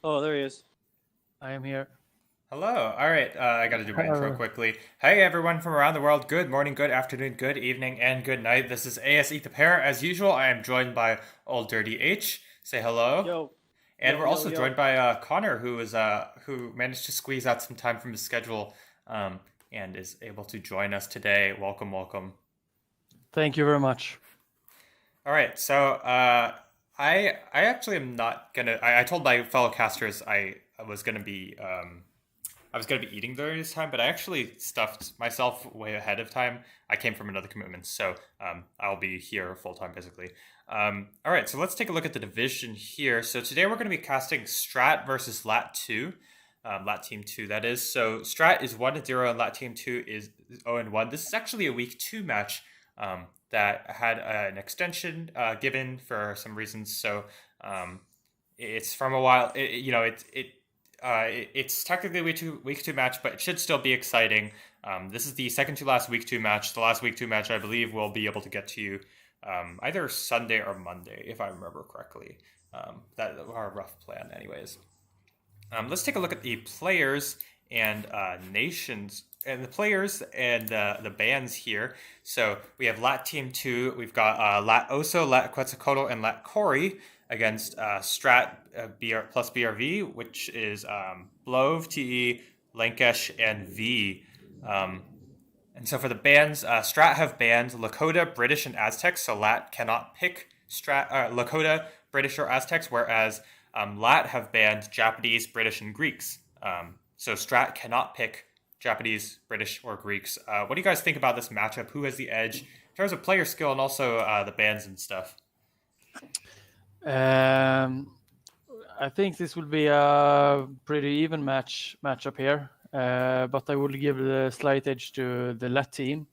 Oh, there he is. I am here. Hello. All right. I got to do my intro quickly. Hey, everyone from around the world. Good morning, good afternoon, good evening, and good night. This is ASE the Pair. As usual, I am joined by olddirtyh. Say hello. Yo, And we're also yo. joined by Connor, who managed to squeeze out some time from his schedule, and is able to join us today. Welcome, welcome. Thank you very much. All right. So I actually am not gonna. I told my fellow casters I was gonna be I was going to be eating during this time, but I actually stuffed myself way ahead of time. I came from another commitment, so I'll be here full time basically. All right, so let's take a look at the division here. So today we're going to be casting Strat versus LAT 2. LAT Team 2, that is. So Strat is 1-0 and LAT Team 2 is 0-1. This is actually a Week 2 match that had an extension given for some reasons. So it's from a while. It's technically a week two match, but it should still be exciting. This is the second to last week two match. The last week two match, I believe, we'll be able to get to you either Sunday or Monday, if I remember correctly. That our rough plan, anyways. Let's take a look at the players and nations, and the players and the bands here. So we have LAT Team 2. We've got LAT Oso, LAT Quetzalcoatl, and LAT Corey against Strat plus BRV, which is Blove, TE, Lankesh, and V. And so for the bands, Strat have banned Lakota, British, and Aztecs, so LAT cannot pick Lakota, British, or Aztecs, whereas LAT have banned Japanese, British, and Greeks. So Strat cannot pick Japanese, British, or Greeks. What do you guys think about this matchup? Who has the edge in terms of player skill and also the bands and stuff? I think this will be a pretty even matchup here, but I will give the slight edge to the LAT team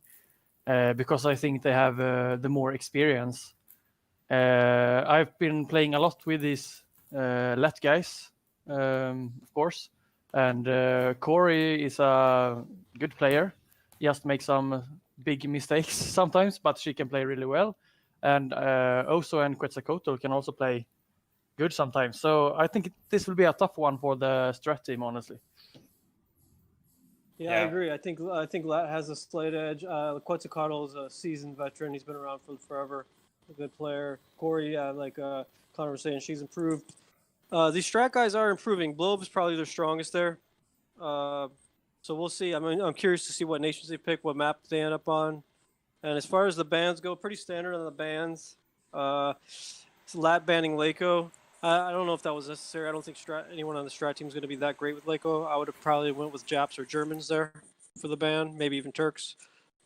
because I think they have the more experience. I've been playing a lot with these LAT guys, of course, and Corey is a good player. He just makes some big mistakes sometimes, but she can play really well. And Oso and Quetzalcoatl can also play good sometimes. So I think this will be a tough one for the Strat team, honestly. Yeah, I agree. I think LAT has a slight edge. Quetzalcoatl is a seasoned veteran. He's been around for forever. A good player. Corey, like Connor was saying, she's improved. These Strat guys are improving. Blove is probably their strongest there. So we'll see. I mean, I'm curious to see what nations they pick, what map they end up on. And as far as the bands go, pretty standard on the bands. It's LAT banning Laco. I don't know if that was necessary. I don't think anyone on the Strat team is going to be that great with Laco. I would have probably went with Japs or Germans there for the ban, maybe even Turks.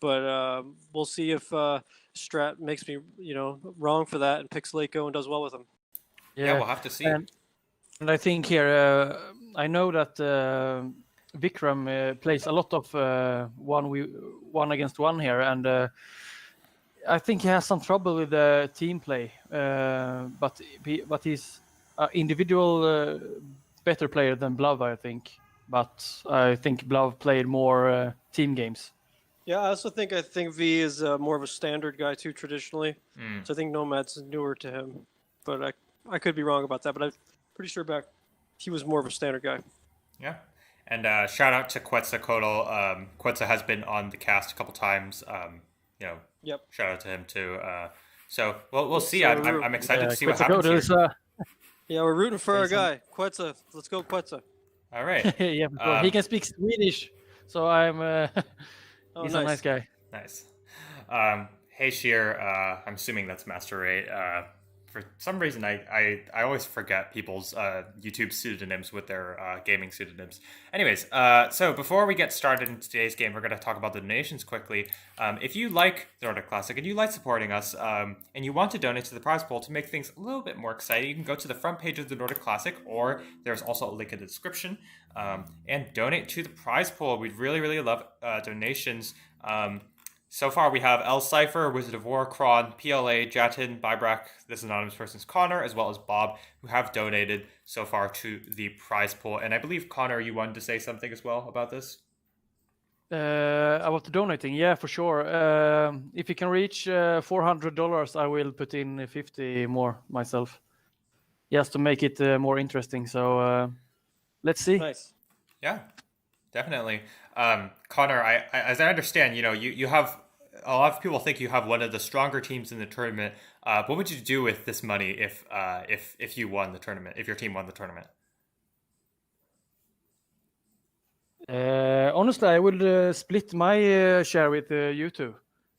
But we'll see if Strat makes me, wrong for that and picks Laco and does well with him. Yeah, we'll have to see. And I think here, I know that Vikram plays a lot of one against one here, and I think he has some trouble with the team play. But he's an individual better player than Blove, I think. But I think Blove played more team games. Yeah, I think V is more of a standard guy too traditionally. So I think Nomad's newer to him, but I could be wrong about that. But I'm pretty sure he was more of a standard guy. Yeah. And shout out to Quetzalcoatl. Quetzal has been on the cast a couple times. Yep. Shout out to him too. So we'll see. I'm excited to see what Quetzalcoatl happens here. Yeah, we're rooting for our guy, Quetzal. Let's go, Quetzal. All right. Yeah, he can speak Swedish, so I'm. He's a nice guy. Nice. Hey Sheer, I'm assuming that's Master Ray. For some reason, I always forget people's YouTube pseudonyms with their gaming pseudonyms. Anyways, so before we get started in today's game, we're going to talk about the donations quickly. If you like the Nordic Classic and you like supporting us, and you want to donate to the prize pool to make things a little bit more exciting, you can go to the front page of the Nordic Classic, or there's also a link in the description, and donate to the prize pool. We'd really, really love donations. So far, we have El Cypher, Wizard of War, Kron, PLA, Jatin, Bybrak, this anonymous person's Connor, as well as Bob, who have donated so far to the prize pool. And I believe, Connor, you wanted to say something as well about this? About the donating, yeah, for sure. If you can reach $400, I will put in 50 more myself. just to make it more interesting. So let's see. Nice. Yeah, definitely. Connor, as I understand, you have a lot of people think you have one of the stronger teams in the tournament. What would you do with this money if you won the tournament, if your team won the tournament? Honestly, I would split my share with you two.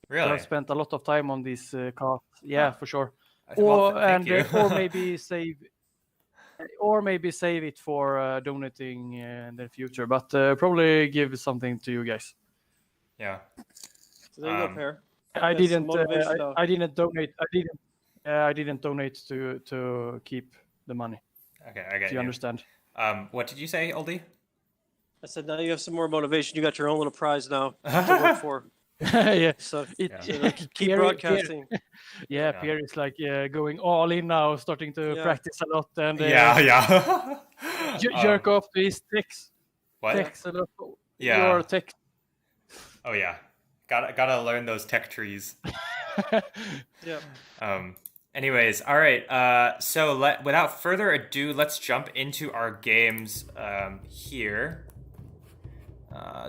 Really? I've spent a lot of time on these cards. Yeah, for sure. Well, thank you. Or maybe save it for donating in the future. But probably give something to you guys. Yeah. So there you go, Pear. I That's didn't. motivation, though. I didn't donate. I didn't donate to keep the money. Okay, I get Do you understand? What did you say, Oldie? I said now you have some more motivation. You got your own little prize now to work for. Yeah. So Yeah. keep broadcasting. Yeah, Pierre is like going all in now, starting to practice a lot and Yeah. jerk off these texts. What? Text a lot. Yeah. Your text. Oh yeah. Gotta learn those tech trees. Yeah. Anyways, all right. So without further ado, let's jump into our games here.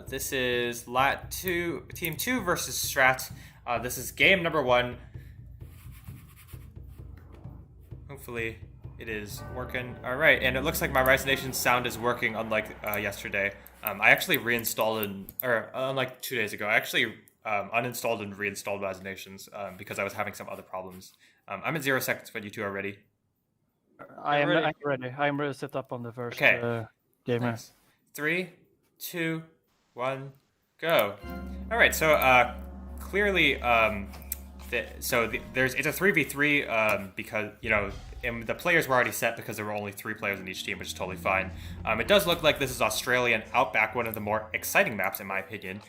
This is LAT 2, Team 2 versus STRAT. This is game number 1. Hopefully it is working. All right, and it looks like my Rise Nation sound is working, unlike yesterday. I actually reinstalled unlike 2 days ago, I actually uninstalled and reinstalled Rise Nations because I was having some other problems. I'm at 0 seconds when you two are ready. I'm ready. I'm set up on the first game. Nice. 3, 2, 1, go. All right, so clearly, it's a 3v3 because and the players were already set because there were only 3 players in each team, which is totally fine. It does look like this is Australian Outback, one of the more exciting maps in my opinion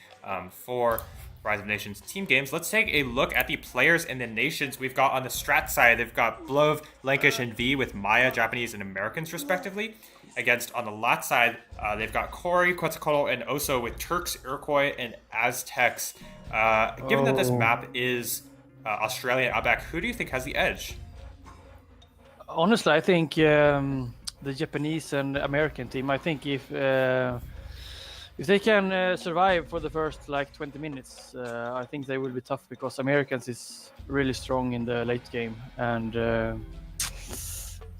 for Rise of Nations team games. Let's take a look at the players and the nations we've got on the Strat side. They've got Blove, Lankish, and V with Maya, Japanese, and Americans respectively. Against on the LAT side, they've got Corey, Quetzalcoatl, and Oso with Turks, Iroquois, and Aztecs. Given that this map is Australian Outback, who do you think has the edge? Honestly, I think the Japanese and American team. I think if they can survive for the first 20 minutes, I think they will be tough because Americans is really strong in the late game, and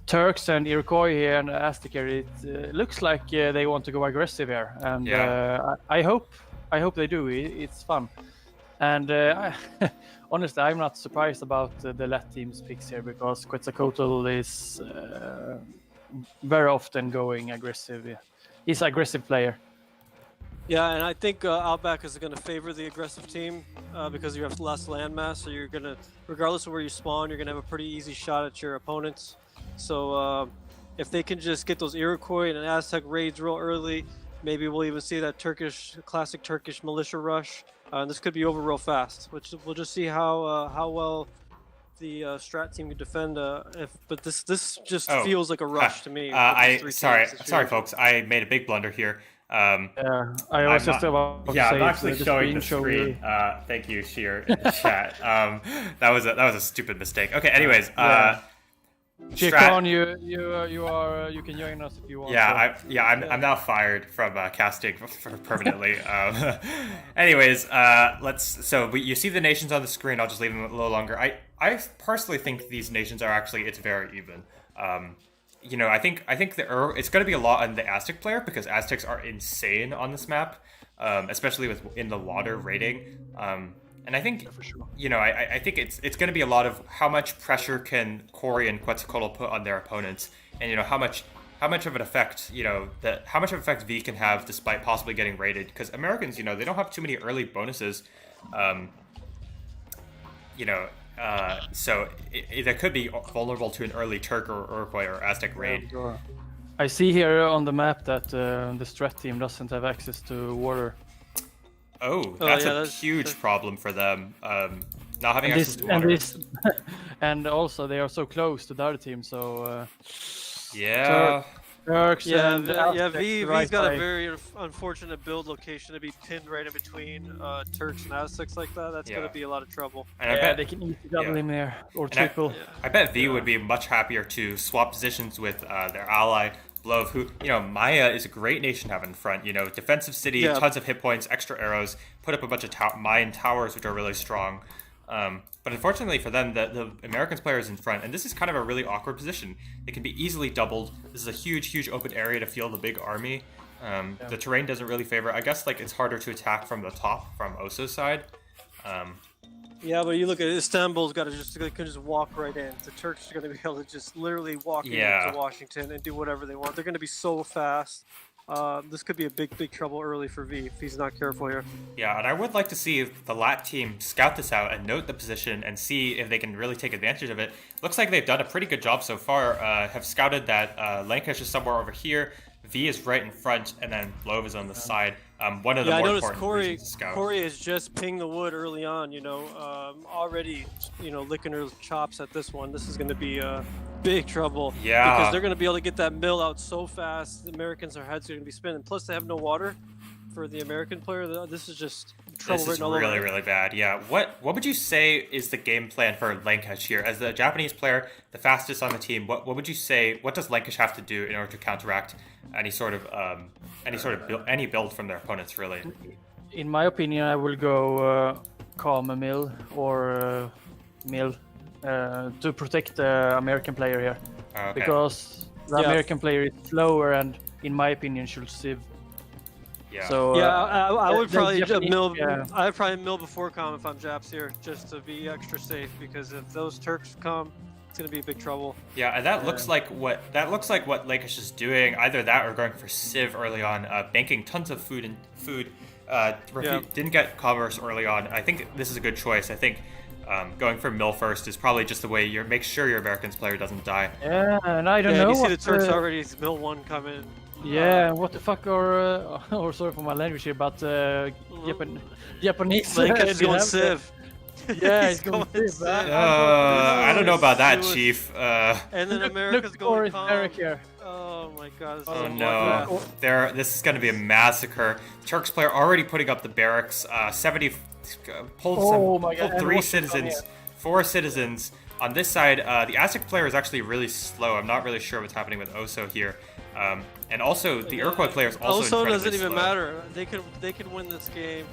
Turks and Iroquois here and Aztec here, it looks like they want to go aggressive here, and I hope they do. It's fun, and honestly, I'm not surprised about the LAT team's picks here because Quetzalcoatl is very often going aggressive. He's an aggressive player. Yeah, and I think Outback is going to favor the aggressive team because you have less landmass, so you're going to, regardless of where you spawn, you're going to have a pretty easy shot at your opponents. So if they can just get those Iroquois and Aztec raids real early, maybe we'll even see that classic Turkish militia rush. And this could be over real fast, which we'll just see how well the Strat team can defend. But this just feels like a rush to me. Sorry, folks, I made a big blunder here. I was just about to say I'm actually showing the screen. Thank you, Sheer, in the chat. That was a stupid mistake. Okay, anyways, Chikon, you can join us if you want. I'm now fired from casting permanently. Anyways, you see the nations on the screen. I'll just leave them a little longer. I personally think these nations are it's very even. I think it's going to be a lot on the Aztec player because Aztecs are insane on this map, especially in the water raiding. And I think, for sure. I think it's going to be a lot of how much pressure can Corey and Quetzalcoatl put on their opponents, and how much of an effect how much of an effect V can have despite possibly getting raided. Because Americans, they don't have too many early bonuses, so they could be vulnerable to an early Turk or Iroquois or Aztec raid. Yeah, sure. I see here on the map that the Strat team doesn't have access to water. Oh, that's a huge problem for them. Not having access to water. And also they are so close to the other team, so Turks Yeah, and yeah. Aztecs V's right got by. a very unfortunate build location to be pinned right in between Turks and Aztecs like that. That's Yeah. gonna be a lot of trouble. And I Yeah, bet they can easily double yeah. him there or And triple. I bet V Yeah. would be much happier to swap positions with their ally Blove, who, Maya is a great nation to have in front. Defensive city, Yeah. tons of hit points, extra arrows, put up a bunch of Mayan towers, which are really strong. But unfortunately for them, the Americans player is in front, and this is kind of a really awkward position. It can be easily doubled. This is a huge open area to field a big army. The terrain doesn't really favor. I guess it's harder to attack from the top from Oso's side. Yeah, but you look at Istanbul's got to they can just walk right in. The Turks are going to be able to just literally walk into Washington and do whatever they want. They're going to be so fast. This could be a big trouble early for V if he's not careful here. Yeah, and I would like to see the LAT team scout this out and note the position and see if they can really take advantage of it. Looks like they've done a pretty good job so far. Have scouted that Lancash is somewhere over here, V is right in front, and then Blove is on the side. One of the more important regions to scout. Corey has just pinged the wood early on, already, licking her chops at this one. This is going to be big trouble. Yeah. Because they're going to be able to get that mill out so fast. The Americans, their heads are going to be spinning. Plus, they have no water for the American player. This is just trouble This is written all over. really bad. Yeah. What would you say is the game plan for Lancash here? As the Japanese player, the fastest on the team, what would you say? What does Lancash have to do in order to counteract any sort of any build from their opponents? Really. In my opinion, I will go calm a mill or mill to protect the American player here, Okay. because the American player is slower and, in my opinion, should sieve. Yeah. So I would probably mill. Yeah. I'd probably mill before calm if I'm Japs here, just to be extra safe. Because if those Turks come, it's gonna be big trouble. Yeah, and that looks like what Lancash is doing. Either that or going for Civ early on, banking tons of food. Didn't get commerce early on. I think this is a good choice. I think going for mill first is probably just the way you make sure your Americans player doesn't die. Yeah, and I don't know. You see the Turks already mill one coming. Yeah, what the fuck are or sorry for my language here, but Japanese. Lancash is they going have Civ. Yeah, he's going Civ. I don't know about that, Chief. And then America's going calm. Here. Oh my God. Oh no! This is going to be a massacre. Turks player already putting up the barracks. 70 pulled 3 citizens, 4 citizens. On this side, the Aztec player is actually really slow. I'm not really sure what's happening with Oso here. And also, the Iroquois player is also Oso doesn't even slow. matter. They can win this game.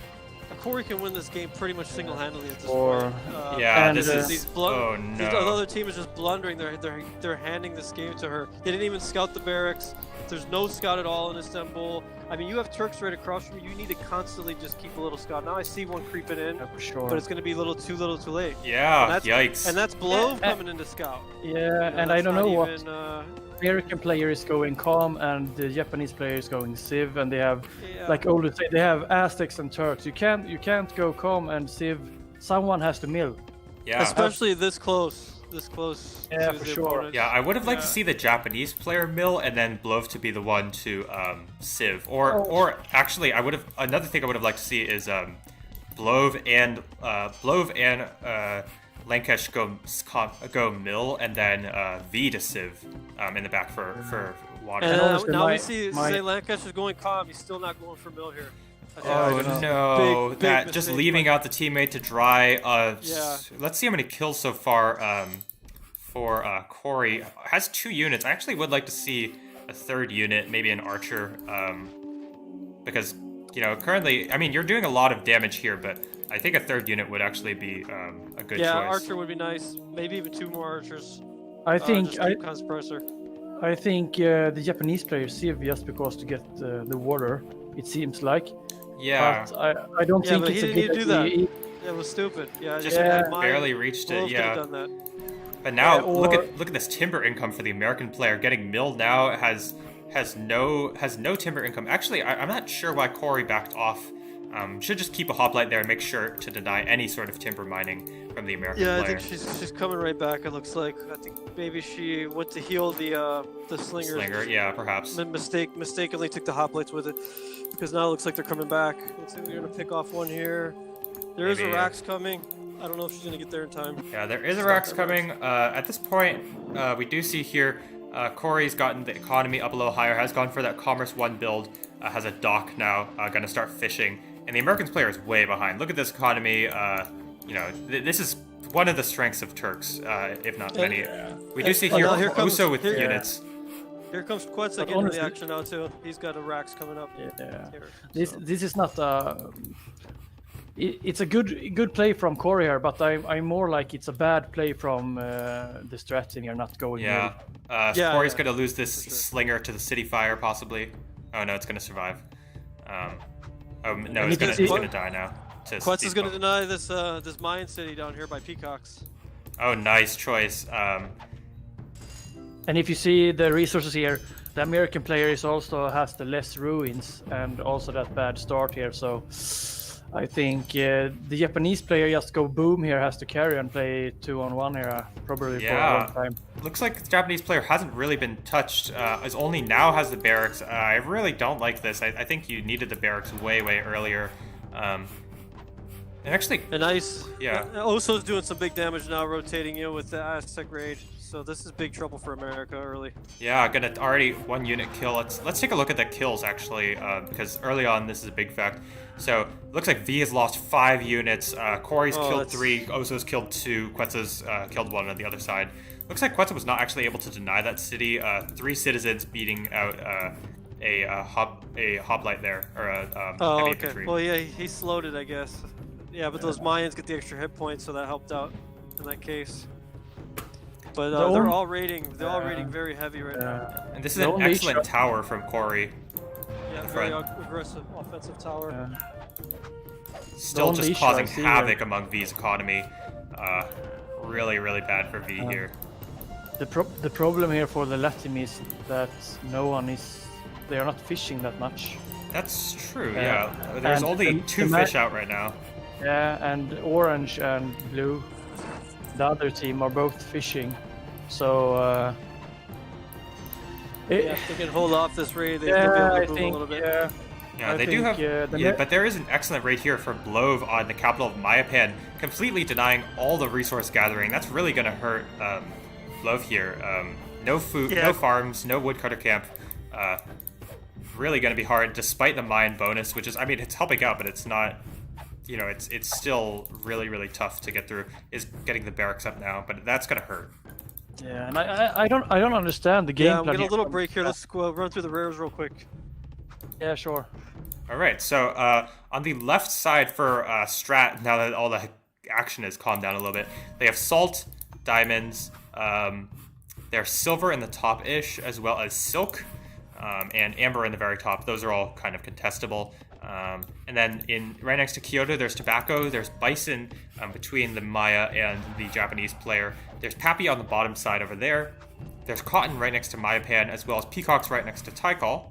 Corey can win this game pretty much single-handedly at this point. Yeah, and this is. Oh the no! other team is just blundering. They're handing this game to her. They didn't even scout the barracks. There's no scout at all in Istanbul. I mean, you have Turks right across from you. You need to constantly just keep a little scout. Now I see one creeping in, for sure. but it's going to be a little too late. Yeah, yikes. And that's Blove coming into scout. Yeah, and I don't know what. American player is going calm and the Japanese player is going Civ, and they have, like Olu said, they have Aztecs and Turks. You can't go calm and Civ. Someone has to mill. Yeah. Especially this close. Yeah, to for the sure. opponent. Yeah, I would have liked to see the Japanese player mill and then Blove to be the one to Civ. Or actually, another thing I would have liked to see is Blove and Lancash go mill and then V to Civ in the back for water. And now we see Lancash is going calm. He's still not going for mill here. Oh no! Big just mistake, leaving out the teammate to dry. Yeah. Let's see how many kills so far for Corey. Has 2 units. I actually would like to see a 3rd unit, maybe an archer, because currently, I mean, you're doing a lot of damage here, but I think a 3rd unit would actually be a good choice. Yeah, archer would be nice. Maybe even 2 more archers. I think pressure. I think the Japanese players Civ just because to get the water. It seems like. Yeah. But I don't think it's a good do that. It was stupid. Yeah. Just barely reached it. Yeah. Done that. But now look at this timber income for the American player. Getting milled now has no timber income. Actually, I'm not sure why Corey backed off. Should just keep a hoplite there and make sure to deny any sort of timber mining from the American player. Yeah, I think she's coming right back. It looks like. I think maybe she went to heal the slinger. Slinger, yeah, perhaps. Mistakenly took the hoplites with it, because now it looks like they're coming back. Looks like they're gonna pick off one here. There is a Rax coming. I don't know if she's gonna get there in time. Yeah, there is a Rax coming. At this point, we do see here Corey's gotten the economy up a little higher, has gone for that Commerce 1 build, has a dock now, gonna start fishing. And the Americans player is way behind. Look at this economy. You know, this is one of the strengths of Turks, if not many. We do see here, Oso with units. Here comes Quetzal getting into the action now too. He's got a Rax coming up. Yeah. Here, This is not it's a good play from Corey here, but I'm more like it's a bad play from the STRAT team here not going. Yeah. Well. Corey's gonna lose this slinger to the city fire possibly. Oh no, it's gonna survive. Oh no, he's gonna die now. Quetzal's gonna deny this this Mayan city down here by Peacocks. Oh, nice choice. And if you see the resources here, the American player is also has the less ruins and also that bad start here. So I think the Japanese player just go boom here has to carry and play 2-on-1 here probably for a long time. Looks like the Japanese player hasn't really been touched. As only now has the barracks. I really don't like this. I think you needed the barracks way earlier. And actually, a nice. Yeah. Oso's doing some big damage now, rotating you with the Aztec Rage. So this is big trouble for America early. Yeah, gonna already 1 unit kill. Let's take a look at the kills actually, because early on this is a big fact. So looks like V has lost 5 units. Corey's killed 3. Oso's killed 2. Quetzal's killed 1 on the other side. Looks like Quetzal was not actually able to deny that city. 3 citizens beating out a hoplite there, or a heavy infantry. Well, yeah, he slowed it, I guess. Yeah, but those Mayans get the extra hit points, so that helped out in that case. But they're all rating very heavy right now. And this is an excellent tower from Corey. Yeah, very aggressive offensive tower. Still just causing havoc among V's economy. Really bad for V here. The problem here for the LAT team is that they are not fishing that much. That's true, yeah. There's only 2 fish out right now. Yeah, and orange and blue, the other team, are both fishing. So if they can hold off this raid, they can be able to I move think, a little bit. Yeah, they do have. But there is an excellent raid here for Blove on the capital of Mayapan, completely denying all the resource gathering. That's really going to hurt Blove here. No food, no farms, no woodcutter camp. Really going to be hard, despite the mine bonus, which is, I mean, it's helping out, but it's not. You know, it's still really tough to get through. Is getting the barracks up now, but that's going to hurt. Yeah, and I don't understand the game plan. I'm getting a little break here. Let's go run through the rares real quick. Yeah, sure. All right, so on the left side for Strat, now that all the action has calmed down a little bit, they have salt, diamonds, there's silver in the top-ish, as well as silk, and amber in the very top. Those are all kind of contestable. And then right next to Kyoto, there's tobacco, there's bison between the Maya and the Japanese player. There's Pappy on the bottom side over there. There's cotton right next to Mayapan, as well as peacocks right next to Taikal.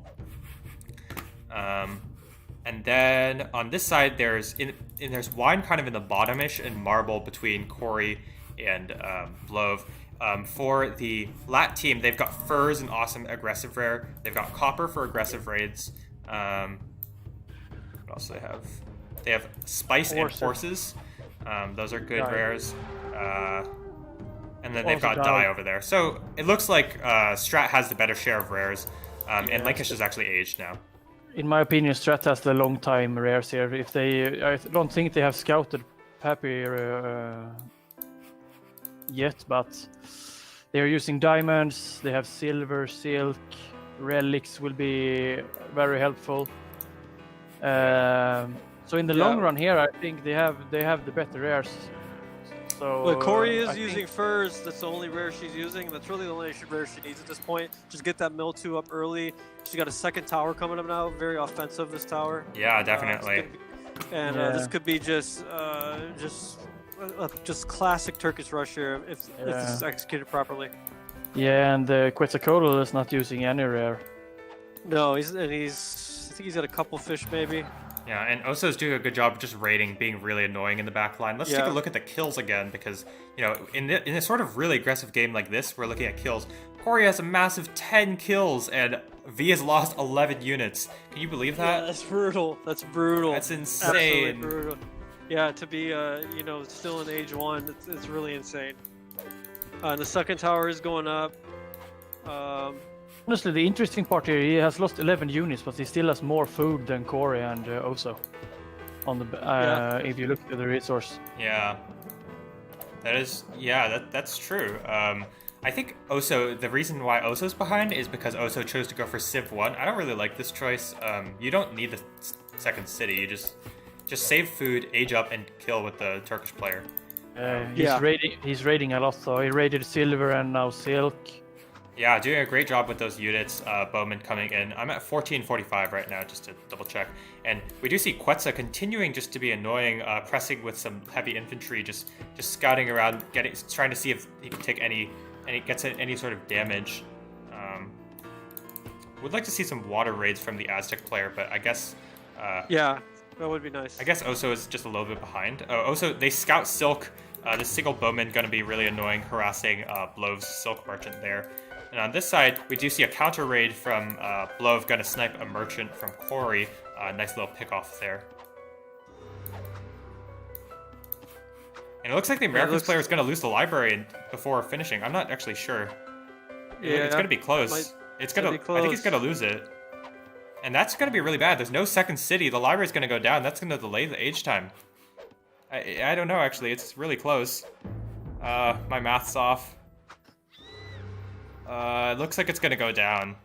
And then on this side, there's wine kind of in the bottom-ish and marble between Corey and Blove. For the LAT team, they've got furs and awesome aggressive rare. They've got copper for aggressive raids. What else do they have? They have spice and horses. Those are good rares. And then they've got dye over there. So it looks like Strat has the better share of rares. And Lankish is actually aged now. In my opinion, Strat has the long time rares here. I don't think they have scouted Pappy yet, but they're using diamonds. They have silver, silk, relics will be very helpful. So in the long run here, I think they have the better rares. So well, Corey is using furs. That's the only rare she's using. That's really the only rare she needs at this point. Just get that mill 2 up early. She's got a second tower coming up now. Very offensive, this tower. Yeah, definitely. This could be just classic Turkish rush here if this is executed properly. Yeah, and Quetzalcoatl is not using any rare. No, I think he's got a couple fish maybe. Yeah, and Oso's doing a good job of just raiding, being really annoying in the back line. Let's take a look at the kills again, because, you know, in a sort of really aggressive game like this, we're looking at kills. Corey has a massive 10 kills, and V has lost 11 units. Can you believe that? Yeah, that's brutal. That's brutal. That's insane. Absolutely brutal. Yeah, to be, still in age 1, it's really insane. The second tower is going up. Honestly, the interesting part here, he has lost 11 units, but he still has more food than Corey and Oso. On the if you look at the resource. Yeah. That's true. I think Oso, the reason why Oso's behind is because Oso chose to go for Civ 1. I don't really like this choice. You don't need the second city. You just save food, age up, and kill with the Turkish player. He's raiding a lot, so he raided silver and now silk. Yeah, doing a great job with those units. Bowman coming in. I'm at 1445 right now, just to double check. And we do see Quetzal continuing just to be annoying, pressing with some heavy infantry, just scouting around, trying to see if he can take any gets any sort of damage. Would like to see some water raids from the Aztec player, but I guess. Yeah, that would be nice. I guess Oso is just a little bit behind. Oso, they scout silk. This single bowman gonna be really annoying, harassing Blove's silk merchant there. And on this side, we do see a counter raid from Blove, gonna snipe a merchant from Corey. Nice little pick off there. And it looks like the Americans player is gonna lose the library before finishing. I'm not actually sure. Yeah, it's gonna be close. I think he's gonna lose it. And that's gonna be really bad. There's no second city. The library's gonna go down. That's gonna delay the age time. I don't know, actually. It's really close. My math's off. It looks like it's gonna go down.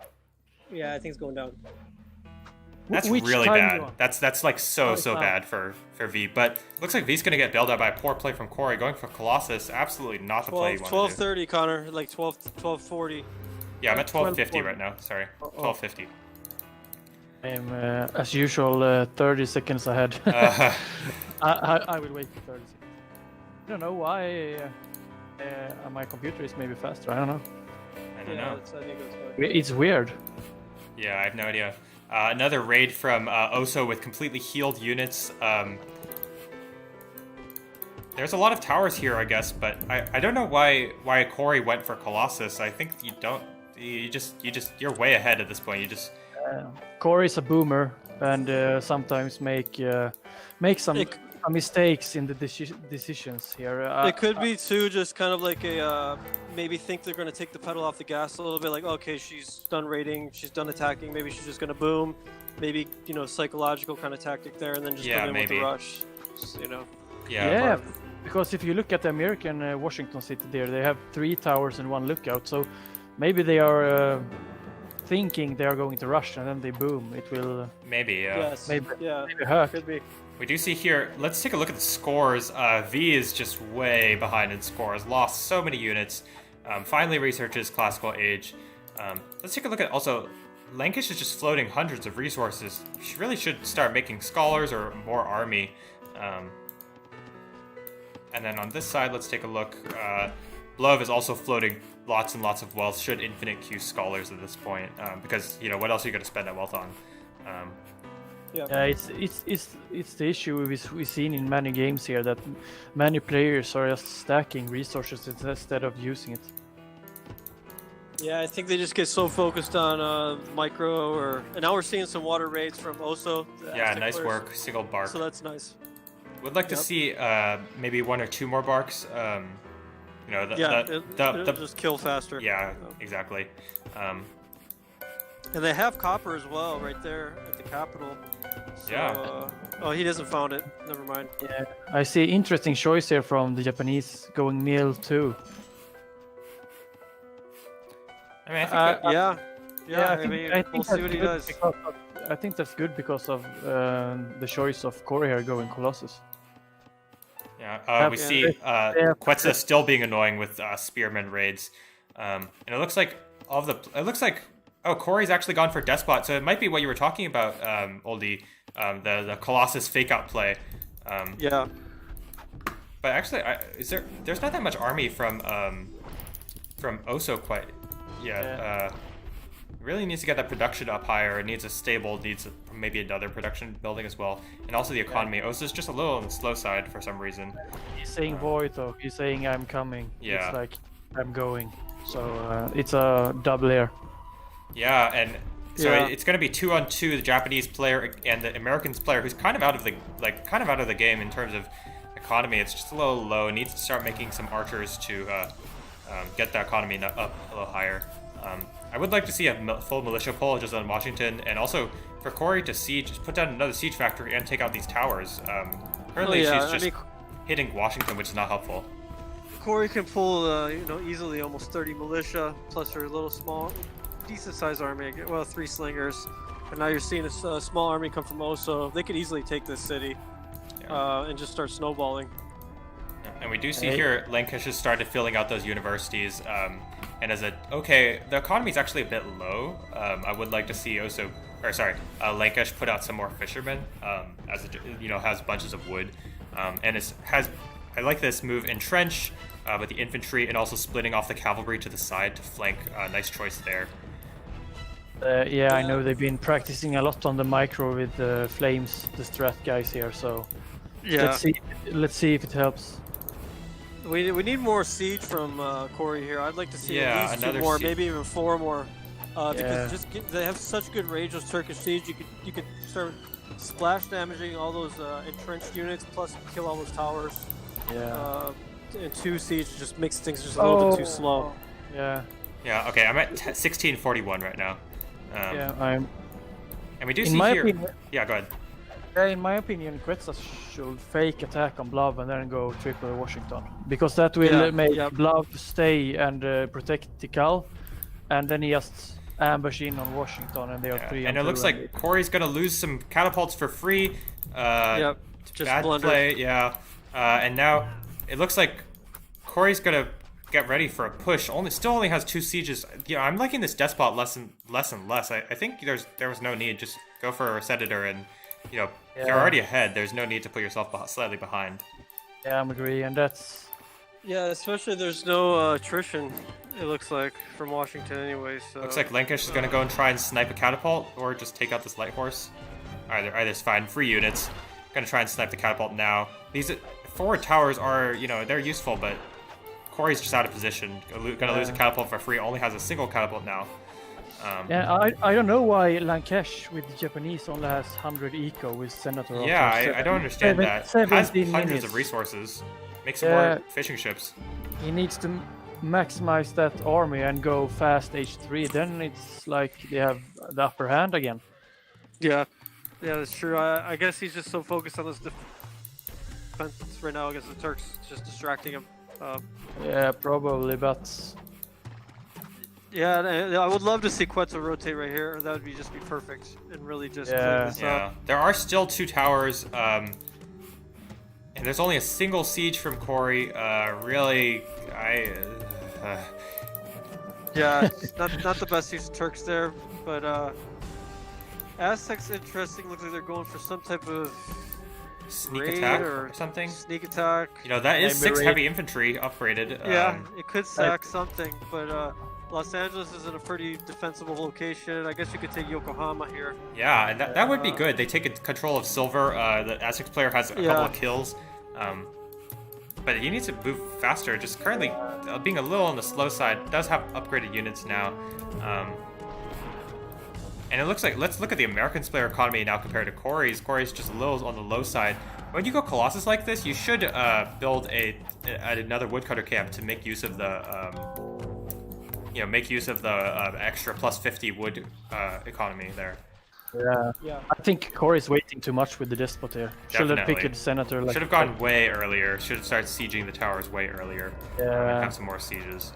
Yeah, I think it's going down. That's really bad. That's like so bad for V. But looks like V's gonna get bailed out by a poor play from Corey. Going for Colossus, absolutely not the play you want to do. 12:30, Connor. Like 12:40. Yeah, I'm at 12:50 right now. Sorry, 12:50. I'm as usual 30 seconds ahead. I will wait for 30 seconds. I don't know why my computer is maybe faster. I don't know. I don't know. I think It's weird. Yeah, I have no idea. Another raid from Oso with completely healed units. There's a lot of towers here, I guess, but I don't know why Corey went for Colossus. I think you don't. You're way ahead at this point. You just. Corey's a boomer and sometimes make some mistakes in the decisions here. It could be too, just kind of like a maybe think they're going to take the pedal off the gas a little bit. Like, okay, she's done raiding, she's done attacking. Maybe she's just going to boom. Maybe psychological kind of tactic there, and then just come in with the rush. Just, Yeah, because if you look at the American Washington City there, they have 3 towers and 1 lookout. So maybe they are thinking they are going to rush and then they boom. It will maybe yes. maybe hurt. Could be. We do see here. Let's take a look at the scores. V is just way behind in scores. Lost so many units. Finally researches classical age. Let's take a look at also. Lankish is just floating hundreds of resources. She really should start making scholars or more army. And then on this side, let's take a look. Love is also floating lots and lots of wealth. Should infinite queue scholars at this point, because what else are you going to spend that wealth on? Yeah, it's the issue we've seen in many games here that many players are just stacking resources instead of using it. Yeah, I think they just get so focused on micro and now we're seeing some water raids from Oso. Yeah, nice work, single bark. So that's nice. Would like to see maybe 1 or 2 more barks. It'll just kill faster. Yeah, exactly. And they have copper as well, right there at the capital. So, he doesn't found it. Never mind. Yeah, I see interesting choice here from the Japanese going mill too. I mean, I think we'll see what he does. I think that's good because of the choice of Corey here going Colossus. Yeah, we see Quetzal still being annoying with spearman raids, and it looks like Corey's actually gone for Despot, so it might be what you were talking about, Oldie, the Colossus fake out play. Yeah. But actually, there's not that much army from Oso quite yet. Yeah. Really needs to get that production up higher. It needs a stable, maybe another production building as well. And also the economy. Oso's just a little on the slow side for some reason. He's saying void though. He's saying I'm coming. Yeah. It's like I'm going. So it's a double here. Yeah, and so it's going to be 2-on-2, the Japanese player and the Americans player, who's kind of out of the game in terms of economy. It's just a little low. It needs to start making some archers to get the economy up a little higher. I would like to see a full militia pull just on Washington, and also for Corey to put down another siege factory and take out these towers. Currently, she's just hitting Washington, which is not helpful. Corey can pull, easily almost 30 militia plus her little small, decent-sized army. Well, 3 slingers, and now you're seeing a small army come from Oso. They could easily take this city, and just start snowballing. And we do see here Lancashire started filling out those universities, and the economy is actually a bit low. I would like to see Lancashire put out some more fishermen, as it has bunches of wood, and I like this move entrench with the infantry and also splitting off the cavalry to the side to flank. Nice choice there. I know they've been practicing a lot on the micro with the flames, the strat guys here. So let's see if it helps. We need more siege from Corey here. I'd like to see at least 2 more, maybe even 4 more, because they have such good range. Those Turkish siege, you could start splash damaging all those entrenched units, plus kill all those towers. And 2 siege just makes things just a little bit too slow. Yeah. Yeah. Okay, I'm at 1641 right now. I'm. And we do see here. Yeah, go ahead. In my opinion, Quetzal should fake attack on Blav and then go triple Washington, because that will make Blav stay and protect Tikal, and then he just ambush in on Washington, and they are 3. And it looks like Corey's gonna lose some catapults for free. Just bad play. And now it looks like Corey's gonna get ready for a push. Still only has 2 sieges. I'm liking this despot less and less. I think there was no need. Just go for a senator and. You're already ahead. There's no need to put yourself slightly behind. Yeah, I'm agree, and that's. Yeah, especially there's no attrition. It looks like from Washington anyway. So looks like Lancashire is gonna go and try and snipe a catapult, or just take out this light horse. Either's fine. Free units. Gonna try and snipe the catapult now. These forward towers are, they're useful, but Corey's just out of position. Gonna lose a catapult for free. Only has a single catapult now. I don't know why Lancashire with the Japanese only has 100 eco with Senator. I don't understand that. Has hundreds of resources. Make some more fishing ships. He needs to maximize that army and go fast H3. Then it's like they have the upper hand again. Yeah, that's true. I guess he's just so focused on this defense right now against the Turks, it's just distracting him. Yeah, probably, but. Yeah, I would love to see Quetzal rotate right here. That would just be perfect and really just clean this up. There are still 2 towers, and there's only a single siege from Corey. Not the best use of Turks there, but Aztecs interesting. Looks like they're going for some type of sneak attack or something. Sneak attack. That is 6 heavy infantry upgraded. It could sack something, but. Los Angeles is in a pretty defensible location. I guess you could take Yokohama here. Yeah, and that would be good. They take control of Silver. The Aztecs player has a couple of kills. But he needs to move faster. Just currently being a little on the slow side. Does have upgraded units now. And it looks like, let's look at the American player economy now compared to Corey's. Corey's just a little on the low side. When you go Colossus like this, you should build another woodcutter camp to make use of the extra plus 50 wood economy there. Yeah. I think Corey's waiting too much with the despot here. Should have picked a senator. Should have gone way earlier. Should have started sieging the towers way earlier. And have some more sieges.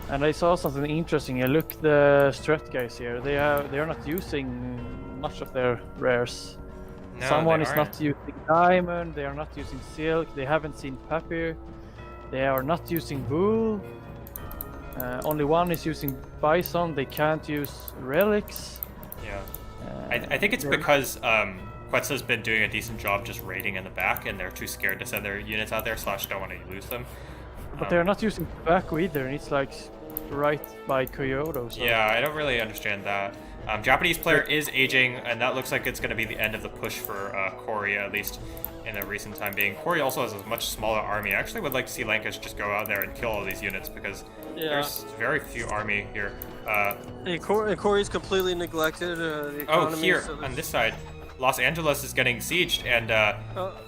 And I saw something interesting. Look, the strat guys here. They are not using much of their rares. No, Someone is not using diamond. They are not using silk. They haven't seen papier. They are not using wool. Only one is using bison. They can't use relics. Yeah. I think it's because Quetzal's been doing a decent job just raiding in the back, and they're too scared to send their units out there, / don't want to lose them. But they're not using tobacco either, and it's like right by Kyoto. So. Yeah, I don't really understand that. Japanese player is aging, and that looks like it's going to be the end of the push for Corey, at least in the recent time being. Corey also has a much smaller army. I actually would like to see Lancashire just go out there and kill all these units, because there's very few army here. And Corey's completely neglected the economy. Here, on this side, Los Angeles is getting sieged, and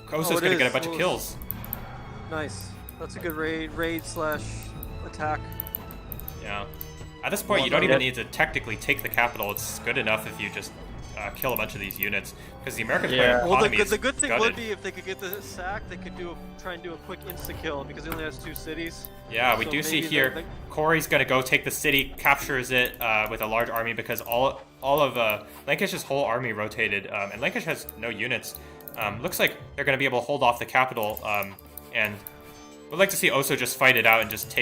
Koso's going to get a bunch of kills. Nice. That's a good raid / attack. Yeah. At this point, you don't Well, even need to technically take the capital. It's good enough if you just kill a bunch of these units, because the American player Well, economy the good is thing gutted. would be if they could get the sack, they could try and do a quick insta kill because he only has 2 cities. Yeah, we So do see maybe here Corey's gonna go take the city, captures it with a large army because all of Lancash's whole army rotated, and Lancash has no units. Looks like they're gonna be able to hold off the capital, and we'd like to see Oso just fight it out and just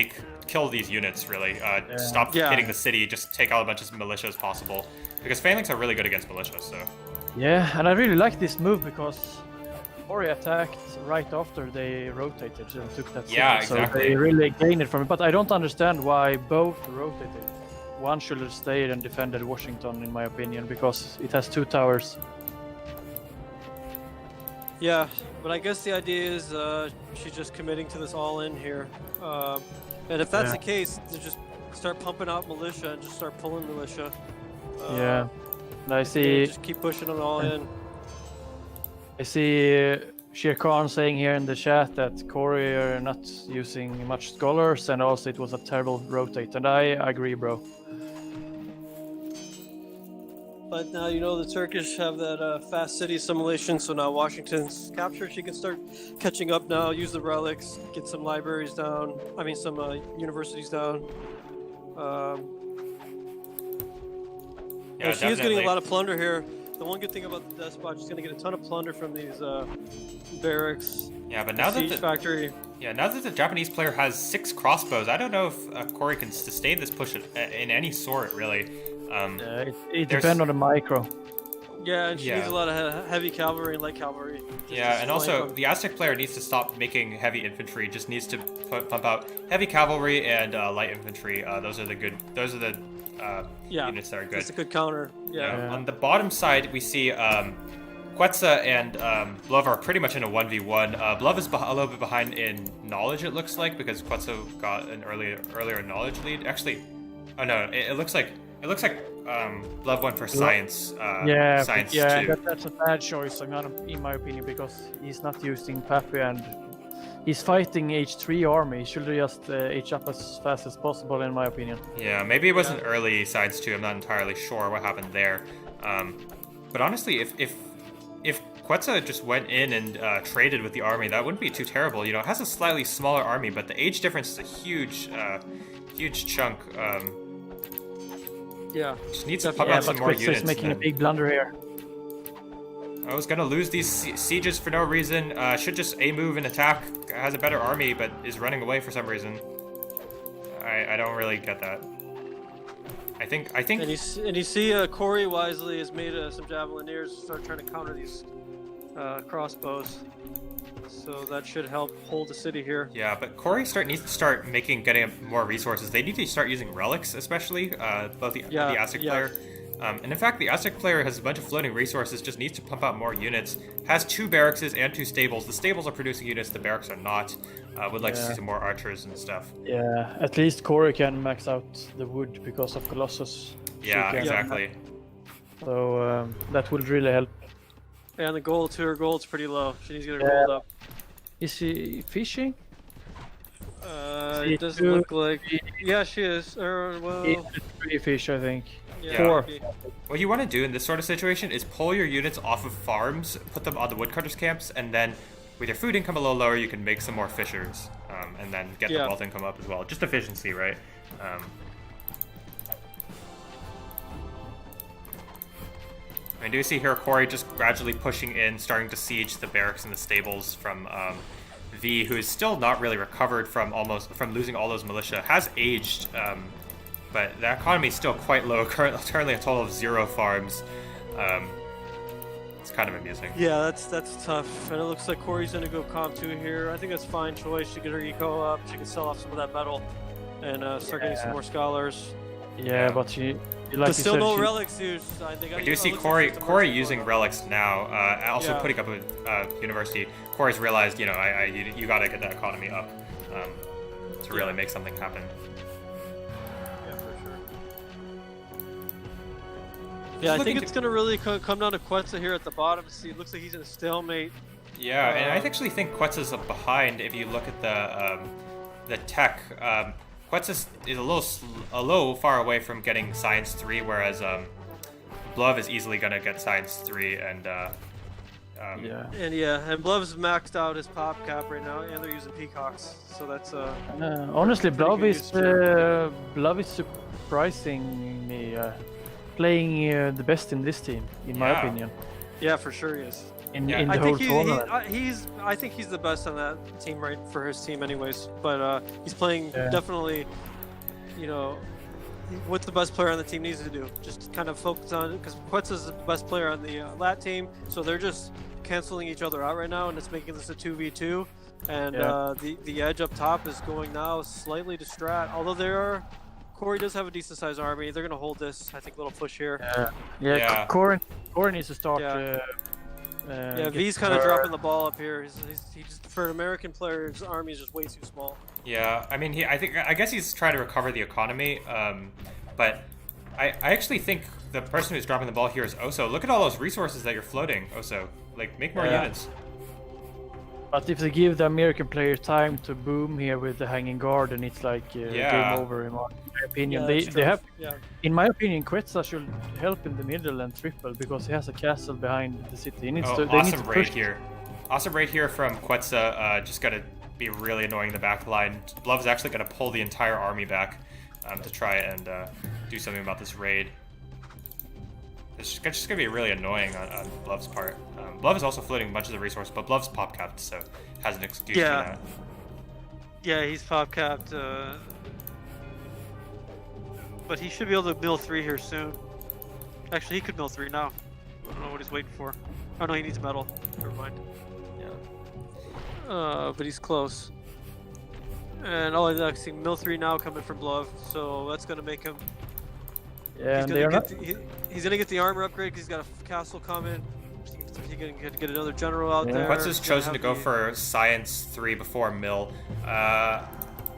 kill these units, really. Stop hitting the city, just take out a bunch of militia as possible. Because phalanx are really good against militia, so... Yeah, and I really like this move because Corey attacked right after they rotated and took that city. Yeah, exactly. So they really gained it from it. But I don't understand why both rotated. One should have stayed and defended Washington, in my opinion, because it has 2 towers. Yeah, but I guess the idea is she's just committing to this all-in here. And if that's the case, to just start pumping out militia and just start pulling militia. Yeah, and I see. Just keep pushing it all in. I see Shere Khan saying here in the chat that Corey are not using much scholars, and also it was a terrible rotate, and I agree, bro. But now you know the Turkish have that fast city assimilation, so now Washington's captured. She can start catching up now, use the relics, get some libraries down. I mean, some universities down. Yeah, she is getting a lot of plunder here. The one good thing about the despot, she's going to get a ton of plunder from these barracks. Yeah, but now that factory. Yeah, now that the Japanese player has 6 crossbows, I don't know if Corey can sustain this push in any sort, really. It depends on the micro. Yeah, and she needs a lot of heavy cavalry and light cavalry. Yeah, and also the Aztec player needs to stop making heavy infantry. Just needs to pump out heavy cavalry and light infantry. Those are the units that are good. It's a good counter. Yeah. On the bottom side, we see Quetzal and Blov are pretty much in a 1v1. Blov is a little bit behind in knowledge, it looks like, because Quetzal got an earlier knowledge lead. Actually, oh no, it looks like Blov went for science. Science too. That's a bad choice, in my opinion, because he's not using Papi and he's fighting H3 army. He should just H up as fast as possible, in my opinion. Yeah, maybe it was an early science too. I'm not entirely sure what happened there. But honestly, if Quetzal just went in and traded with the army, that wouldn't be too terrible. You know, it has a slightly smaller army, but the age difference is a huge chunk. Just needs to pump out some more units. Quetzal is making a big blunder here. I was gonna lose these sieges for no reason. Should just A-move and attack. Has a better army, but is running away for some reason. I don't really get that. I think. And you see, Corey wisely has made some javelineers start trying to counter these crossbows. So that should help hold the city here. Yeah, but Corey needs to start getting more resources. They need to start using relics, especially both the Aztec player. And in fact, the Aztec player has a bunch of floating resources, just needs to pump out more units. Has 2 barracks and 2 stables. The stables are producing units, the barracks are not. Would like to see some more archers and stuff. Yeah, at least Corey can max out the wood because of Colossus. Yeah, exactly. So that would really help. And the gold to her gold's pretty low. She needs to get her gold up. Is she fishing? It doesn't look like. Yeah, she is. Well, 3 fish, I think. Yeah, 4. What you want to do in this sort of situation is pull your units off of farms, put them on the woodcutters' camps, and then with your food income a little lower, you can make some more fishers, and then get the wealth income up as well. Just efficiency, right? I do see here Corey just gradually pushing in, starting to siege the barracks and the stables from V, who is still not really recovered from losing all those militia. Has aged, but the economy is still quite low. Currently a total of 0 farms. It's kind of amusing. Yeah, that's tough. And it looks like Corey's gonna go comp 2 here. I think that's a fine choice. She get her eco up. She can sell off some of that metal and start getting some more scholars. Yeah, but she. Like but still no relics used. We do see Corey using relics now. Also putting up a university. Corey's realized, you gotta get that economy up to really make something happen. Yeah, for sure. Yeah, I think it's gonna really come down to Quetzal here at the bottom. See, it looks like he's in a stalemate. Yeah, and I actually think Quetzal's behind. If you look at the tech, Quetz is a little far away from getting Science 3, whereas Blov is easily gonna get Science 3, and Yeah. And Blov's maxed out his pop cap right now, and they're using peacocks, so that's Honestly, pretty Blov good is use Blov is surprising me, playing the best in this team, in my Yeah. opinion. yeah, for sure he is. In Yeah. the I whole think tournament. I think he's the best on that team, right, for his team, anyways. But he's playing definitely, you know, what the best player on the team needs to do. Just kind of focus on it, because Quetz is the best player on the LAT team, so they're just canceling each other out right now, and it's making this a 2v2. And the edge up top is going now slightly to Strat, although Corey does have a decent sized army. They're gonna hold this, I think, little push here. Yeah. Corin needs to start. Yeah, V's kind of dropping the ball up here. He just, for an American player, his army is just way too small. Yeah, I mean, I guess he's trying to recover the economy, but I actually think the person who's dropping the ball here is Oso. Look at all those resources that you're floating, Oso. Like, make more units. But if they give the American player time to boom here with the hanging guard, then it's like game over in my opinion. Yeah, they that's true. have, Yeah. in my opinion, Quetzal should help in the middle and triple because he has a castle behind the city. He needs Oh, they need awesome to raid push. here. Awesome raid here from Quetzal. Just gotta be really annoying in the back line. Blov's actually gonna pull the entire army back to try and do something about this raid. It's just gonna be really annoying on Blov's part. Blov is also floating a bunch of the resources, but Blov's pop capped, so has an excuse for that. Yeah, he's pop capped. But he should be able to mill 3 here soon. Actually, he could mill 3 now. I don't know what he's waiting for. Oh no, he needs metal. Never mind. Yeah. But he's close. And I see mill 3 now coming from Blov, so that's gonna make him. Yeah, He's and they are not. he's gonna get the armor upgrade because he's got a castle coming. He's gonna get another general out there. Quetz has He's gonna chosen to have go for Science 3 before Mill.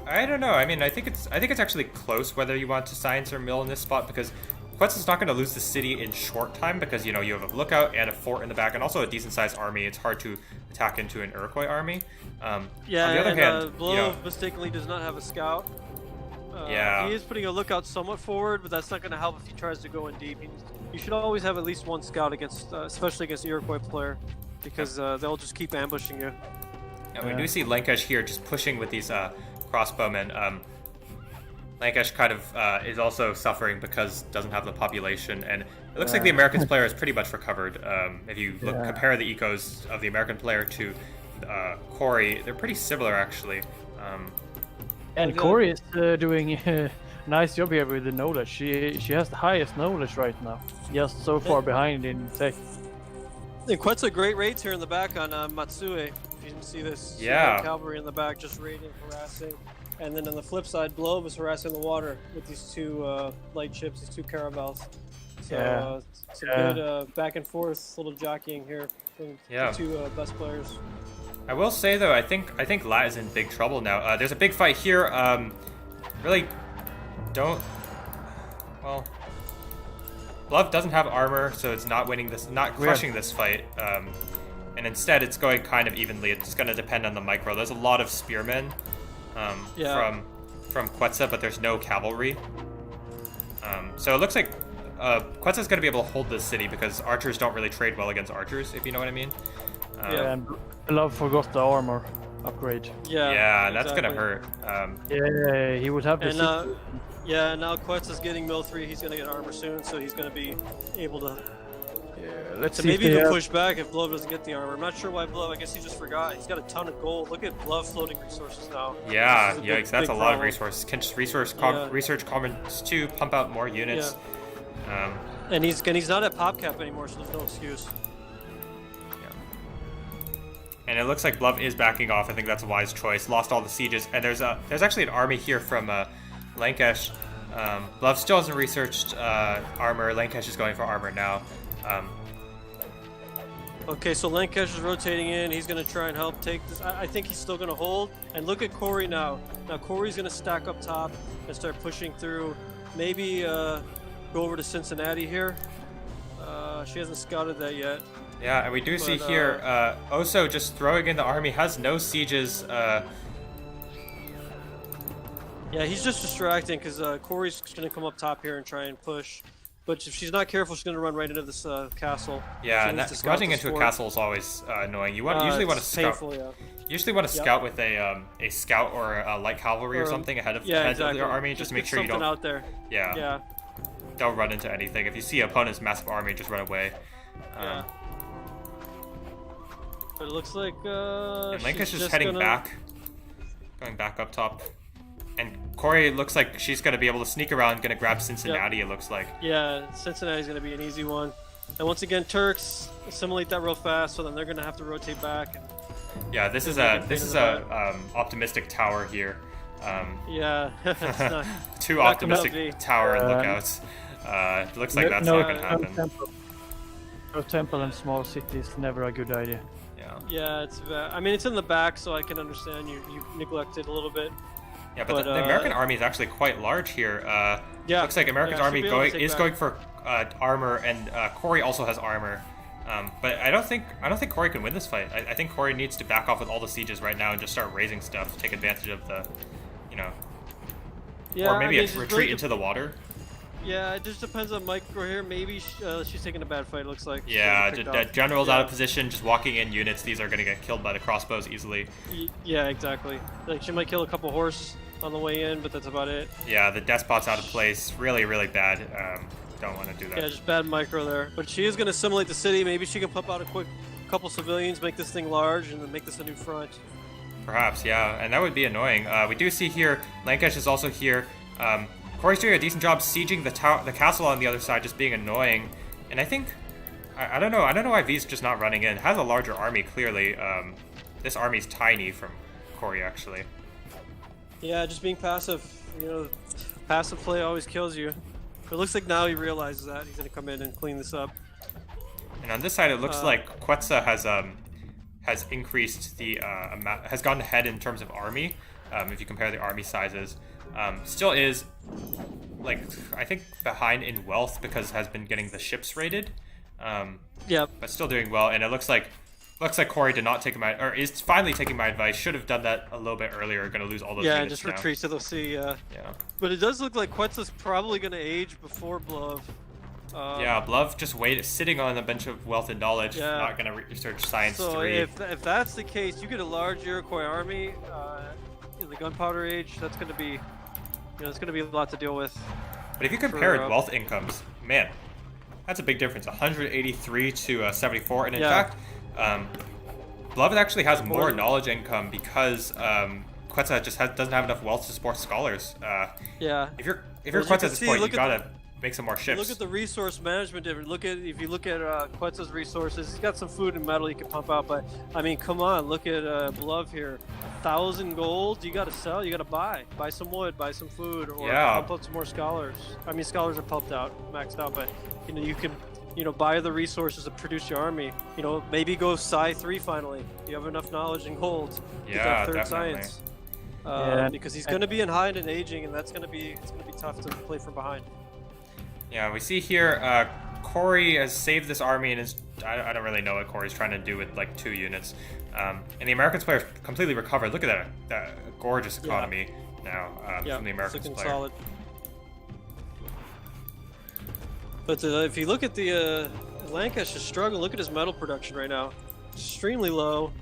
I don't know. I mean, I think it's actually close whether you want to Science or Mill in this spot, because Quetz is not going to lose the city in short time because, you know, you have a lookout and a fort in the back and also a decent sized army. It's hard to attack into an Iroquois army. Yeah, on the other hand, Blov you know, mistakenly does not have a scout. Yeah. He is putting a lookout somewhat forward, but that's not going to help if he tries to go in deep. You should always have at least one scout against, especially against the Iroquois player, because they'll just keep ambushing you. yeah, we do see Lankesh here just pushing with these crossbowmen. Lankesh kind of is also suffering because doesn't have the population, and it looks like the Americans player is pretty much recovered. If you compare the ecos of the American player to Corey, they're pretty similar actually. And Corey is doing a nice job here with the knowledge. She has the highest knowledge right now. Just so far behind in tech. And Quet's a great raids here in the back on Matsue. If you can see this, Yeah. cavalry in the back just raiding, harassing, and then on the flip side, Blov is harassing the water with these 2 light ships, these 2 caravels. So some good back and forth little jockeying here from the 2 best players. I will say though, I think LAT is in big trouble now. There's a big fight here. Really, don't. Well, Blov doesn't have armor, so it's not winning this, not crushing this fight. And instead, it's going kind of evenly. It's going to depend on the micro. There's a lot of spearmen from Quetzal, but there's no cavalry. So it looks like Quetzal is going to be able to hold this city because archers don't really trade well against archers, if you know what I mean. And Love forgot the armor upgrade. Yeah, that's gonna hurt. Yeah, he would have the And now Quetz is getting mill 3. He's gonna get armor soon, so he's gonna be able to. Let's So see. maybe even push back if Blov doesn't get the armor. I'm not sure why Blov. I guess he just forgot. He's got a ton of gold. Look at Blov floating resources now. Yeah, This is yikes, that's big a lot of problem. resources. Can just research comments to pump out more units. And he's not at pop cap anymore, so there's no excuse. And it looks like Blov is backing off. I think that's a wise choice. Lost all the sieges, and there's actually an army here from Lankesh. Blov still hasn't researched armor. Lankesh is going for armor now. Okay, so Lankesh is rotating in. He's going to try and help take this. I think he's still going to hold. And look at Corey now. Now Corey's going to stack up top and start pushing through. Maybe go over to Cincinnati here. She hasn't scouted that yet. Yeah, and we do see here Oso just throwing in the army, has no sieges. Yeah, Yeah, he's just distracting because Corey's going to come up top here and try and push. But if she's not careful, she's going to run right into this castle. Yeah, She and needs that, to scout running this into a fort. castle is always annoying. You usually want to It's scout. painful, yeah. Usually want to Yep. scout with a scout or a light cavalry or something ahead of exactly. their army, just to make get sure you something don't. out there. Yeah. Yeah. Don't run into anything. If you see opponent's massive army, just run away. Yeah. But it looks like And Lanka's she's just heading gonna... back, going back up top. And Corey looks like she's gonna be able to sneak around, gonna grab Cincinnati. It looks like. Yeah, Cincinnati's going to be an easy one. And once again, Turks assimilate that real fast, so then they're going to have to rotate back. And, Yeah, this is a optimistic tower here. yeah, it's not, Too not gonna optimistic be. tower and lookouts. It looks like that's not gonna happen. No temple and small city is never a good idea. Yeah. Yeah, it's. I mean, it's in the back, so I can understand you neglected a little bit. Yeah, but the American army is actually quite large here. Yeah. Looks like America's Yeah, army should be able to take back. going for armor, and Corey also has armor. But I don't think Corey can win this fight. I think Corey needs to back off with all the sieges right now and just start raising stuff, take advantage of the, Yeah, or maybe I mean, a it's retreat really into the water. Yeah, it just depends on Micro here. Maybe she's taking a bad fight. It looks like. She's Yeah, getting picked off. general's out of Yeah. position, just walking in units. These are gonna get killed by the crossbows easily. Yeah, exactly. Like she might kill a couple horse on the way in, but that's about it. Yeah, the despot's out of place. Really, really bad. Don't want to do that. Yeah, just bad micro there. But she is going to assimilate the city. Maybe she can pump out a quick couple civilians, make this thing large, and then make this a new front. Perhaps, yeah, and that would be annoying. We do see here, Lankesh is also here. Corey's doing a decent job sieging the castle on the other side, just being annoying. And I think, I don't know why V's just not running in. Has a larger army, clearly. This army's tiny from Corey, actually. Yeah, just being passive. Passive play always kills you. But it looks like now he realizes that. He's going to come in and clean this up. And on this side, it looks like Quetzal has increased the has gone ahead in terms of army. If you compare the army sizes, still is I think behind in wealth because has been getting the ships raided. Yep. But still doing well, and it looks like Corey did not take is finally taking my advice. Should have done that a little bit earlier. Going to lose all those. Yeah, units just now. retreat to the sea. Yeah. Yeah. But it does look like Quetzal's probably going to age before Blove. Yeah, Blove just sitting on a bench of wealth and knowledge, Yeah. not going to research science So 3. if that's the case, you get a large Iroquois army in the Gunpowder Age. That's going to be, it's going to be a lot to deal with. But if you compare for, wealth incomes, man, that's a big difference. 183 to 74, and in Yeah. fact, Blove actually has more knowledge income because Quetzal just doesn't have enough wealth to support scholars. Yeah. If you're Well, as you Quetzal can at this see, point, you look at gotta make some more ships. Look at the resource management difference. If you look at Quetzal's resources, he's got some food and metal he can pump out. But I mean, come on, look at Blove here. 1,000 gold. You got to sell. You got to buy some wood, buy some food, or Yeah. pump out some more scholars. I mean, scholars are pumped out, maxed out, but you can buy the resources to produce your army. Maybe go Psi 3 finally. You have enough knowledge and gold. Get Yeah, that third definitely. science. Yeah. Because he's going to be in high and aging, and it's going to be tough to play from behind. Yeah, we see here Corey has saved this army and I don't really know what Corey's trying to do with like 2 units. And the Americans players completely recovered. Look at that gorgeous economy now from the Americans looking player. solid. But if you look at the Lancashire struggle, look at his metal production right now. Extremely low.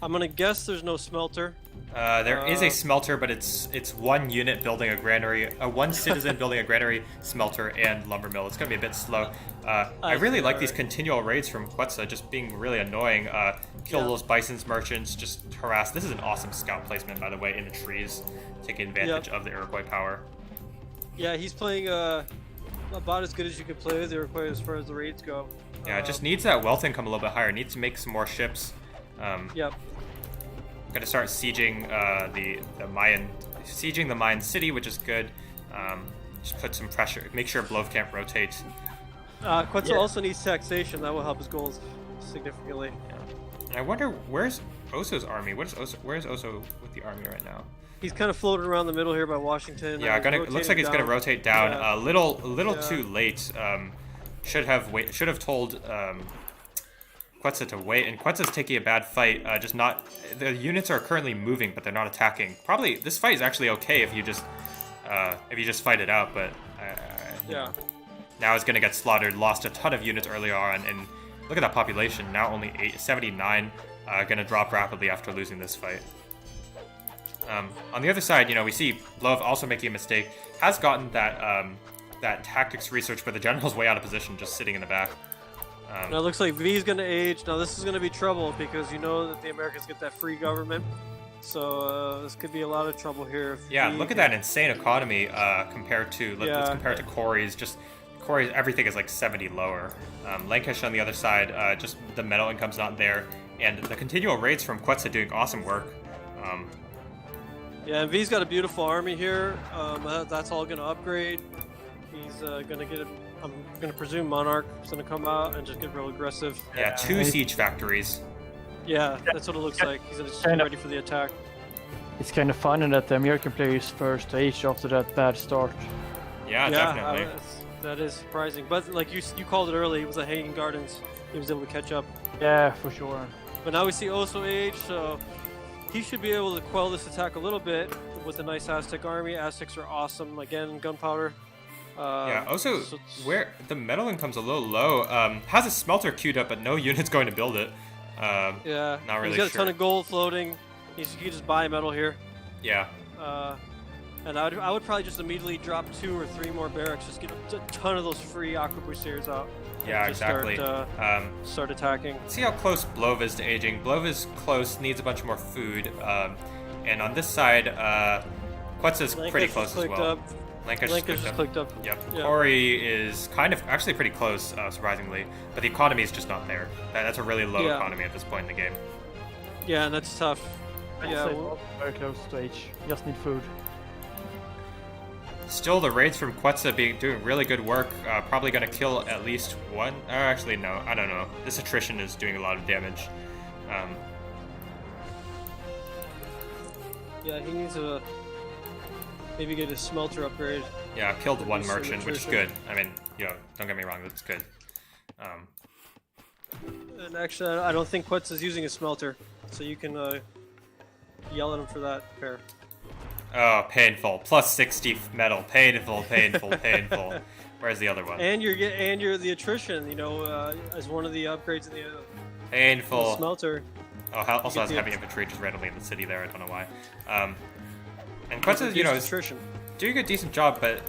I'm gonna guess there's no smelter. There is a smelter, but it's 1 unit building a granary, 1 citizen building a granary, smelter, and lumber mill. It's gonna be a bit slow. I really like these continual raids from Quetzal, just being really annoying. Kill those bisons merchants, just harass. This is an awesome scout placement, by the way, in the trees, taking advantage of the Iroquois power. Yeah, he's playing about as good as you can play with the Iroquois as far as the raids go. Yeah, it just needs that wealth income a little bit higher. Needs to make some more ships. Yep. Gonna start sieging sieging the Mayan city, which is good. Just put some pressure. Make sure Blove can't rotate. Quetzal also needs taxation. That will help his goals significantly. And I wonder where's Oso's army. Where's Oso with the army right now? He's kind of floating around the middle here by Washington. Yeah, it looks like he's gonna rotate down. Yeah. A little too late. Should have told Quetzal to wait, and Quetzal's taking a bad fight. Just not the units are currently moving, but they're not attacking. Probably this fight is actually okay if you just fight it out, but Yeah. now it's gonna get slaughtered. Lost a ton of units earlier on, and look at that population now, only 79. Gonna drop rapidly after losing this fight. On the other side, we see Love also making a mistake. Has gotten that tactics research, but the general's way out of position, just sitting in the back. Now it looks like V's going to age. Now this is going to be trouble because you know that the Americans get that free government. So this could be a lot of trouble here. Yeah, look at that insane economy compared to let's compare it to Corey's. Just Corey's everything is like 70 lower. Lankish on the other side, just the metal income's not there, and the continual raids from Quetzal doing awesome work. Yeah, and V's got a beautiful army here. That's all going to upgrade. He's going to get I'm going to presume Monarch is going to come out and just get real aggressive. Yeah, 2 siege factories. Yeah, that's what it looks like. He's just ready for the attack. It's kind of funny that the American players first age after that bad start. Yeah, definitely. That is surprising. But like you called it early, it was a Hanging Gardens. He was able to catch up. Yeah, for sure. But now we see Oso age, so he should be able to quell this attack a little bit with a nice Aztec army. Aztecs are awesome. Again, gunpowder. Yeah, also, where the metal income's a little low, has a smelter queued up, but no unit's going to build it. Yeah, not really he's got sure. a ton of gold floating. He can just buy metal here. Yeah. And I would probably just immediately drop 2 or 3 more barracks, just get a ton of those free Aquabusiers out. Yeah, exactly. Start attacking. See how close Blove is to aging. Blove is close, needs a bunch more food. And on this side, Quetzal's pretty close as well. Lankish just clicked up. Yep. Corey is kind of actually pretty close, surprisingly, but the economy is just not there. That's a really low economy at this point in the game. Yeah, and that's tough. Yeah, Very close to age. Just need food. Still, the raids from Quetzal doing really good work. Probably going to kill at least one. Actually, no, I don't know. This attrition is doing a lot of damage. Yeah, he needs to maybe get a smelter upgrade. Yeah, I killed one merchant, which is good. I mean, don't get me wrong, that's good. And actually, I don't think Quetzal's using a smelter, so you can yell at him for that. Fair. Oh, painful. Plus 60 metal. Painful, painful, painful. Where's the other one? And you're the attrition, as one of the upgrades in the painful smelter. Oh, also has heavy infantry just randomly in the city there. I don't know why. And Quetzal, is doing a decent job, but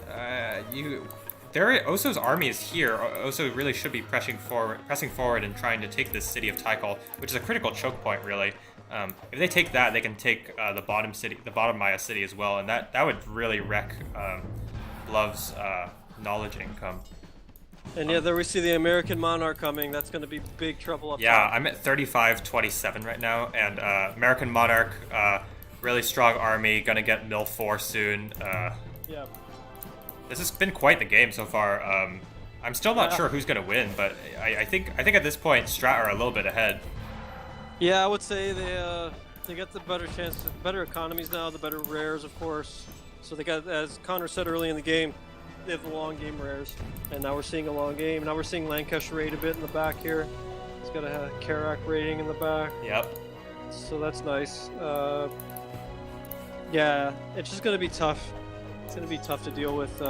Oso's army is here. Oso really should be pressing forward and trying to take this city of Tikal, which is a critical choke point, really. If they take that, they can take the bottom Maya city as well, and that would really wreck Love's knowledge income. And yeah, there we see the American Monarch coming. That's going to be big trouble up Yeah, top. I'm at 35-27 right now, and American Monarch, really strong army, gonna get Mill 4 soon. Yeah. This has been quite the game so far. I'm still not sure who's gonna win, but I think at this point, Strat are a little bit ahead. Yeah, I would say they got the better chance, better economies now, the better rares, of course. So they got, as Connor said early in the game, they have the long game rares, and now we're seeing a long game. Now we're seeing Lankish raid a bit in the back here. He's got a Karak raiding in the back. Yep. So that's nice. Yeah, it's just gonna be tough. It's gonna be tough to deal with.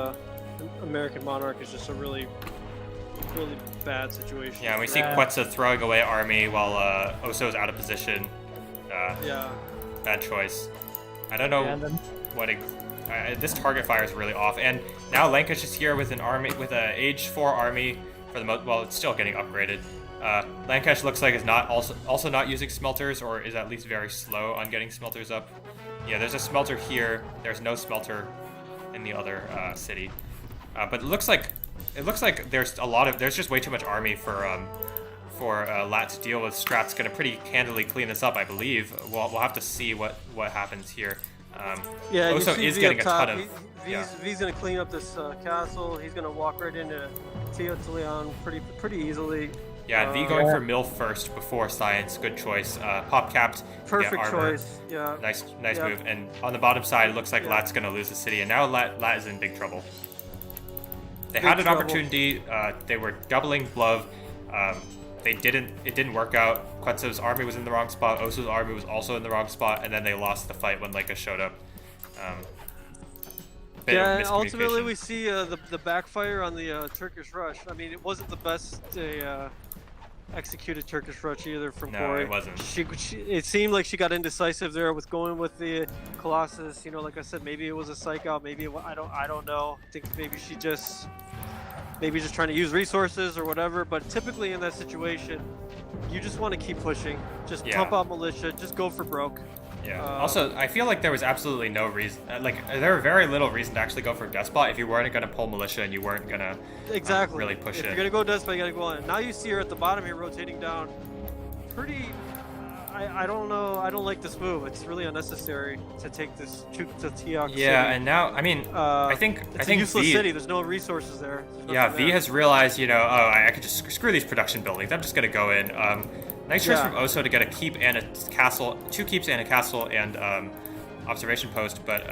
American Monarch is just a really bad situation. Yeah, we see Quetzal throwing away army while Oso's out of position. Yeah. Bad choice. I don't know what. This target fire is really off, and now Lankish is here with an army, with a age 4 army for the most. Well, it's still getting upgraded. Lankish looks like is not also not using smelters, or is at least very slow on getting smelters up. Yeah, there's a smelter here. There's no smelter in the other city, but it looks like there's just way too much army for LAT to deal with. Strat's gonna pretty handily clean this up, I believe. We'll have to see what happens here. Yeah, Oso is getting a ton of. V's gonna clean up this castle. He's gonna walk right into Teotlian pretty easily. Yeah, V going for mill first before science. Good choice. Pop capped. Perfect armor. choice. Yeah. Nice move. And on the bottom side, it looks like LAT's gonna lose the city, and now LAT is in big trouble. They had an opportunity. They were doubling Blove. it didn't work out. Quetzal's army was in the wrong spot. Oso's army was also in the wrong spot, and then they lost the fight when Leica showed up. Bit of miscommunication. Ultimately we see the backfire on the Turkish rush. I mean, it wasn't the best executed Turkish rush either from Corey. No, it wasn't. It seemed like she got indecisive there with going with the Colossus. You know, like I said, maybe it was a psych out. Maybe I don't know. I think maybe she just trying to use resources or whatever. But typically in that situation, you just want to keep pushing. Just pump out militia. Just go for broke. Yeah. Also, I feel like there was absolutely no reason. There were very little reason to actually go for Despot if you weren't going to pull militia and you weren't going to really push it. If you're going to go Despot, you got to go on. Now you see her at the bottom here rotating down. Pretty. I don't know. I don't like this move. It's really unnecessary to take this to Tiok City. Yeah, and now I mean, I think a useless city. There's no resources there. Yeah, V has realized, you know, I could just screw these production buildings. I'm just going to go in. Nice choice from Oso to get a keep and a castle, 2 keeps and a castle and observation post, but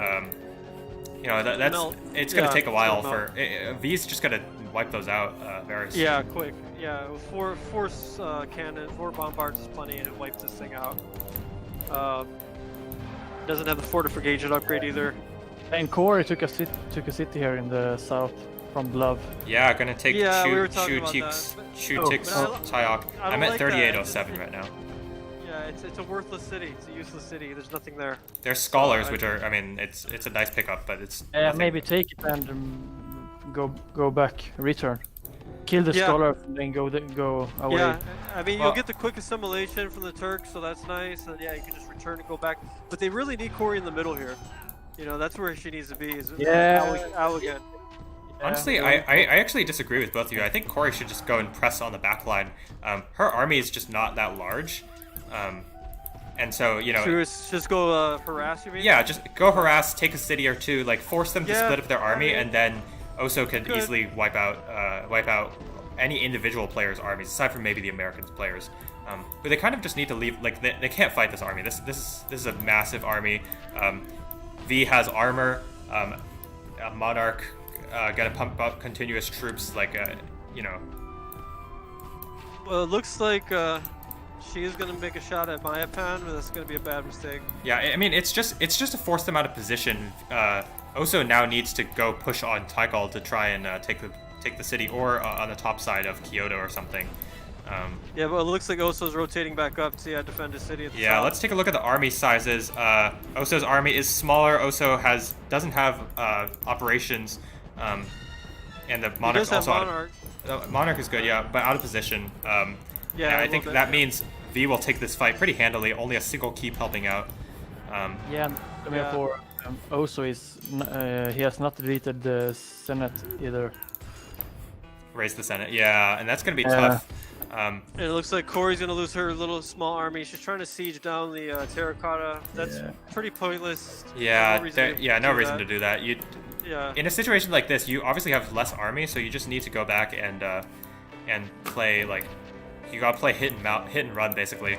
you know it's going to take a while for V's just going to wipe those out very soon. Yeah, quick. Yeah, 4 cannon, 4 bombards is plenty, and it wipes this thing out. Doesn't have the fortification upgrade either. And Corey took a city here in the south from Love. Yeah, gonna take Chutiks Tayok. I'm at 3807 right now. Yeah, it's a worthless city. It's a useless city. There's nothing there. There's scholars, which are, I mean, it's a nice pickup, but it's. Maybe take it and go back, return, kill the scholar, and then go away. Yeah, I mean, you'll get the quick assimilation from the Turks, so that's nice. And yeah, you can just return and go back. But they really need Corey in the middle here. You know, that's where she needs to be. Is Al again. Honestly, I actually disagree with both of you. I think Corey should just go and press on the back line. Her army is just not that large. And so, you know... Just go harass, you mean? Yeah, just go harass, take a city or two, like force them to split up their army, and then Oso could easily wipe out any individual player's armies, aside from maybe the Americans players. But they kind of just need to leave, like, they can't fight this army. This is a massive army. V has armor, a Monarch... gonna pump out continuous troops, like you know. Well, it looks like she is gonna make a shot at Mayapan, but that's gonna be a bad mistake. Yeah, I mean, it's just to force them out of position. Oso now needs to go push on Taikal to try and take the city, or on the top side of Kyoto or something. Yeah, but it looks like Oso's rotating back up to defend the city at the top. Let's take a look at the army sizes. Oso's army is smaller. Oso doesn't have operations. And the Monarch also Monarch is good, yeah, but out of position. I think that means V will take this fight pretty handily. Only a single keep helping out. Therefore, Oso is he has not deleted the Senate either. Raise the Senate, yeah, and that's gonna be tough. And it looks like Corey's gonna lose her little small army. She's trying to siege down the terracotta. That's pretty pointless. Yeah, no reason to do that. Yeah. In a situation like this, you obviously have less army, so you just need to go back and play, like, you gotta play hit and run basically.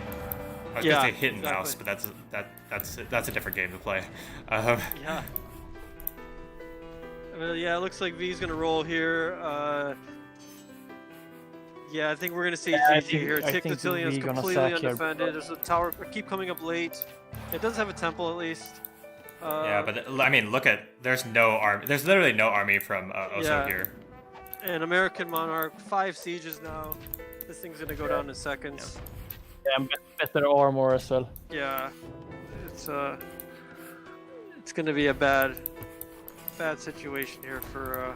I was gonna say hit and mouse, but that's a different game to play. Yeah. It looks like V's gonna roll here. I think we're gonna see GG here. Tic-Tatillion is completely undefended. There's a tower keep coming up late. It does have a temple at least. But I mean, look at there's no army. There's literally no army from Oso here. And American Monarch, 5 sieges now. This thing's gonna go down in seconds. Yeah, better armor as well. Yeah, it's gonna be a bad situation here for.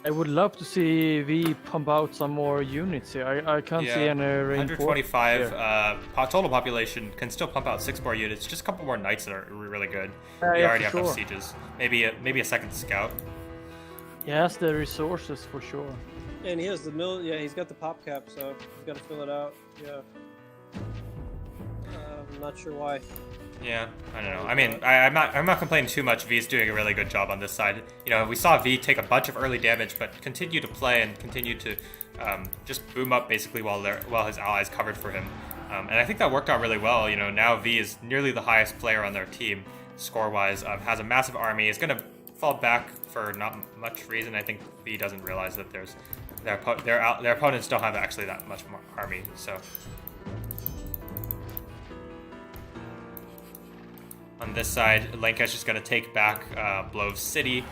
I would love to see V pump out some more units here. I can't see any reinforcements. 125 total population, can still pump out 6 more units. Just a couple more knights that are really good. We already have enough sieges. Maybe a second scout. He has the resources for sure. And he has the mill. Yeah, he's got the pop cap, so he's got to fill it out. Yeah. I'm not sure why. Yeah, I don't know. I mean, I'm not complaining too much. V's doing a really good job on this side. You know, we saw V take a bunch of early damage, but continue to play and continue to just boom up basically while his allies covered for him. And I think that worked out really well. You know, now V is nearly the highest player on their team score-wise. Has a massive army. Is going to fall back for not much reason. I think V doesn't realize that there's their opponents don't have actually that much more army, so. On this side, Lankesh is going to take back Blove City.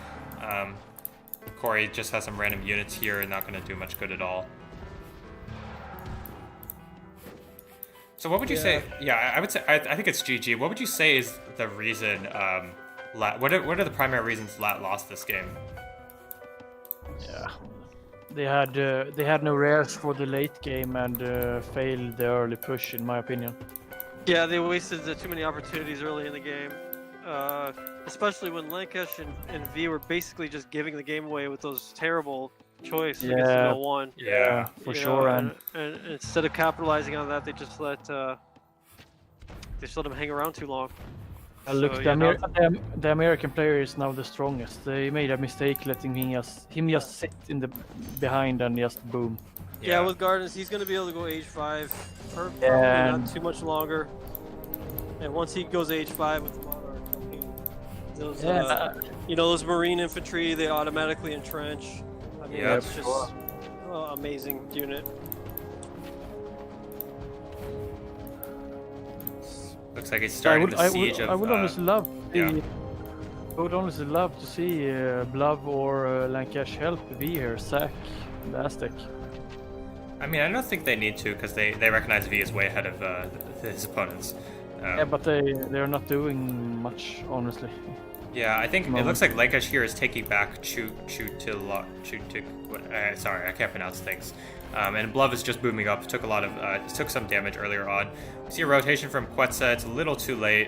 Corey just has some random units here, not going to do much good at all. So what would you say? Yeah, I would say I think it's GG. What would you say is the reason? LAT. What are the primary reasons LAT lost this game? Yeah, they had no rares for the late game and failed the early push, in my opinion. Yeah, they wasted too many opportunities early in the game, especially when Lankesh and V were basically just giving the game away with those terrible choice against the 1. Yeah, for sure. And instead of capitalizing on that, they just let them hang around too long. Look, the American player is now the strongest. They made a mistake letting him just sit in the behind and just boom. Yeah, with Gardens, he's going to be able to go H5 for probably not too much longer. And once he goes H5 with the Monarch, those those Marine infantry, they automatically entrench. I mean, that's just amazing unit. Looks like he's starting the siege of. I would honestly love. I would honestly love to see Blove or Lankesh help V here, sack the Aztec. I mean, I don't think they need to because they recognize V is way ahead of his opponents. Yeah, but they're not doing much, honestly. Yeah, I think it looks like Lankesh here is taking back sorry, I can't pronounce things. And Blove is just booming up. Took some damage earlier on. We see a rotation from Quetzal. It's a little too late.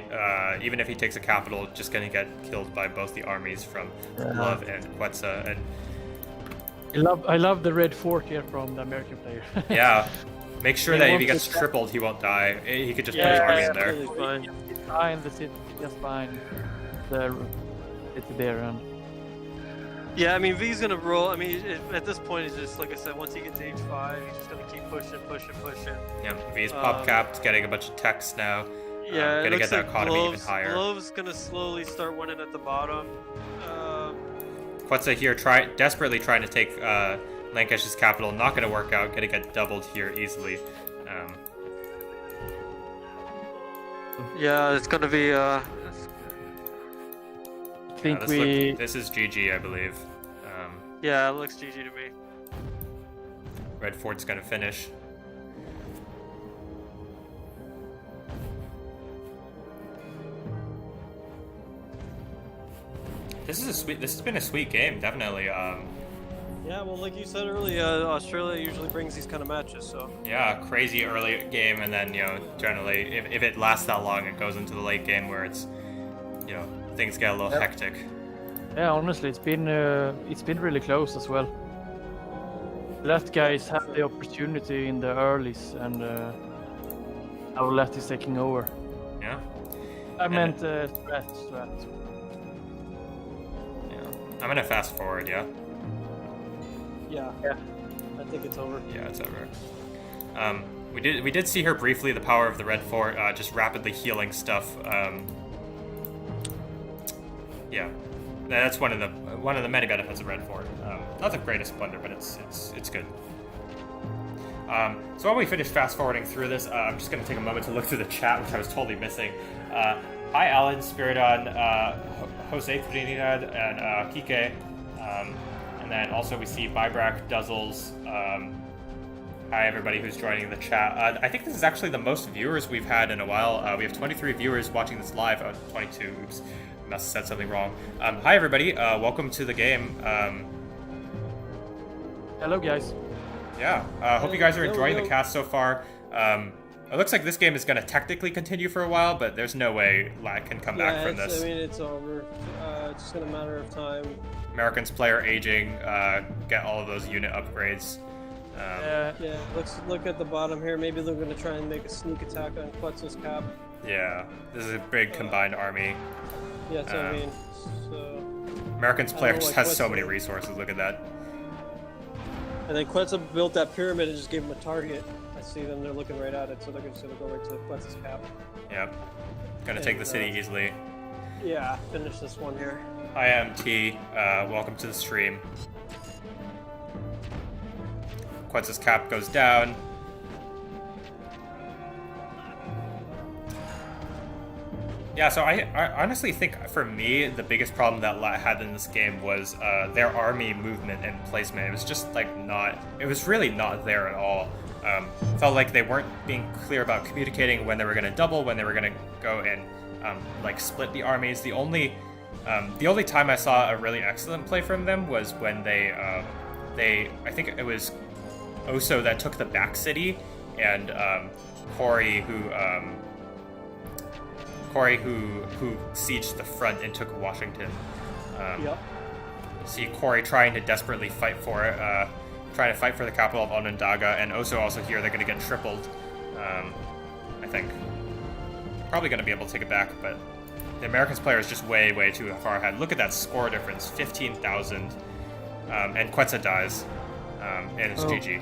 Even if he takes a capital, just gonna get killed by both the armies from Blove and Quetzal. And I love the red fort here from the American player. Yeah, make sure that if he gets tripled, he won't die. He could just put his army in there. He's behind the city, just behind the city there. And yeah, I mean, V's gonna roll. I mean, at this point, it's just like I said. Once he gets H5, he's just gonna keep pushing. Yeah, V's pop capped, getting a bunch of techs now. Yeah, gonna get that economy even higher. Glove's gonna slowly start winning at the bottom. Quetzal here, desperately trying to take Lankesh's capital. Not going to work out. Going to get doubled here easily. Yeah, it's going to be. I think this is GG, I believe. Yeah, it looks GG to me. Red Fort's going to finish. This has been a sweet game, definitely. Yeah, well, like you said earlier, Australia usually brings these kind of matches, so. Yeah, crazy early game, and then generally, if it lasts that long, it goes into the late game where it's, things get a little hectic. Yeah, honestly, it's been really close as well. LAT guys have the opportunity in the earlies, and our LAT is taking over. Yeah. I meant STRAT. I'm gonna fast forward, yeah? Yeah. I think it's over. Yeah, it's over. We did see her briefly, the power of the Red Fort, just rapidly healing stuff. Yeah. That's one of the many benefits of Red Fort. Not the greatest splendor, but it's good. So while we finish fast forwarding through this, I'm just gonna take a moment to look through the chat, which I was totally missing. Hi, Alan, Spiridon, Jose Trinidad, and Kike. And then also we see Vibrak, Duzzles. Hi, everybody who's joining the chat. I think this is actually the most viewers we've had in a while. We have 23 viewers watching this live. 22. Oops, must have said something wrong. Hi, everybody. Welcome to the game. Hello, guys. Yeah. Hope you guys are enjoying the cast so far. It looks like this game is going to technically continue for a while, but there's no way LAT can come back from this. I mean, it's over. It's just a matter of time. Americans player aging, get all of those unit upgrades. Yeah, let's look at the bottom here. Maybe they're going to try and make a sneak attack on Quetzal's cap. Yeah, this is a big combined army. Yeah, that's what I mean. So, Americans player just has so many resources, look at that. And then Quetzal built that pyramid and just gave him a target. I see them, they're looking right at it, so they're just going to go right to Quetzal's cap. Yep. Gonna take the city easily. Yeah, finish this one here. Hi, MT. Welcome to the stream. Quetz's cap goes down. Yeah, so I honestly think for me the biggest problem that LAT had in this game was their army movement and placement. It was just like it was really not there at all. Felt like they weren't being clear about communicating when they were going to double, when they were going to go and like split the armies. The only time I saw a really excellent play from them was when they I think it was Oso that took the back city, and Corey who sieged the front and took Washington. Yep. See Corey trying to desperately fight for it, trying to fight for the capital of Onondaga, and Oso also here they're going to get tripled. I think probably going to be able to take it back, but the Americans player is just way too far ahead. Look at that score difference, 15,000, and Quetzal dies, and it's GG.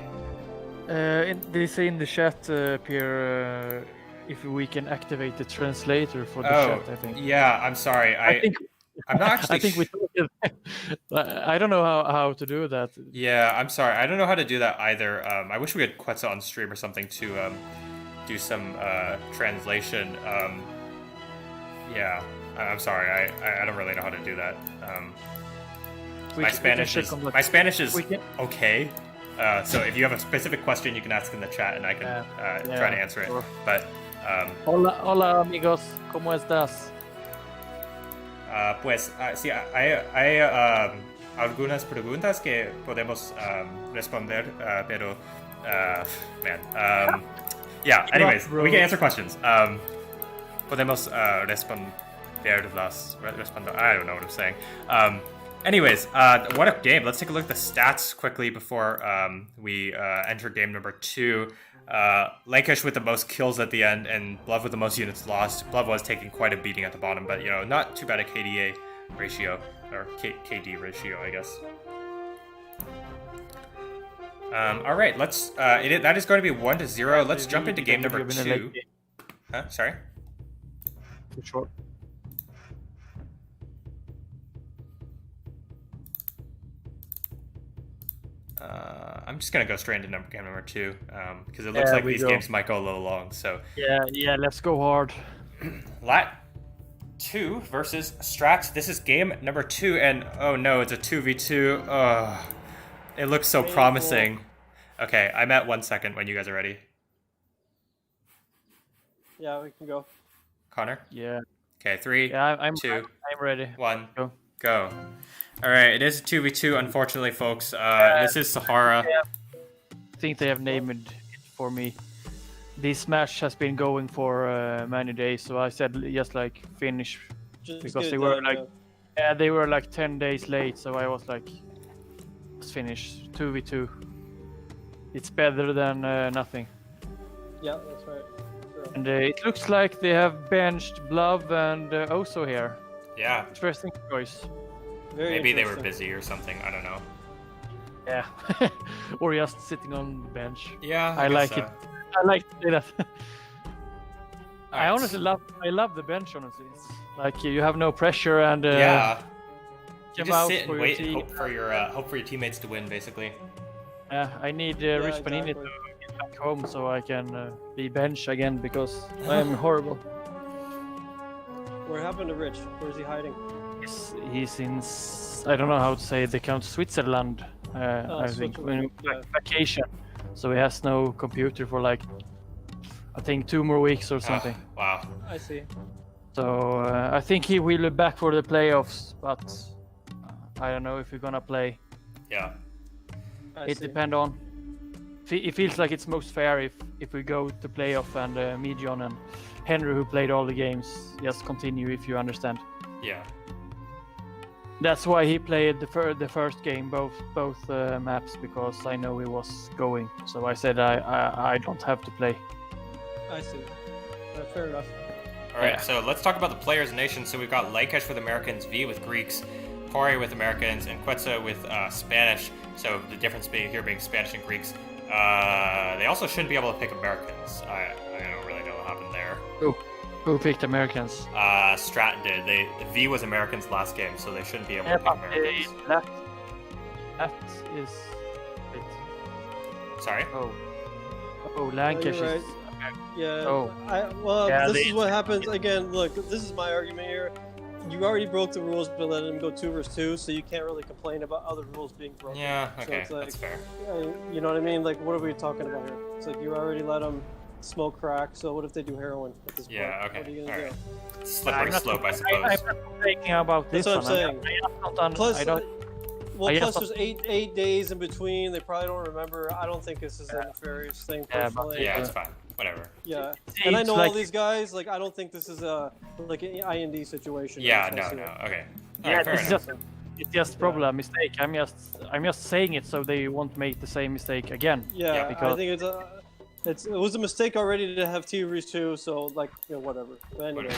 They say in the chat, Pierre, if we can activate the translator for the chat, I think. Yeah, I'm sorry. I'm not actually. I think we. I don't know how to do that. Yeah, I'm sorry. I don't know how to do that either. I wish we had Quetzal on stream or something to do some translation. Yeah, I'm sorry. I don't really know how to do that. My Spanish is okay. So if you have a specific question, you can ask in the chat, and I can try to answer it. Sure. But hola amigos, ¿cómo estás? Pues sí, hay algunas preguntas que podemos responder, pero yeah. Anyways, we can answer questions. Podemos responderlas. I don't know what I'm saying. Anyways, what a game. Let's take a look at the stats quickly before we enter game number 2. Lankish with the most kills at the end, and Blove with the most units lost. Blove was taking quite a beating at the bottom, but not too bad a KDA ratio, or KD ratio, I guess. All right, let's. That is going to be 1-0. Let's jump into game number 2. Huh? Sorry. Too short. I'm just gonna go straight into game number 2 because it looks like these games might go a little long. So yeah, let's go hard. LAT 2 versus STRAT. This is game number 2, and oh no, it's a 2v2. It looks so promising. Okay, I'm at 1 second when you guys are ready. Yeah, we can go. Connor? Yeah. Okay, 3, I'm 2, I'm ready. 1, go. All right, it is a 2v2, unfortunately, folks. This is Sahara. I think they have named it for me. This match has been going for many days, so I said just like finish because they were they were like 10 days late, so I was like, let's finish 2v2. It's better than nothing. Yeah, that's right. Sure. And it looks like they have benched Blove and Oso here. Yeah. Interesting choice. Maybe they were busy or something. I don't know. Yeah, or just sitting on the bench. Yeah, I like it. I like to do that. I Right. honestly love the bench. Honestly, it's like you have no pressure and Yeah. You come just out sit for and your wait and team. hope for your teammates to win, basically. I need Rich Panini exactly. to get back home so I can be bench again because I am horrible. What happened to Rich? Where's he hiding? He's in I don't know how to say the count Switzerland. I think Switzerland, yeah. vacation, so he has no computer for like I think 2 more weeks or something. Wow. I see. So I think he will be back for the playoffs, but I don't know if we're gonna play. Yeah. It depends on. It feels like it's most fair if we go to playoff and Medion and Henry, who played all the games, just continue. If you understand. Yeah. That's why he played the first game, both maps, because I know he was going. So I said I don't have to play. I see. Fair enough. All right, Yeah. so let's talk about the players and nations. So we've got Lankish with Americans, V with Greeks, Corey with Americans, and Quetzal with Spanish. So the difference being Spanish and Greeks. They also shouldn't be able to pick Americans. I don't really know what happened there. Who picked Americans? Strat did. The V was Americans last game, so they shouldn't be able to pick Americans. That is it. Sorry. Oh, Lancash you're is. Yeah. Oh. This they- is what happens again. Look, this is my argument here. You already broke the rules by letting them go 2 versus 2, so you can't really complain about other rules being broken. Yeah. So Okay. it's like, That's fair. you know what I mean? Like, what are we talking about here? It's like you already let them smoke crack. So what if they do heroin at this point? Yeah. Okay. What are you gonna Alright. do? Slippery slope, I suppose. I'm not thinking about this That's what I'm one. saying. Plus, I don't. well, I plus just- there's eight days in between. They probably don't remember. I don't think this is a nefarious thing. Yeah, but- Personally. Yeah, it's fine. Whatever. Yeah. It's And I know all like- these guys. Like, I don't think this is a like an IND situation. Yeah. That's No. what I see No. it. Okay. Yeah, Alright, fair it's enough. just probably a mistake. I'm just saying it so they won't make the same mistake again. Yeah, Yeah, I because- think it was a mistake already to have T Reese too. So like, whatever. But anyway,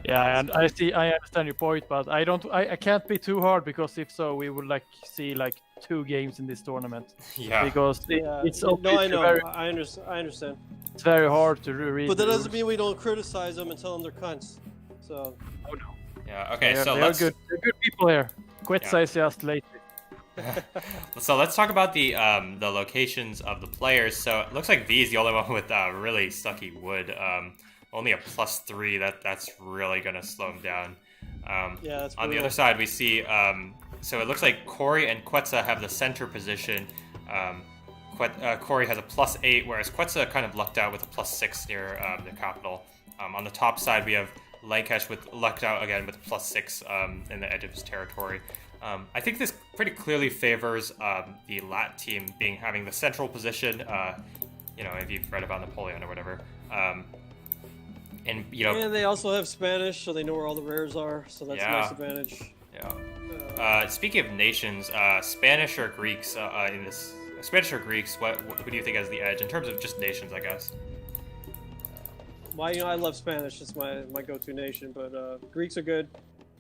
Yeah, and I understand your point, but I can't be too hard because if so, we would see 2 games in this tournament Yeah. because yeah. it's No, I obviously know. very, I understand. it's very hard to read. But that the doesn't rules. mean we don't criticize them and tell them they're cunts. So Oh, no. Yeah. Okay. So They're let's. good. They're good people here. Quetza is just late. So let's talk about the locations of the players. So it looks like V is the only one with really sucky wood. Only a +3. That's really gonna slow him down. yeah, that's On the brutal. other side, we see. So it looks like Corey and Quetza have the center position. Corey has a +8, whereas Quetza kind of lucked out with a +6 near the capital. On the top side, we have Lancash with lucked out again with a +6 in the edge of his territory. I think this pretty clearly favors the LAT team having the central position. If you've read about Napoleon or whatever. And And they also have Spanish, so they know where all the rares are. So that's a Yeah. nice advantage. yeah. Speaking of nations, Spanish or Greeks in this. Spanish or Greeks? What do you think has the edge in terms of just nations? I guess. I love Spanish. It's my go-to nation, but Greeks are good.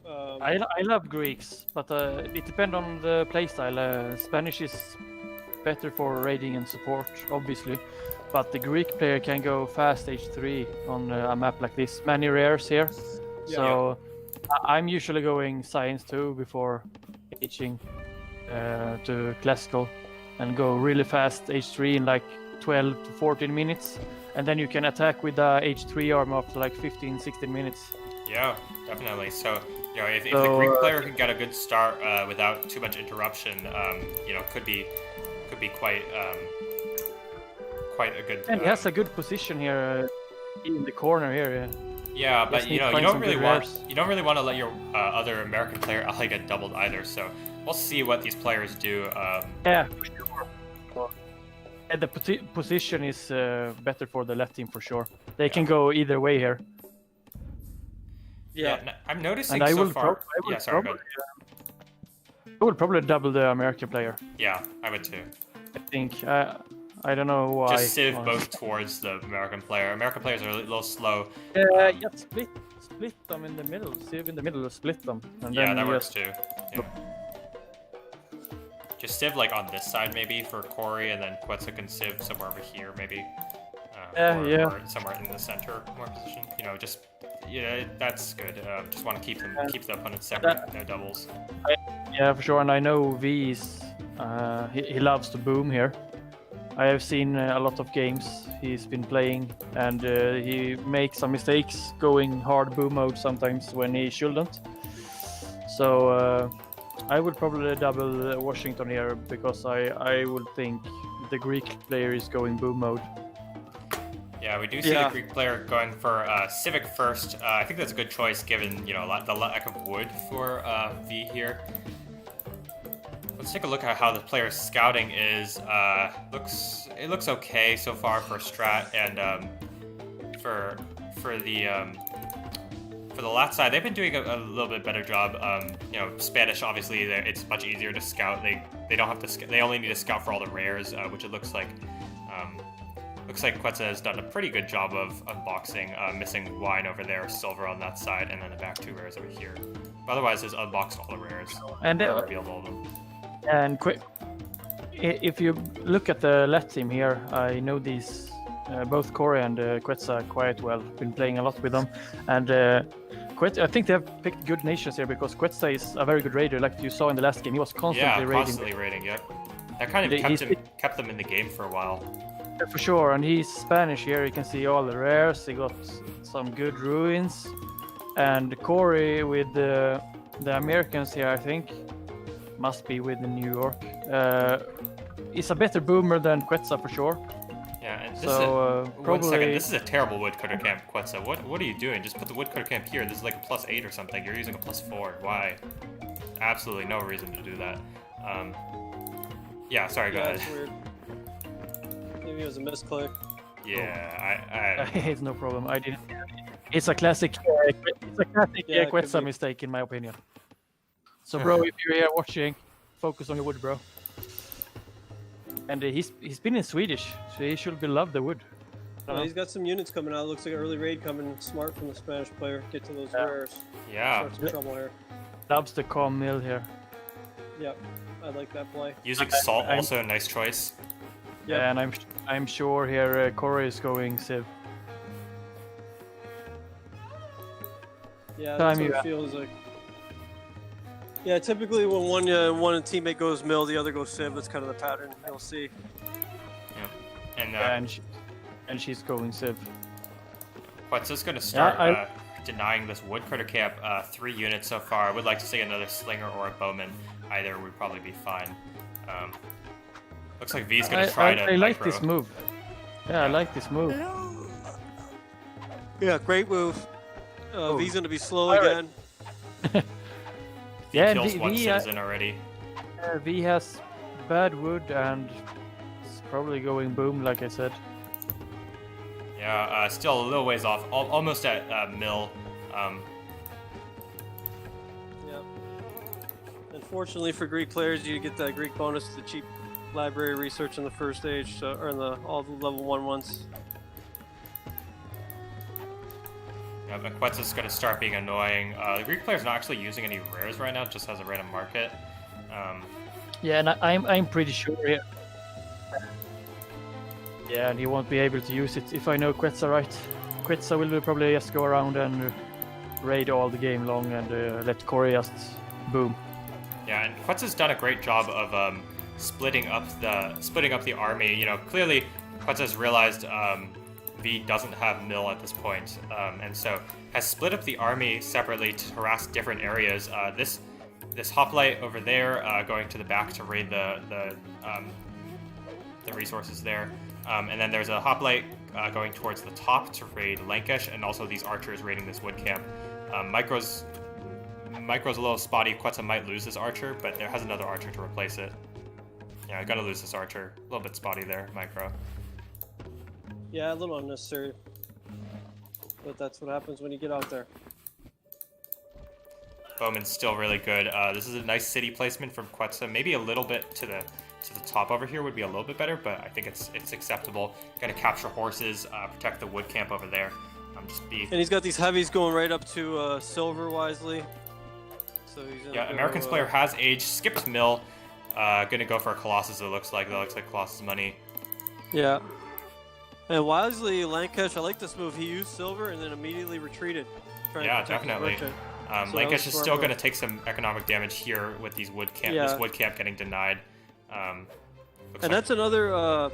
I love Greeks, but it depends on the playstyle. Spanish is better for raiding and support, obviously, but the Greek player can go fast H3 on a map like this. Many rares here, so I'm usually going Science 2 before Hing to Classical, and go really fast H3 in like 12 to 14 minutes, and then you can attack with the H3 arm after like 15-16 minutes. Yeah, definitely. So, if the Greek player can get a good start without too much interruption, could be quite a good. And he has a good position here in the corner here. Yeah, but Just you need to you find don't some really good want rares. to let your other American player ally get doubled either. So we'll see what these players do. Yeah, for sure. And the position is better for the LAT team for sure. They can go either way here. I'm noticing And I so will, far. I Sorry, go ahead. will probably double the American player. Yeah, I would too. I think. I don't know why. Just sieve honestly. both towards the American player. American players are a little slow. Just split them in the middle. Sieve in the middle, split them. And Yeah, then that you works just- too. Yeah. Just sieve like on this side maybe for Corey, and then Quetza can sieve somewhere over here maybe. Or somewhere in the center more position. That's good. Just want to keep the opponents separate, no doubles. Yeah, for sure. And I know V is he loves to boom here. I have seen a lot of games he's been playing, and he makes some mistakes going hard boom mode sometimes when he shouldn't. So I would probably double Washington here because I would think the Greek player is going boom mode. Yeah, we do see the Greek player going for Civic first. I think that's a good choice given the lack of wood for V here. Let's take a look at how the player's scouting is. It looks okay so far for Strat, and for the LAT side, they've been doing a little bit better job. Spanish obviously it's much easier to scout. They don't have to. They only need to scout for all the rares, which it looks like. Looks like Quetza has done a pretty good job of unboxing, missing wine over there, silver on that side, and then the back 2 rares over here. But otherwise, has unboxed all the rares. And revealed all of them. And if you look at the LAT team here, I know these both Corey and Quetza quite well. Been playing a lot with them, and I think they have picked good nations here because Quetza is a very good raider. Like you saw in the last game, he was constantly raiding. Constantly raiding. Yep. That kind of He's- kept them in the game for a while. Yeah, for sure, and he's Spanish here. You can see all the rares. He got some good ruins, and Corey with the Americans here, I think, must be with the New York. He's a better boomer than Quetzal for sure. Yeah, and this So is probably 1 second. This is a terrible woodcutter camp, Quetzal. What are you doing? Just put the woodcutter camp here. This is like a +8 or something. You're using a +4. Why? Absolutely no reason to do that. Yeah, sorry, go Yeah, ahead. it's weird. Maybe it was a misclick. Yeah, it's no problem. I didn't. It's a classic. It's a classic Yeah, it could Quetzal be. mistake, in my opinion. So, bro, if you're here watching, focus on your wood, bro. And he's been in Swedish, so he should be love the wood. Well, he's got some units coming out. Looks like an early raid coming smart from the Spanish player. Get to those Yeah. rares. yeah. Start some trouble here. Loves the calm mill here. Yep, I like that play. Using salt I'm- also a nice choice. Yep. And I'm sure here Corey is going Civ. Yeah, Time that's what you it feels like. Yeah, typically when one teammate goes mill, the other goes civ. That's kind of the pattern you'll see. Yeah. And And she's going Civ. Quetzal's going to start I- denying this woodcutter camp 3 units so far. I would like to see another slinger or a bowman. Either would probably be fine. Looks like V's going to try to I like micro. this move. Yeah, I like this move. Yeah, great move. Oh. V's gonna be slow Alright. again. Yeah, and Kills one V citizen already. V has bad wood and it's probably going boom, like I said. Yeah, still a little ways off. Almost at mill. Yeah. Unfortunately for Greek players, you get that Greek bonus to the cheap library research in the first stage, so, or in all the level 1 ones. Yeah, but Quetzal's going to start being annoying. The Greek player's not actually using any rares right now, just has a random market. Yeah, and I'm pretty sure here. Yeah, and he won't be able to use it if I know Quetzal right. Quetzal will probably just go around and raid all the game long and let Corey just boom. Yeah, and Quetzal's done a great job of splitting up the army. You know, clearly Quetzal's realized V doesn't have mill at this point, and so has split up the army separately to harass different areas. This hoplite over there going to the back to raid the resources there, and then there's a hoplite going towards the top to raid Lankish, and also these archers raiding this wood camp. Micro's a little spotty. Quetzal might lose this archer, but there has another archer to replace it. Yeah, I gotta lose this archer. A little bit spotty there, Micro. Yeah, a little unnecessary. But that's what happens when you get out there. Bowman's still really good. This is a nice city placement from Quetzal. Maybe a little bit to the top over here would be a little bit better, but I think it's acceptable. Gotta capture horses, protect the wood camp over there. And he's got these heavies going right up to silver wisely. So he's gonna go, American's player has age, skipped mill. Gonna go for a Colossus. It looks like Colossus money. Yeah. And wisely, Lankish, I like this move. He used silver and then immediately retreated. trying to Yeah, protect his definitely. merchant. So Lankish that is was still smart going to move. take some economic damage here with these wood camp. Yeah. This wood camp getting denied. And that's another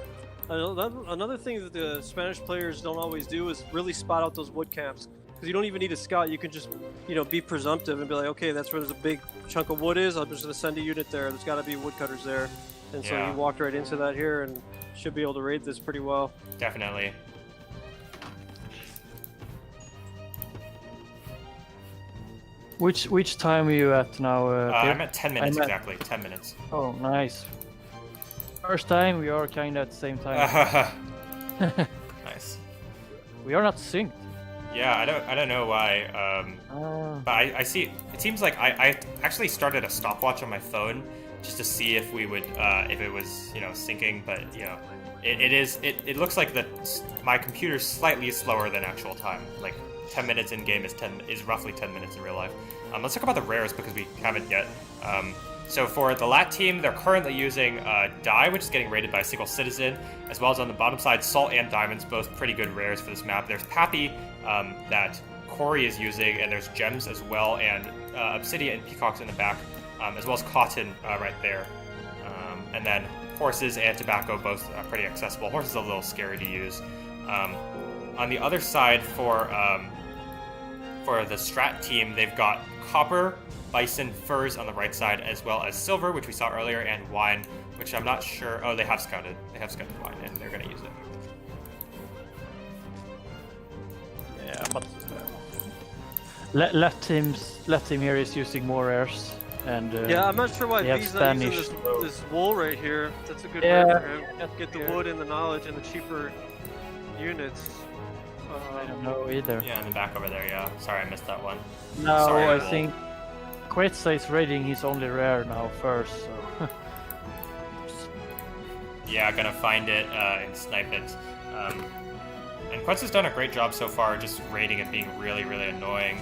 thing that the Spanish players don't always do is really spot out those wood camps. Because you don't even need a scout. You can just, be presumptive and be like, okay, that's where there's a big chunk of wood is. I'm just going to send a unit there. There's got to be woodcutters there. And so Yeah. he walked right into that here and should be able to raid this pretty well. definitely. Which time are you at now? Pierre? I'm at 10 minutes I'm at- exactly. 10 minutes. Oh, nice. First time, we are kind of at the same time. Nice. We are not synced. Yeah, I don't know why. But I see. It seems like I actually started a stopwatch on my phone just to see if we would if it was syncing. But it looks like my computer's slightly slower than actual time. Like 10 minutes in game is roughly 10 minutes in real life. Let's talk about the rares because we haven't yet. So for the LAT team, they're currently using Dye, which is getting rated by a single citizen, as well as on the bottom side, Salt and Diamonds, both pretty good rares for this map. There's Pappy that Corey is using, and there's Gems as well, and Obsidian and Peacocks in the back, as well as Cotton right there. And then horses and tobacco, both pretty accessible. Horses are a little scary to use. On the other side, for the Strat team, they've got copper, bison, furs on the right side, as well as silver, which we saw earlier, and wine, which I'm not sure. Oh, they have scouted. They have scouted wine, and they're going to use it. Yeah, but LAT team here is using more airs, and Yeah, I'm not sure why they have V's not using Spanish. this wool right here. That's a good Yeah, way for him. that's Get the good. wood and the knowledge and the cheaper units. I don't know either. Yeah, in the back over there, yeah. Sorry, I missed that one. No, Sorry, I Wool. think Quetzal is raiding his only rare now first, so Yeah, gonna find it and snipe it. And Quetz has done a great job so far, just raiding it being really, really annoying.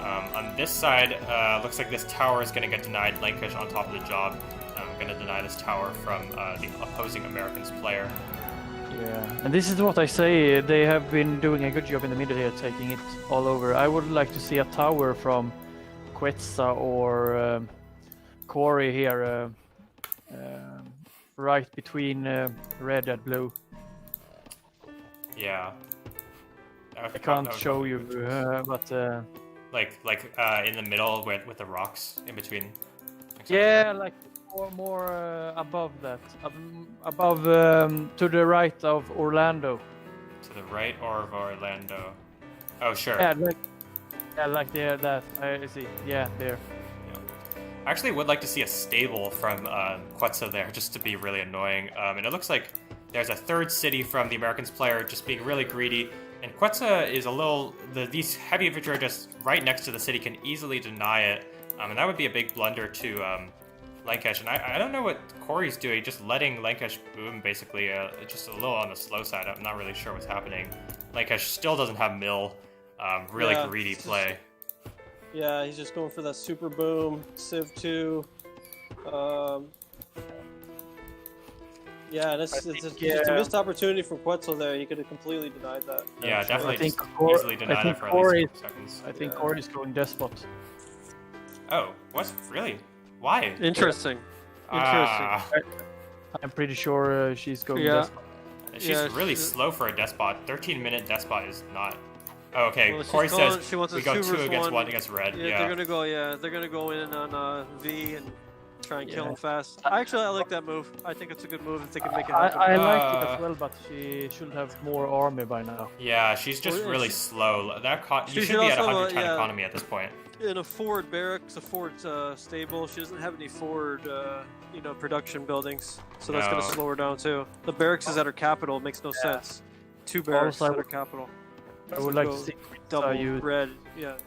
On this side, looks like this tower is gonna get denied. Lankish on top of the job. Gonna deny this tower from the opposing Americans player. yeah. And this is what I say, they have been doing a good job in the middle here, taking it all over. I would like to see a tower from Quetzal or Corey here, right between red and blue. Yeah. I can't show you, but Like in the middle with the rocks in between. yeah, like more above that, above to the right of Orlando. To the right or of Orlando. Oh, sure. Yeah, like there. That I see. Yeah, there. I actually would like to see a stable from Quetzal there, just to be really annoying. And it looks like there's a third city from the Americans player just being really greedy. And Quetzal is a little... These heavy infantry are just right next to the city, can easily deny it. And that would be a big blunder to Lankesh. And I don't know what Corey's doing, just letting Lankesh boom, basically. Just a little on the slow side. I'm not really sure what's happening. Lankesh still doesn't have mill. Really Yeah, greedy it's just- play. Yeah, he's just going for that super boom, Civ 2. Yeah, it's just a missed opportunity from Quetzal there. He could have completely denied that. Yeah, So definitely I think just Cor- easily I denied think it for at Corey- least a couple seconds. I think Yeah. Corey's going despot. Oh, what? Really? Why? Interesting. Ah, I'm pretty sure she's going Yeah. despot. she's Yeah, really she- slow for a despot. 13-minute despot is not... Oh, okay, Well, she's Corey calling- says she wants a we go 2 2 versus against 1. 1 against red. Yeah, they're gonna go in on V and try and kill Yeah. him fast. Actually, I like that move. I think it's a good move if they can make it I happen. like it as well, but she should have more army by now. Yeah, she's just Well, really it's- slow. She You should should be at also, 110 yeah. economy at this point. In a forward barracks, a forward stable, she doesn't have any forward, production buildings, so that's gonna No. slow her down too. The barracks is at her capital. It makes no sense. 2 barracks Also, at her capital. I would like to go see Double use. red. Yeah.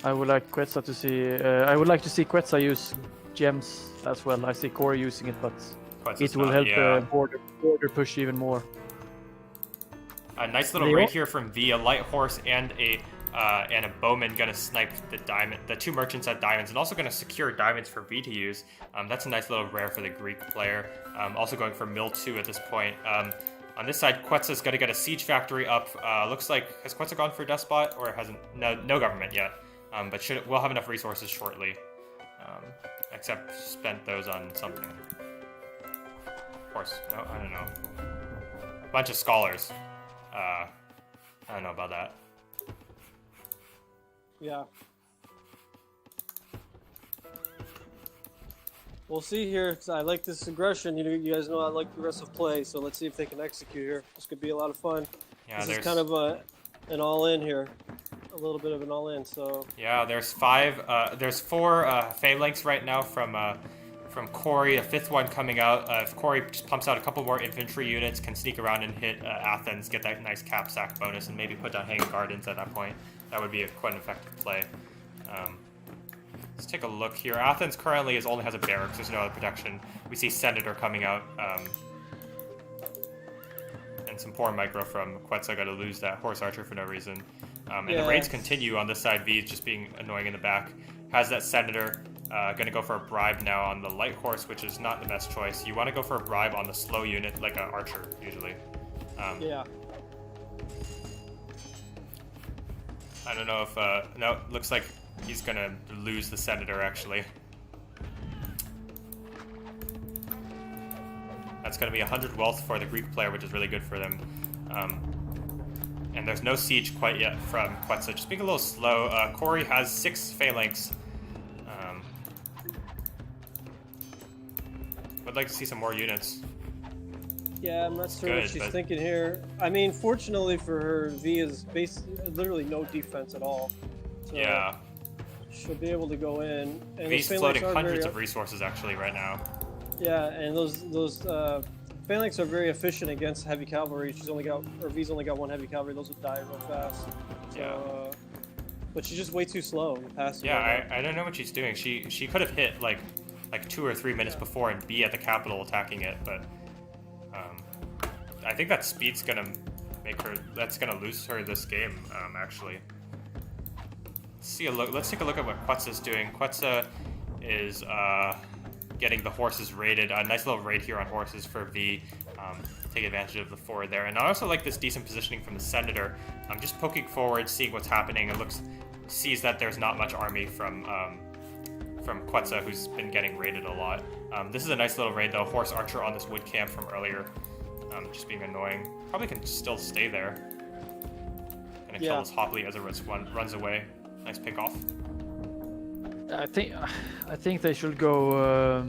I would like Quetzal to see. I would like to see Quetzal use gems as well. I see Corey using it, but Quetzal's it will not- help yeah. border push even more. A nice little They raid all- here from V, a light horse and a bowman gonna snipe the two merchants at diamonds, and also gonna secure diamonds for V to use. That's a nice little rare for the Greek player. Also going for mill 2 at this point. On this side, Quetzal's gonna get a siege factory up. Looks like, has Quetzal gone for despot or hasn't? No government yet. But we'll have enough resources shortly. Except spent those on something. Of course, no, I don't know. A bunch of scholars. I don't know about that. Yeah. We'll see here. 'Cause I like this aggression. You guys know I like aggressive play, so let's see if they can execute here. This could be a lot of fun. Yeah, This there's is kind of an all-in here, a little bit of an all-in. So yeah, there's 4 phalanx right now from Corey. A 5th one coming out. If Corey just pumps out a couple more infantry units, can sneak around and hit Athens, get that nice cap sack bonus, and maybe put down hanging gardens at that point. That would be quite an effective play. Let's take a look here. Athens currently only has a barracks. There's no other protection. We see Senator coming out. And some poor micro from Quetzal got to lose that horse archer for no reason. And the raids continue on this side. V is just being annoying in the back. Has that Senator. Gonna go for a bribe now on the light horse, which is not the best choice. You want to go for a bribe on the slow unit, like an archer, usually. yeah. I don't know if... no, looks like he's gonna lose the Senator, actually. That's going to be 100 wealth for the Greek player, which is really good for them. And there's no siege quite yet from Quetzal, just being a little slow. Corey has 6 phalanx. Would like to see some more units. Yeah, I'm not sure what Good, she's but- thinking here. I mean, fortunately for her, V is literally no defense at all. So Yeah. she'll be able to go in. And V's those floating phalanx are hundreds very, of resources actually right now. Yeah, and those phalanx are very efficient against heavy cavalry. V's only got 1 heavy cavalry. Those would die real fast. So, Yeah. but she's just way too slow in passing. Yeah, I don't know what she's doing. She could have hit like 2 or 3 minutes before and be at the capital attacking it, but I think that speed's gonna make her. That's gonna lose her this game. Actually, let's take a look at what Quetzal's doing. Quetzal is getting the horses raided. A nice little raid here on horses for V. Take advantage of the forward there, and I also like this decent positioning from the Senator. I'm just poking forward, seeing what's happening. It sees that there's not much army from Quetzal, who's been getting raided a lot. This is a nice little raid though. Horse archer on this wood camp from earlier. Just being annoying. Probably can still stay there. Gonna kill this Hopley as it runs away. Nice pick off. I think they should go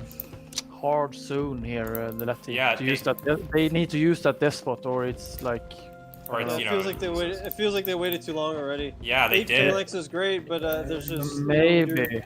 hard soon here. The LAT team. Yeah, to use that. They need to use that despot, or it's like. Or it's, It feels like they waited. It feels like they waited too long already. Yeah, they 8 did. phalanx is great, but there's just Maybe.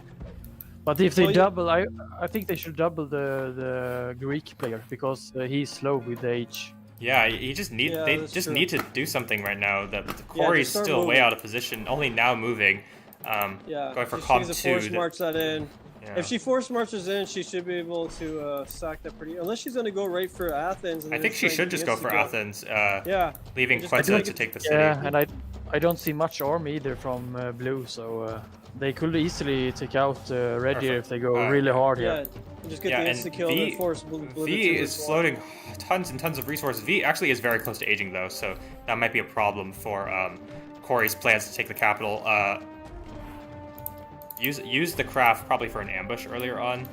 But if they Well, double, I think they should double the Greek player because he's slow with age. Yeah, you just need. Yeah, they that's just true. need to do something right now. The Corey's start still way moving. out of position. Only now moving. Yeah, Going for if she comp needs to 2. force march that in. Yeah. If she force marches in, she should be able to sack that pretty. Unless she's going to go right for Athens. And I then think she try should and just go for instigate. Athens. Yeah. Leaving Just- Quetzal I to think- take the city. Yeah, and I don't see much army either from blue, so they could easily take out Red here if they go really hard Yeah. here. And just get Yeah, the and insta kill V- and force blue V is floating tons and tons of resources. V actually is very close to aging though, so that might be a problem for Corey's plans to take the capital. Use the craft probably for an ambush earlier on.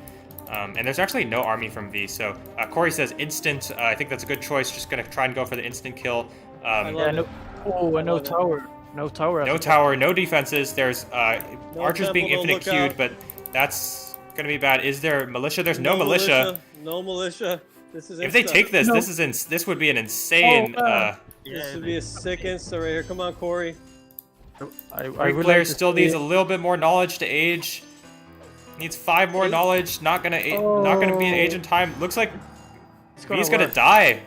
And there's actually no army from V, so Corey says instant. I think that's a good choice. Just gonna try and go for the instant kill. I love Yeah, no, and no love it. tower. No tower. No tower, no defenses. There's archers being temple, no infinite queued, lookout. but that's gonna be bad. Is there militia? There's no militia. No militia. This is If they insta. take this, No. this would be an insane. This would be a sick insta right here. Come on, Corey. I Greek would player like to still see- needs a little bit more knowledge to age. Needs 5 more knowledge. Not gonna be an age in time. Looks like It's V's gonna work. die.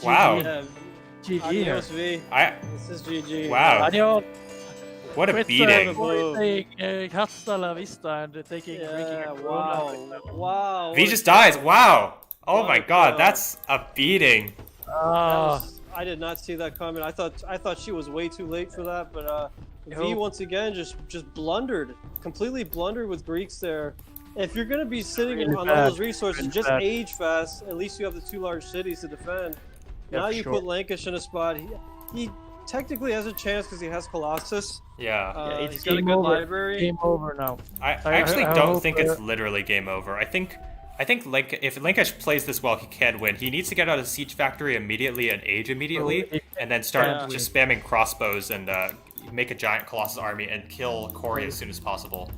Wow. Yeah. GG here. Adios, V. This is GG. Wow. Adios. What a Quetzal beating. avoiding Hasta la Vista and taking Yeah, control. wow. V just dies. Wow. Oh What my a god, kill. that's a beating. I did not see that coming. I thought she was way too late for that, but V Yo. once again just blundered, completely blundered with Greeks there. If you're gonna be sitting Really on bad. all those resources, Really just bad. age fast. At least you have the 2 large cities to defend. Yeah, Now for you sure. put Lankish in a spot. He technically has a chance because he has Colossus. Yeah. It's He's got a game good over. library. Game over now. I actually I don't hope, think it's literally game over. I think if Lankish plays this well, he can win. He needs to get out of Siege Factory immediately and age immediately, Oh, and then start Yeah. just spamming crossbows and make a giant Colossus army and kill Corey as soon as possible.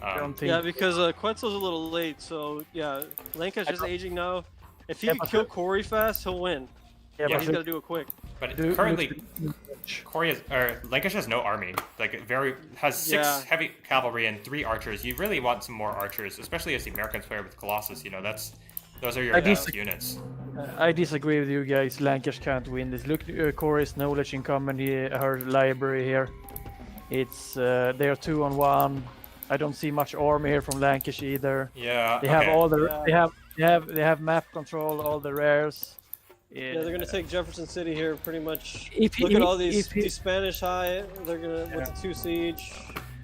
I don't think. Yeah, because Quetzal's a little late, so yeah, Lankish is aging now. If he Yeah, can but- kill Corey fast, he'll win. yeah, yeah, He's got to do it quick. But do- currently, Corey Lankish has no army. Has 6 Yeah. heavy cavalry and 3 archers. You really want some more archers, especially as the Americans player with Colossus. Those are your I best disagree. units. I disagree with you guys. Lankish can't win this. Look, Corey's knowledge in common. Her library here. It's they are 2-on-1. I don't see much army here from Lankish either. Yeah. They have all the Yeah. they have map control, all the rares. Yeah, they're gonna take Jefferson City here, pretty much. If he- Look at all if he- these Spanish high. They're gonna with the 2 siege.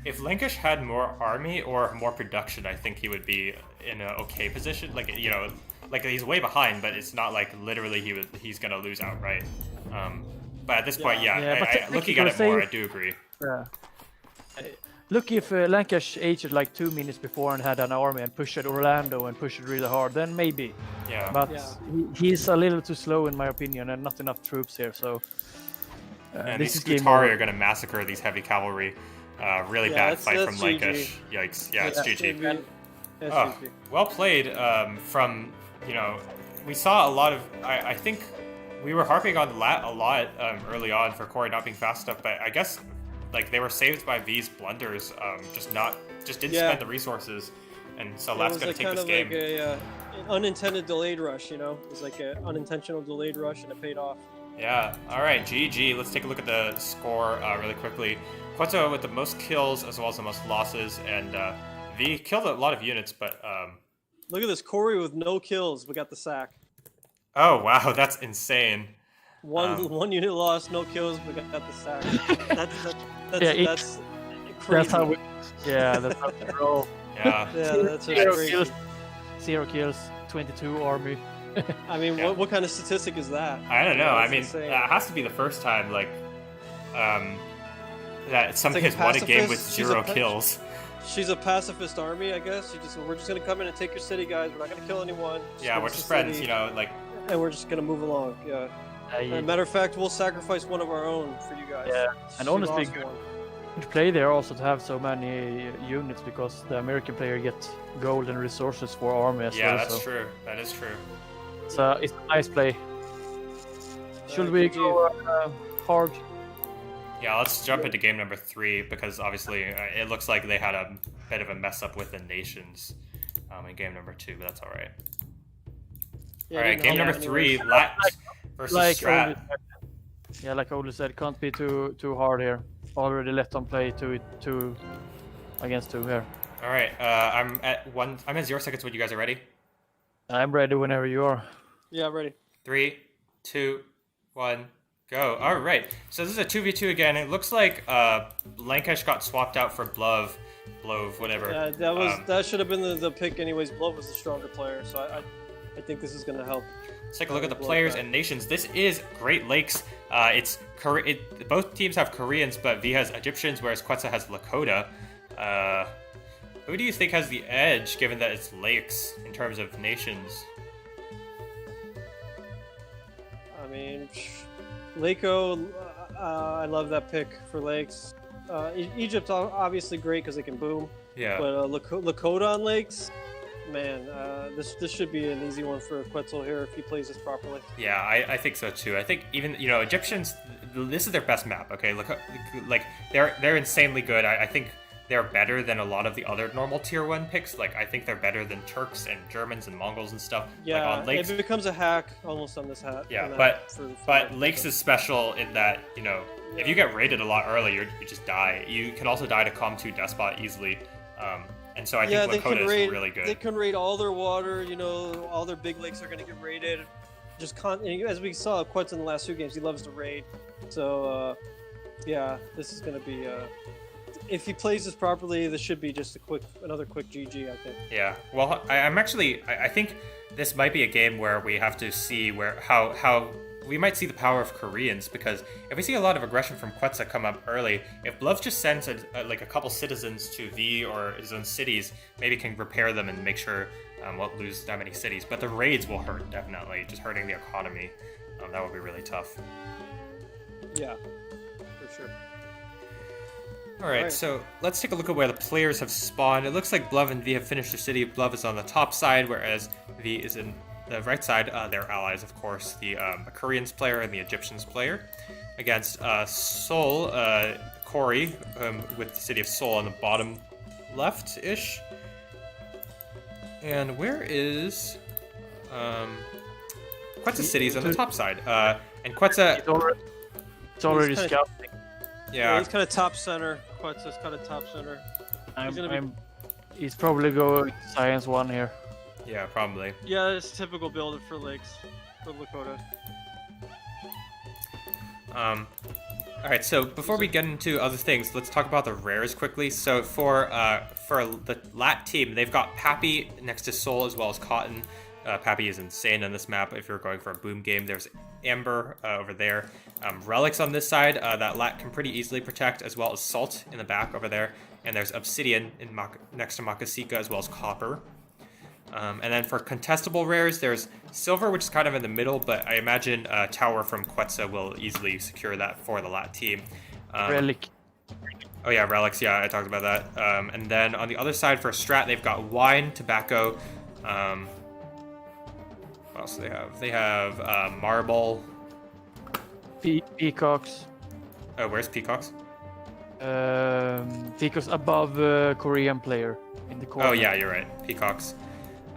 If Lankish had more army or more production, I think he would be in an okay position. He's way behind, but it's not like literally he's gonna lose outright. But at this point, Yeah, but looking at it technically more, I say- do agree. Yeah. Look, if Lancash aged like 2 minutes before and had an army and pushed Orlando and pushed it really hard, then maybe. Yeah. But Yeah. he's a little too slow in my opinion, and not enough troops here. So And this these is game Scutari over. are going to massacre these heavy cavalry. Really Yeah, bad fight that's from GG. Lancash. Yikes. Yeah, it's GG. That's Oh, GG. well played from, we saw a lot of, I think we were harping on LAT a lot early on for Corey not being fast enough, but I guess like they were saved by V's blunders, just didn't Yeah. spend the resources, and so It LAT's was going like to take kind this of game. like an unintended delayed rush, It was like an unintentional delayed rush, and it paid off. Yeah, alright, GG. Let's take a look at the score really quickly. Quetzal with the most kills as well as the most losses, and V killed a lot of units, but Look at this, Corey with no kills, but got the sack. oh wow, that's insane. One unit lost, no kills, but got the sack. That's That's crazy. how we. Yeah, that's how we roll. Yeah. Yeah, that's just Zero crazy. kills, 0 kills, 22 army. I mean, Yeah. what kind of statistic is that? I don't know. I That's mean, insane. that has to be the first time, like, that somebody like a has won a game with pacifist. She's a 0 pa- kills. She's a pacifist army, I guess. We're just gonna come in and take your city, guys. We're not gonna kill anyone. Yeah, give we're us just the friends, city, like, and we're just gonna move along. Yeah. Matter of fact, we'll sacrifice one of our own for you guys. Yeah, and She honestly, lost one. good play there also to have so many units because the American player gets gold and resources for army as yeah, well. that's So true. That is true. it's a nice play. Should Alright, we GG. go hard? Yeah, let's jump into game number 3 because obviously it looks like they had a bit of a mess up with the nations in game number 2, but that's all right. Yeah, All right, didn't game help number anyways. 3, LAT versus Like STRAT. Oli said. Yeah, like Oli said, can't be too hard here. Already let them play two against 2 here. All right, I'm at 0 seconds when you guys are ready. I'm ready whenever you are. Yeah, ready. 3, 2, 1, go. All right. So this is a 2v2 again. It looks like Lancash got swapped out for Blove, whatever. Yeah, that should have been the pick anyways. Blove was the stronger player, so I think this is gonna help. Let's take a look at the Blove players back. and nations. This is Great Lakes. Both teams have Koreans, but V has Egyptians, whereas Quetzal has Lakota. Who do you think has the edge, given that it's lakes in terms of nations? I mean, Lako, I love that pick for lakes. Egypt obviously great because they can boom, Yeah. but Lakota on lakes, man, this should be an easy one for Quetzal here if he plays this properly. Yeah, I think so too. I think even Egyptians, this is their best map. Okay, look, like they're insanely good. I think they're better than a lot of the other normal tier 1 picks. Like I think they're better than Turks and Germans and Mongols and stuff. Yeah, like on lakes. it becomes a hack almost on this hat. Yeah, on that but for lakes is special in that if you get raided a lot early, you just die. You can also die to Com2 Despot easily. And so I think Lakota is really good. They can raid all their water. All their big lakes are going to get raided. As we saw Quetzal in the last 2 games, he loves to raid. So yeah, this is going to be. If he plays this properly, this should be just another quick GG, I think. Yeah. Well, I think this might be a game where we have to see how we might see the power of Koreans, because if we see a lot of aggression from Quetzal come up early, if Blove just sends a couple citizens to V or his own cities, maybe can repair them and make sure won't lose that many cities. But the raids will hurt, definitely, just hurting the economy. That would be really tough. Yeah, for sure. Alright, so let's take a look at where the players have spawned. It looks like Blove and V have finished their city. Blove is on the top side, whereas V is in the right side. Their allies, of course, the Koreans player and the Egyptians player. Against Seoul, Corey, with the city of Seoul on the bottom left-ish. And where is... Quetzal's city is on the top side. And Quetzal... It's already He's kinda- scouting. Yeah, he's kind of top center. Quetzal's kind of top center. He's probably going science 1 here. Yeah, probably. Yeah, it's typical build for lakes for Lakota. Alright, so before we get into other things, let's talk about the rares quickly. So for the LAT team, they've got Pappy next to Soul as well as Cotton. Pappy is insane on this map if you're going for a boom game. There's Amber over there. Relics on this side that LAT can pretty easily protect, as well as Salt in the back over there. and there's obsidian next to Makasika, as well as copper. And then for contestable rares, there's silver, which is kind of in the middle, but I imagine Tower from Quetzal will easily secure that for the LAT team. Relic. Oh yeah, relics. Yeah, I talked about that. And then on the other side for Strat, they've got wine, tobacco. What else do they have? They have marble. Peacocks. Oh, where's peacocks? Peacocks above Korean player in the corner. Oh yeah, you're right. Peacocks.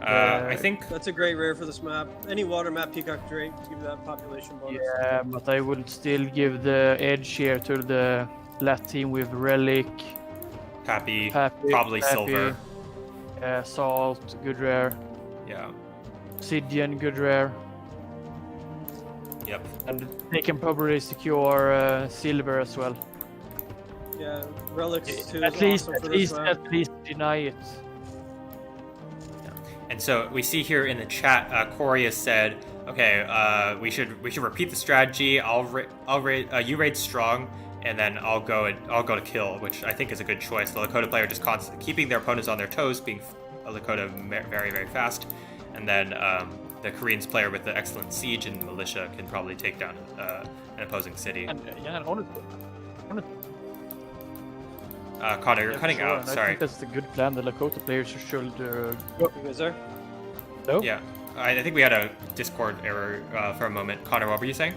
I think That's a great rare for this map. Any water map, Peacock Drake, give you that population bonus. Yeah, but I would still give the edge here to the LAT team with relic. Pappy, probably silver. Salt, good rare. Yeah. Obsidian, good rare. Yep. And they can probably secure silver as well. Yeah, relics too. At is least, awesome for this map. at least deny it. And so we see here in the chat, Corey has said, "Okay, we should repeat the strategy. You raid strong, and then I'll go to kill," which I think is a good choice. The Lakota player just constantly keeping their opponents on their toes, being a Lakota very, very fast, and then the Koreans player with the excellent siege and militia can probably take down an opposing city. And honestly, Connor, you're cutting out. I Sorry. think that's the good plan. The Lakota players should. You guys there? No? Yeah, I think we had a Discord error for a moment. Connor, what were you saying?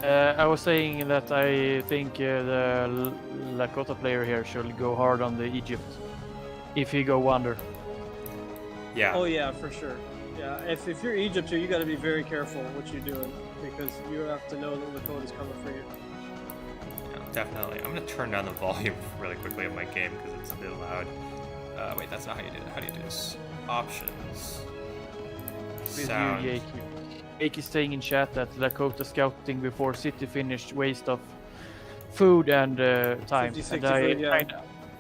I was saying that I think the Lakota player here should go hard on the Egypt if he go wonder. Yeah. Oh yeah, for sure. Yeah, if you're Egypt, you got to be very careful what you're doing because you have to know that Lakota's coming for you. Definitely. I'm going to turn down the volume really quickly of my game because it's a bit loud. Wait, that's not how you do it. How do you do this? Options. Sound. Yaki saying in chat that Lakota scouting before city finished waste of food and time. 50-60 And food,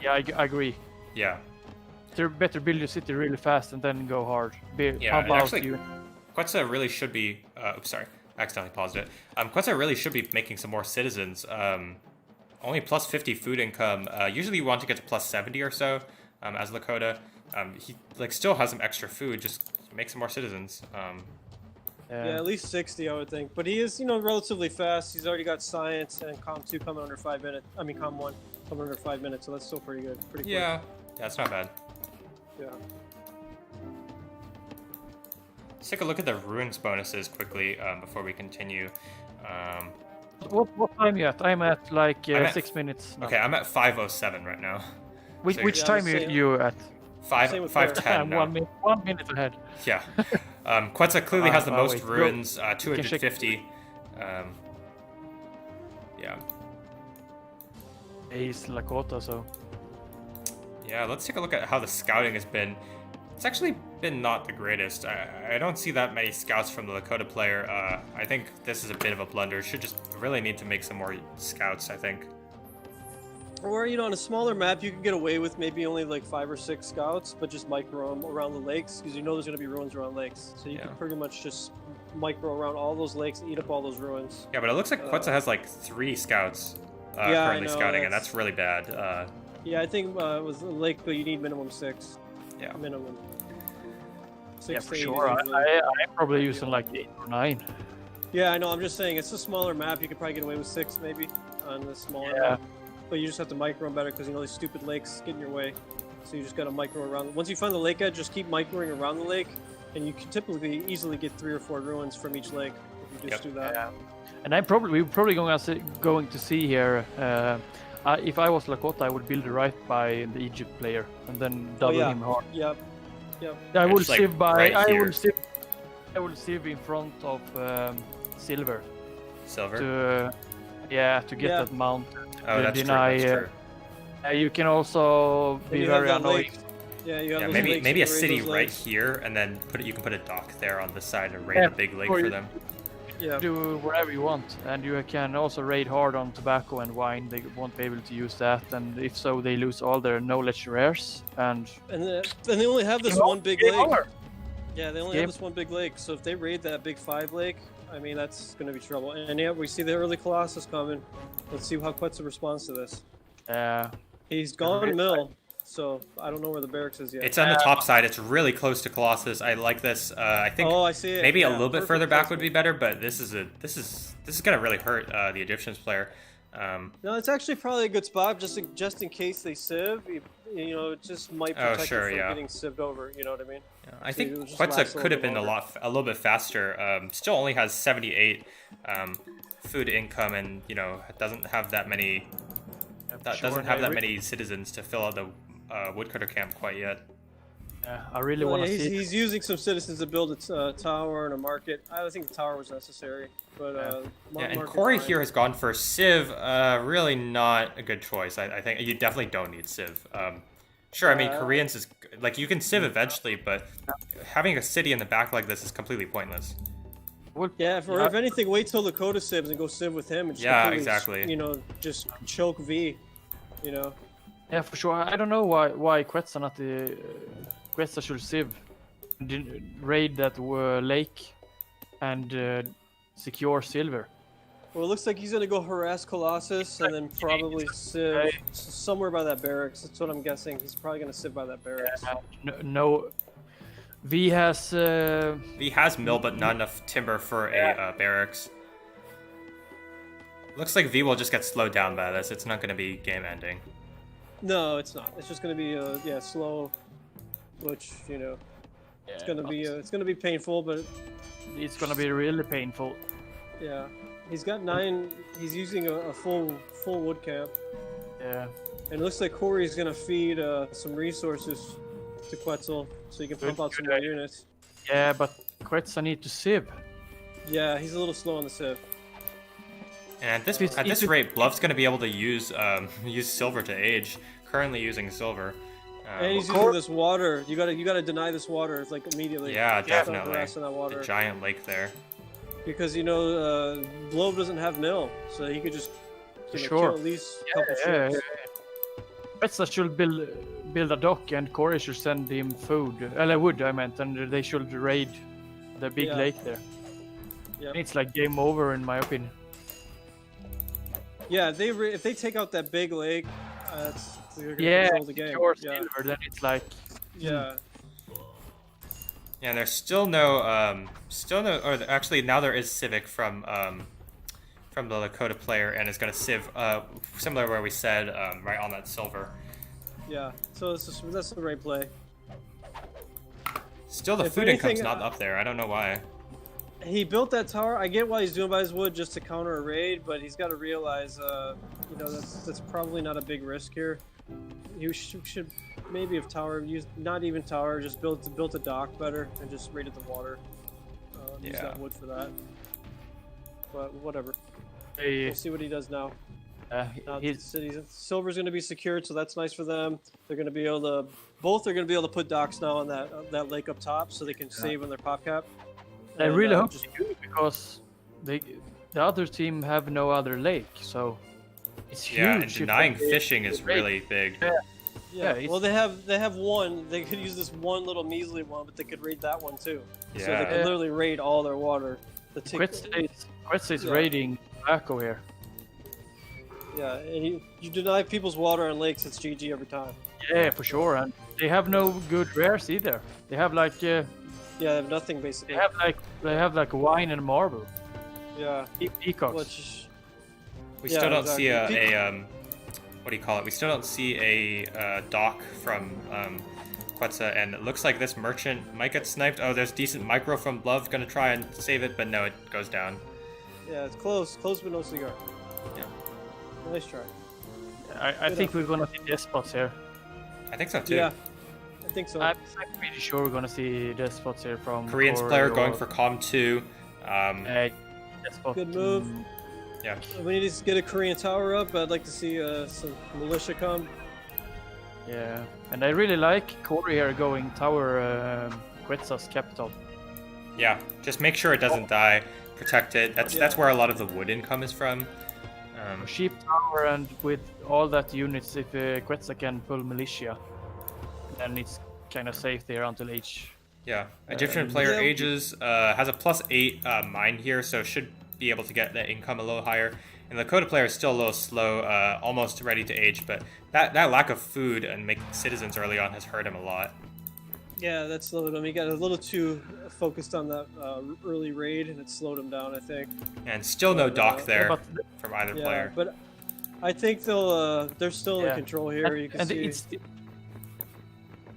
yeah. I agree. Yeah. They better build your city really fast and then go hard. Yeah, Pump and out actually, you. Quetzal really should be... oops, sorry. I accidentally paused it. Quetzal really should be making some more citizens. Only plus 50 food income. Usually you want to get to plus 70 or so as Lakota. He still has some extra food. Just make some more citizens. Yeah, at least 60, I would think. But he is, relatively fast. He's already got science and Com 2 coming under 5 minutes. I mean, Com 1 coming under 5 minutes, so that's still pretty good. Pretty quick. Yeah, it's not bad. Yeah. Let's take a look at the ruins bonuses quickly before we continue. What time you at? I'm at like I'm at 6 minutes now. Okay, I'm at 5:07 right now. Which Yeah, time same. you at? Same with 5:10 now. 1 minute ahead. Yeah. Quetzal clearly has the most wait. ruins, Go. 250. Yeah. He's Lakota, so. Yeah, let's take a look at how the scouting has been. It's actually been not the greatest. I don't see that many scouts from the Lakota player. I think this is a bit of a blunder. Should just really need to make some more scouts, I think. Or, on a smaller map, you can get away with maybe only like 5 or 6 scouts, but just micro them around the lakes, because there's going to be ruins around lakes. So you can pretty much just micro around all those lakes, eat up all those ruins. Yeah, but it looks like Quetzal has like 3 scouts currently scouting, and that's really bad. Yeah, I think with the lake, but you need minimum 6. Yeah. Minimum. 6 Yeah, for to 8 sure. easily. I'm probably using like 8 or 9. Yeah, I know. I'm just saying, it's a smaller map. You could probably get away with 6 maybe on the smaller map. But you just have to micro them better because these stupid lakes get in your way. So you just got to micro around. Once you find the lake edge, just keep microing around the lake, and you can typically easily get 3 or 4 ruins from each lake if you just do that. Yeah. And we're probably going to see here. If I was Lakota, I would build right by the Egypt player and then double him hard. Yep. I will It's like sieve by. right I here. will sieve in front of silver. Silver? To get that mount. Oh, that's deny, true. You can also And be you have very that annoying. lake. Yeah, you have Yeah, those maybe lakes, maybe you a can raid city those right lakes. here, and then you can put a dock there on the side and raid a big lake or for you- them. Yeah. Do whatever you want, and you can also raid hard on tobacco and wine. They won't be able to use that, and if so, they lose all their knowledge rares. And they only have this one big Game lake. over. Yeah, they only have this one big lake. So if they raid that big 5 lake, I mean, that's going to be trouble. And yeah, we see the early Colossus coming. Let's see how Quetzal responds to this. He's gone mill, so I don't know where the barracks is yet. It's on the top side. It's really close to Colossus. I like this. I think Oh, I see it. maybe a Yeah, little bit perfect further back would placement. be better, but this is gonna really hurt the Egyptians player. No, it's actually probably a good spot, just in case they sieve. You know, it just might protect sure, you from yeah. getting sieved over. You know what I mean? I So think it'll just Quetzal last a could have little been longer. a little bit faster. Still only has 78 food income, and you know doesn't have that many. Doesn't have that many citizens to fill out the woodcutter camp quite yet. Yeah, I really Well, want yeah, to see. he's using some citizens to build a tower and a market. I don't think the tower was necessary, but Yeah, and market Corey fine. here has gone for Civ. Really not a good choice. I think you definitely don't need Civ. Sure, I mean Koreans is like you can Civ eventually, but having a city in the back like this is completely pointless. Well, Yeah, if anything, wait till the Coda sibs and go civ with him and just Yeah, completely, exactly. you know, just choke V. You know. yeah, for sure. I don't know why Quetzal not the Quetzal should sieve, raid that lake, and secure silver. Well, it looks like he's gonna go harass Colossus and then probably civ somewhere by that barracks. That's what I'm guessing. He's probably gonna civ by that barracks. No, V has He has mill, but not enough timber for a barracks. Looks like V will just get slowed down by this. It's not going to be game ending. No, it's not. It's just gonna be slow, which you know it's gonna be painful, but it's gonna be really painful. yeah, he's got 9. He's using a full wood camp. Yeah. And it looks like Corey's gonna feed some resources to Quetzal so he can pump out some more units. Yeah, but Quetzal need to sieve. Yeah, he's a little slow on the civ. And at this rate, Bluff's going to be able to use use silver to age. Currently using silver. And he's using this water. You gotta deny this water like immediately. Yeah, Stop definitely. harassing that water. The giant lake there. Because you know, Blob doesn't have mill, so he could just kill at least a couple ships. Quetzal should build a dock, and Corey should send him food. Wood, I meant, and they should raid the big lake there. Yep. It's like game over, in my opinion. Yeah, if they take out that big lake, they're gonna control the game. Secure Yeah. silver, then it's like Yeah. Yeah, and there's still no, or actually now there is Civic from the Lakota player, and it's gonna Civ, similar where we said, right on that silver. Yeah. So that's the right play. Still, the If food income's anything, not up there. I don't know why. He built that tower. I get why he's doing by his wood just to counter a raid, but he's got to realize, you know, that's probably not a big risk here. You should maybe have tower used, not even tower, just built a dock better and just raided the water. Use that wood for that. But whatever. We'll see what he does now. Now the silver's going to be secured, so that's nice for them. They're going to be able to, both are going to be able to put docks now on that lake up top, so they can save on their pop cap. I really hope they do, because the other team have no other lake, so it's huge. Yeah, and denying fishing is really big. Yeah. Well, they have one. They could use this one little measly one, but they could raid that one too. Yeah. So they could literally raid all their water. Quetzal is raiding tobacco here. Yeah, and you deny people's water on lakes, it's GG every time. Yeah, for sure, and they have no good rares either. They have like yeah, they have nothing basically. they have like wine and marble. Yeah. Peacocks. We still don't see a what do you call it? We still don't see a dock from Quetzal, and it looks like this merchant might get sniped. Oh, there's decent micro from Love, gonna try and save it, but no, it goes down. Yeah, it's close but no cigar. Yeah. Nice try. I think we're gonna see despots here. I think so too. Yeah, I think so. I'm pretty sure we're gonna see despots here from Korean's player going for Com 2. Despot. Good move. Yeah. We need to get a Korean tower up. I'd like to see some militia come. Yeah, and I really like Corey here going tower Quetzal's capital. Yeah, just make sure it doesn't die. Protect it. That's where a lot of the wood income is from. Sheep tower, and with all that units, if Quetzal can pull militia, then it's kind of safe there until age. Yeah, Egyptian player ages, has a +8 mine here, so should be able to get that income a little higher. And the Lakota player is still a little slow, almost ready to age, but that lack of food and making citizens early on has hurt him a lot. Yeah, that slowed him. He got a little too focused on that early raid, and it slowed him down, I think. And still no dock there but, from either Yeah, player. but I think they're still in control here. You can see.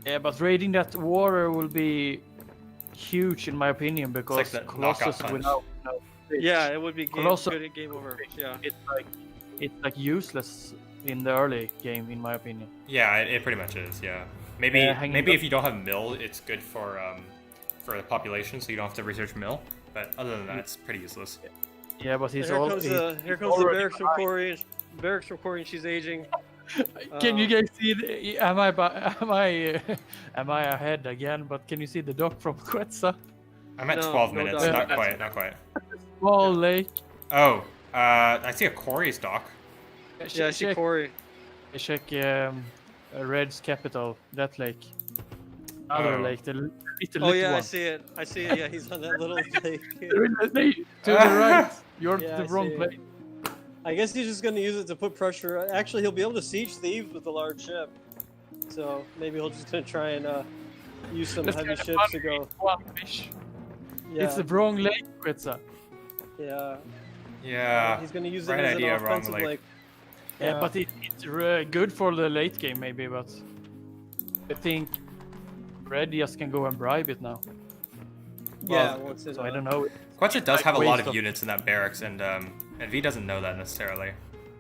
Yeah, but raiding that water will be huge in my opinion because the Colossus knockout will punch. now Yeah, it would be Colossus- good at game over. Yeah. it's like useless in the early game in my opinion. Yeah, it pretty much is. Yeah, maybe if you don't have mill, it's good for the population, so you don't have to research mill. But other than that, it's pretty useless. Yeah, but Here comes the barracks from Corey. Barracks from Corey, and she's aging. Can you guys see? Am I ahead again? But can you see the dock from Quetzal? I'm at No, 12 no minutes. dock. Not quite. Small lake. Oh, I see a Corey's dock. Yeah, I see Corey. Check Red's capital. That lake. Other Oh. lake. The little Oh yeah, one. I see it. I see it. Yeah, he's on that little lake. To the right. You're Yeah, the I wrong see. place. I guess he's just going to use it to put pressure. Actually, he'll be able to siege Thieves with a large ship. So maybe he'll just going to try and use some Let's heavy get ships to go. one fish. Yeah, It's the wrong lake, Quetzal. yeah. Yeah. He's going to use it right as idea, an wrong offensive lake. lake. Yeah, but it's good for the late game maybe, but I think Red just can go and bribe it now. Yeah, Well, once it, So I don't know. Quetzal does like have a lot waste of of- units in that barracks, and V doesn't know that necessarily.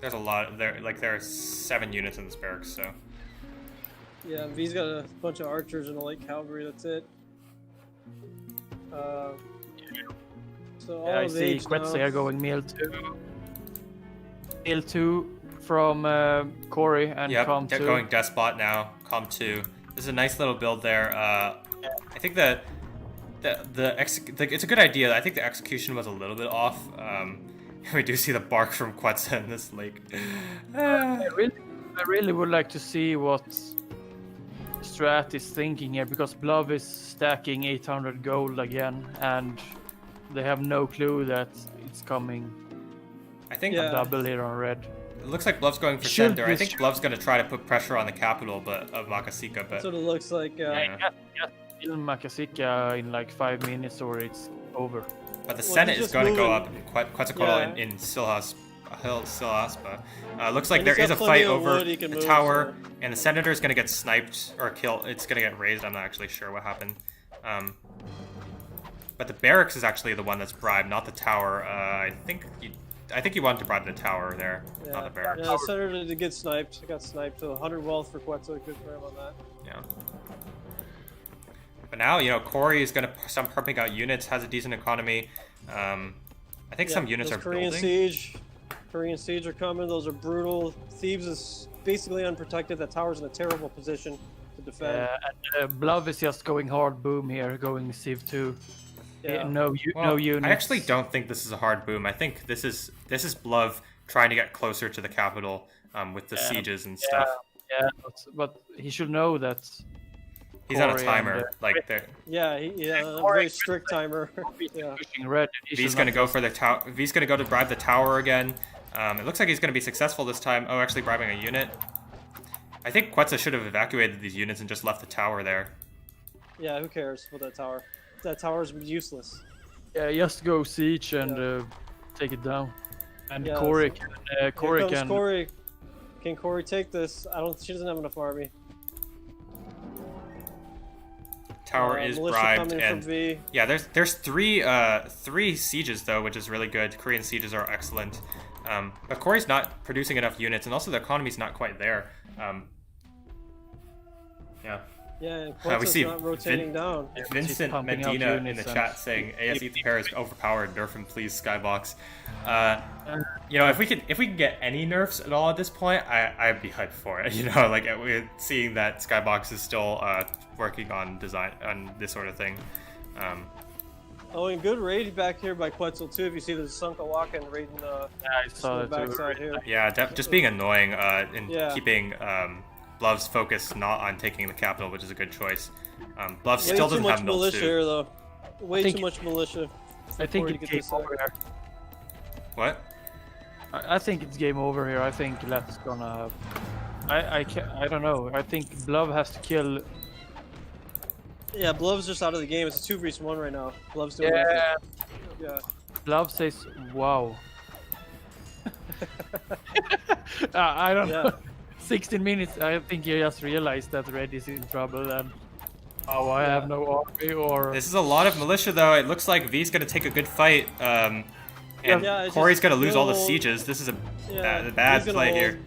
There's a lot there. Like there are 7 units in this barracks, so. Yeah, V's got a bunch of archers and a light cavalry. That's it. So all Yeah, I of see age Quetzal now. here going meal 2. Meal 2 from Corey and Yep, Com they're 2. going Despot now. Com 2. This is a nice little build there. I think it's a good idea. I think the execution was a little bit off. We do see the bark from Quetzal in this lake. I really would like to see what Strat is thinking here because Blov is stacking 800 gold again and they have no clue that it's coming I think Yeah. double here on red. it looks like Bluff's going for Should center. I this- think Bluff's going to try to put pressure on the capital of Makasika, but That's what it looks like. Yeah. Kill Makasika in like 5 minutes or it's over. But the Well, Senate he's is just going to go moving. up. Quetzalcoatl Yeah. in Silhaspa. Looks like And there he's is a got plenty fight of over wood he can the move, tower, so- and the Senator is going to get sniped or killed. It's going to get raised. I'm not actually sure what happened. But the barracks is actually the one that's bribed, not the tower. I think you wanted to bribe the tower there, not the barracks. Yeah, the Senator did get sniped. He got sniped. So 100 wealth for Quetzal. Good for him on that. Yeah. But now, Corey is going to start pumping out units, has a decent economy. I think some units those are Korean building. Siege. Korean Siege are coming. Those are brutal. Thieves is basically unprotected. That tower's in a terrible position to defend. And Blov is just going hard boom here, going Civ 2. Yeah. No units. I actually don't think this is a hard boom. I think this is Bluv trying to get closer to the capital with the sieges and stuff. Yeah, but he should know that. He's on a Corey timer. and, Like Yeah, a very strict timer. Yeah. pushing red. He V's should gonna not- go for the tower. V's gonna go to bribe the tower again. It looks like he's gonna be successful this time. Oh, actually bribing a unit. I think Quetzal should have evacuated these units and just left the tower there. Yeah, who cares with that tower? That tower's useless. Yeah, just go siege and take it down. And Yeah, Corey so- can. Corey Here comes can. Corey. Can Corey take this? She doesn't have enough army. Tower is militia bribed, coming and from V. yeah, there's three sieges though, which is really good. Korean sieges are excellent, but Corey's not producing enough units, and also the economy's not quite there. Yeah. Yeah, and we Quetzal's see not rotating down. Vincent pumping out Medina in units the and- chat saying ASE pair is overpowered. Nerf him, please, Skybox. If we can get any nerfs at all at this point, I'd be hyped for it. Like we're seeing that Skybox is still working on design on this sort of thing. Oh, and good raid back here by Quetzal too. If you see the Sunka walking raiding the I saw the that too. backside here. Yeah, just being annoying and Yeah. keeping Bluff's focus not on taking the capital, which is a good choice. Bluff Way still too doesn't much have mill militia too. here though. Way think- too much militia. I think Corey it to get came this out. over here. What? I think it's game over here. I think LAT's gonna. I don't know. I think Blub has to kill. Yeah, Blov's just out of the game. It's a 2v1 right now. Blov's doing Yeah. nothing. Yeah. Blub says, "Wow." I don't know. 16 minutes. I think you just realized that Red is in trouble and. Oh, I have no army or. This is a lot of militia, though. It looks like V's gonna take a good fight, and Yeah, it's Corey's just gonna lose all the build- sieges. This is a Yeah, bad he's gonna play hold. here.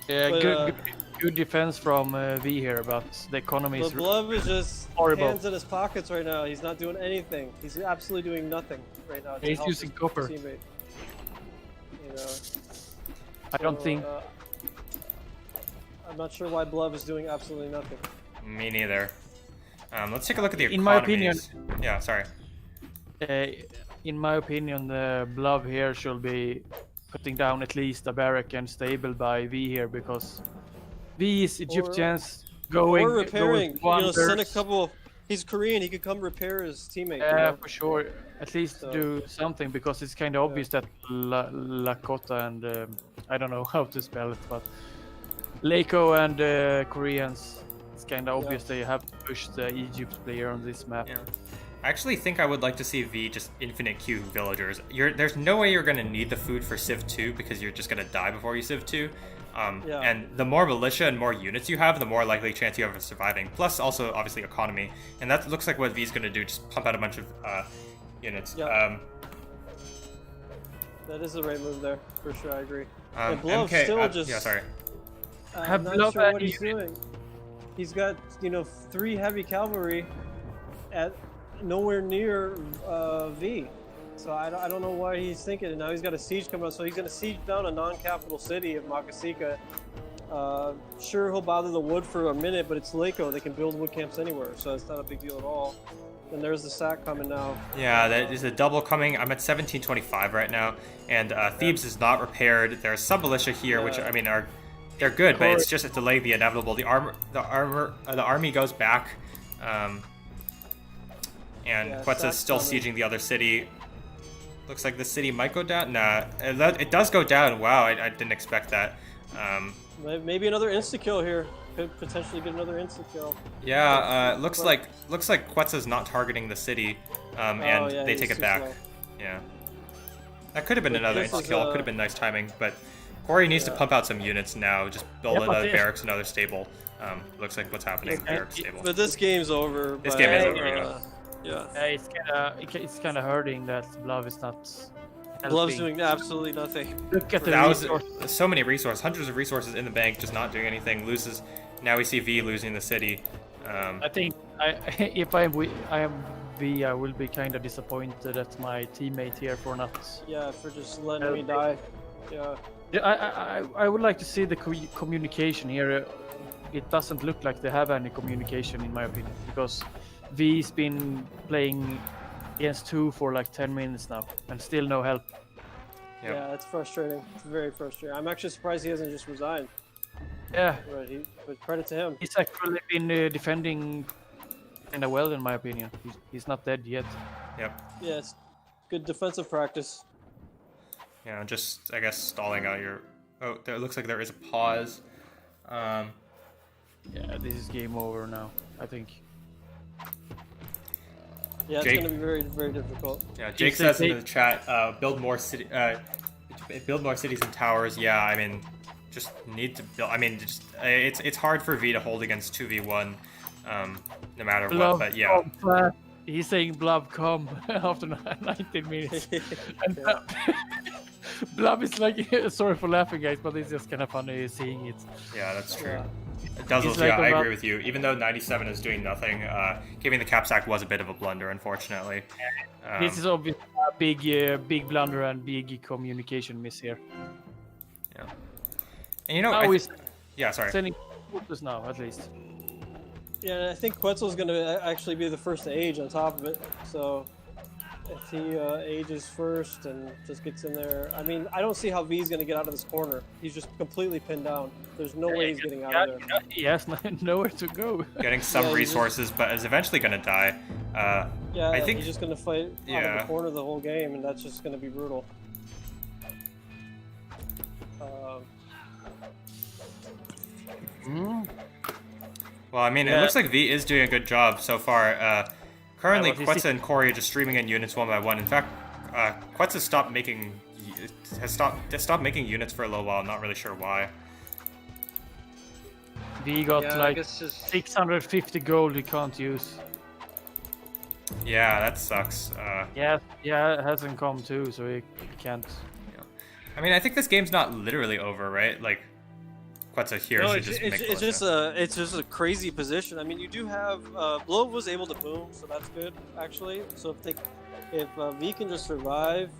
Yeah, But, good defense from V here, but the economy is But Blov is just horrible. hands in his pockets right now. He's not doing anything. He's absolutely doing nothing right now. to He's help using his copper. teammate. You know, I don't so, think. I'm not sure why Blov is doing absolutely nothing. Me neither. Let's take a look at the In my opinion- economies. Yeah, sorry. In my opinion, the Blub here should be putting down at least a barrack and stable by V here because V's Egyptians going. Or repairing. You know, send a wonders. couple. He's Korean. He could come repair his teammate. Yeah, you know? for sure. At least So- do something because it's kind of obvious that Lakota and I don't know how to spell it, but Lako and Koreans. It's kind of obvious they have to push the Egypt player on this map. Yeah. I actually think I would like to see V just infinite queue villagers. There's no way you're gonna need the food for Civ 2 because you're just gonna die before you Civ 2. Yeah. And the more militia and more units you have, the more likely chance you have of surviving. Plus, also obviously economy, and that looks like what V's gonna do. Just pump out a bunch of units. Yeah. That is the right move there, for sure. I agree. And Blov's MK, still just. yeah, sorry. I'm Have not Blov sure had what he's doing. He's got 3 heavy cavalry at nowhere near V. So I don't know why he's thinking. And now he's got a siege coming up. So he's going to siege down a non-capital city of Makasika. Sure, he'll bother the wood for a minute, but it's Lako. They can build wood camps anywhere, so it's not a big deal at all. And there's the sack coming now. Yeah, that is a double coming. I'm at 1725 right now, and Thebes is not repaired. There's some militia here, which I mean they're good, but it's just delaying the inevitable. The army goes back, and Yeah, Quetzal's sack's still coming. sieging the other city. Looks like the city might go down. Nah, it does go down. Wow, I didn't expect that. Maybe another insta-kill here. Could potentially get another insta-kill. Yeah, looks like Quetzal's not targeting the city, and yeah, they he's take it too back. slow. Yeah, that could have been But another this is, insta-kill. Could have been nice timing, but Corey needs to pump out some units now. Just build Yeah, but another it- barracks, another stable. Looks like what's happening. Barracks stable. But this game's over. This but, game is over, yeah. It's kind of hurting that Blov is not. Blov's helping. doing absolutely nothing. Look at the Thousands, resources. so many resources, hundreds of resources in the bank, just not doing anything. Loses. Now we see V losing the city. I think if I am V, I will be kind of disappointed at my teammate here for not. Yeah, for just letting me die. Yeah. I would like to see the communication here. It doesn't look like they have any communication, in my opinion, because V's been playing against 2 for like 10 minutes now, and still no help. Yep. Yeah, it's frustrating. It's very frustrating. I'm actually surprised he hasn't just resigned. Yeah, But credit to him. he's actually been defending kind of well, in my opinion. He's not dead yet. Yep. Yeah, it's good defensive practice. Yeah, just I guess stalling out your. Oh, there looks like there is a pause. Yeah, this is game over now, I think. Yeah, it's Jake? going to be very, very difficult. Yeah, Jake said says in they- the chat, build more cities and towers. Yeah, I mean, just need to build. I mean, just it's hard for V to hold against 2v1, no matter what. Blub, But yeah, he's saying Blub come after 19 minutes. And Blub is like, sorry for laughing, guys, but it's just kind of funny seeing it. yeah, that's true. Yeah. Dozzles, He's like yeah, I about- agree with you. Even though 97 is doing nothing, giving the cap sack was a bit of a blunder, unfortunately. This is obviously a big blunder and big communication miss here. Yeah. And you know, Now he's yeah, sorry. sending focus now, at least. Yeah, and I think Quetzal's going to actually be the first to age on top of it. So if he ages first and just gets in there, I mean, I don't see how V's going to get out of this corner. He's just completely pinned down. There's no way he's getting out of there. He has nowhere to go. Getting some Yeah, he's just- resources, but is eventually going to die. Yeah, I think he's just going to fight out of yeah. the corner the whole game, and that's just going to be brutal. Well, I mean, it looks like V is doing a good job so far. Currently, Quetzal and Corey are just streaming in units one by one. In fact, Quetzal has stopped making units for a little while. I'm not really sure why. V got like 650 gold he can't use. Yeah, that sucks. Yeah, it hasn't come too, so he can't. I mean, I think this game's not literally over, right? Like, Quetzal here should just make it's just a crazy position. I mean, you do have Blow was able to boom, so that's good actually. So if V can just survive,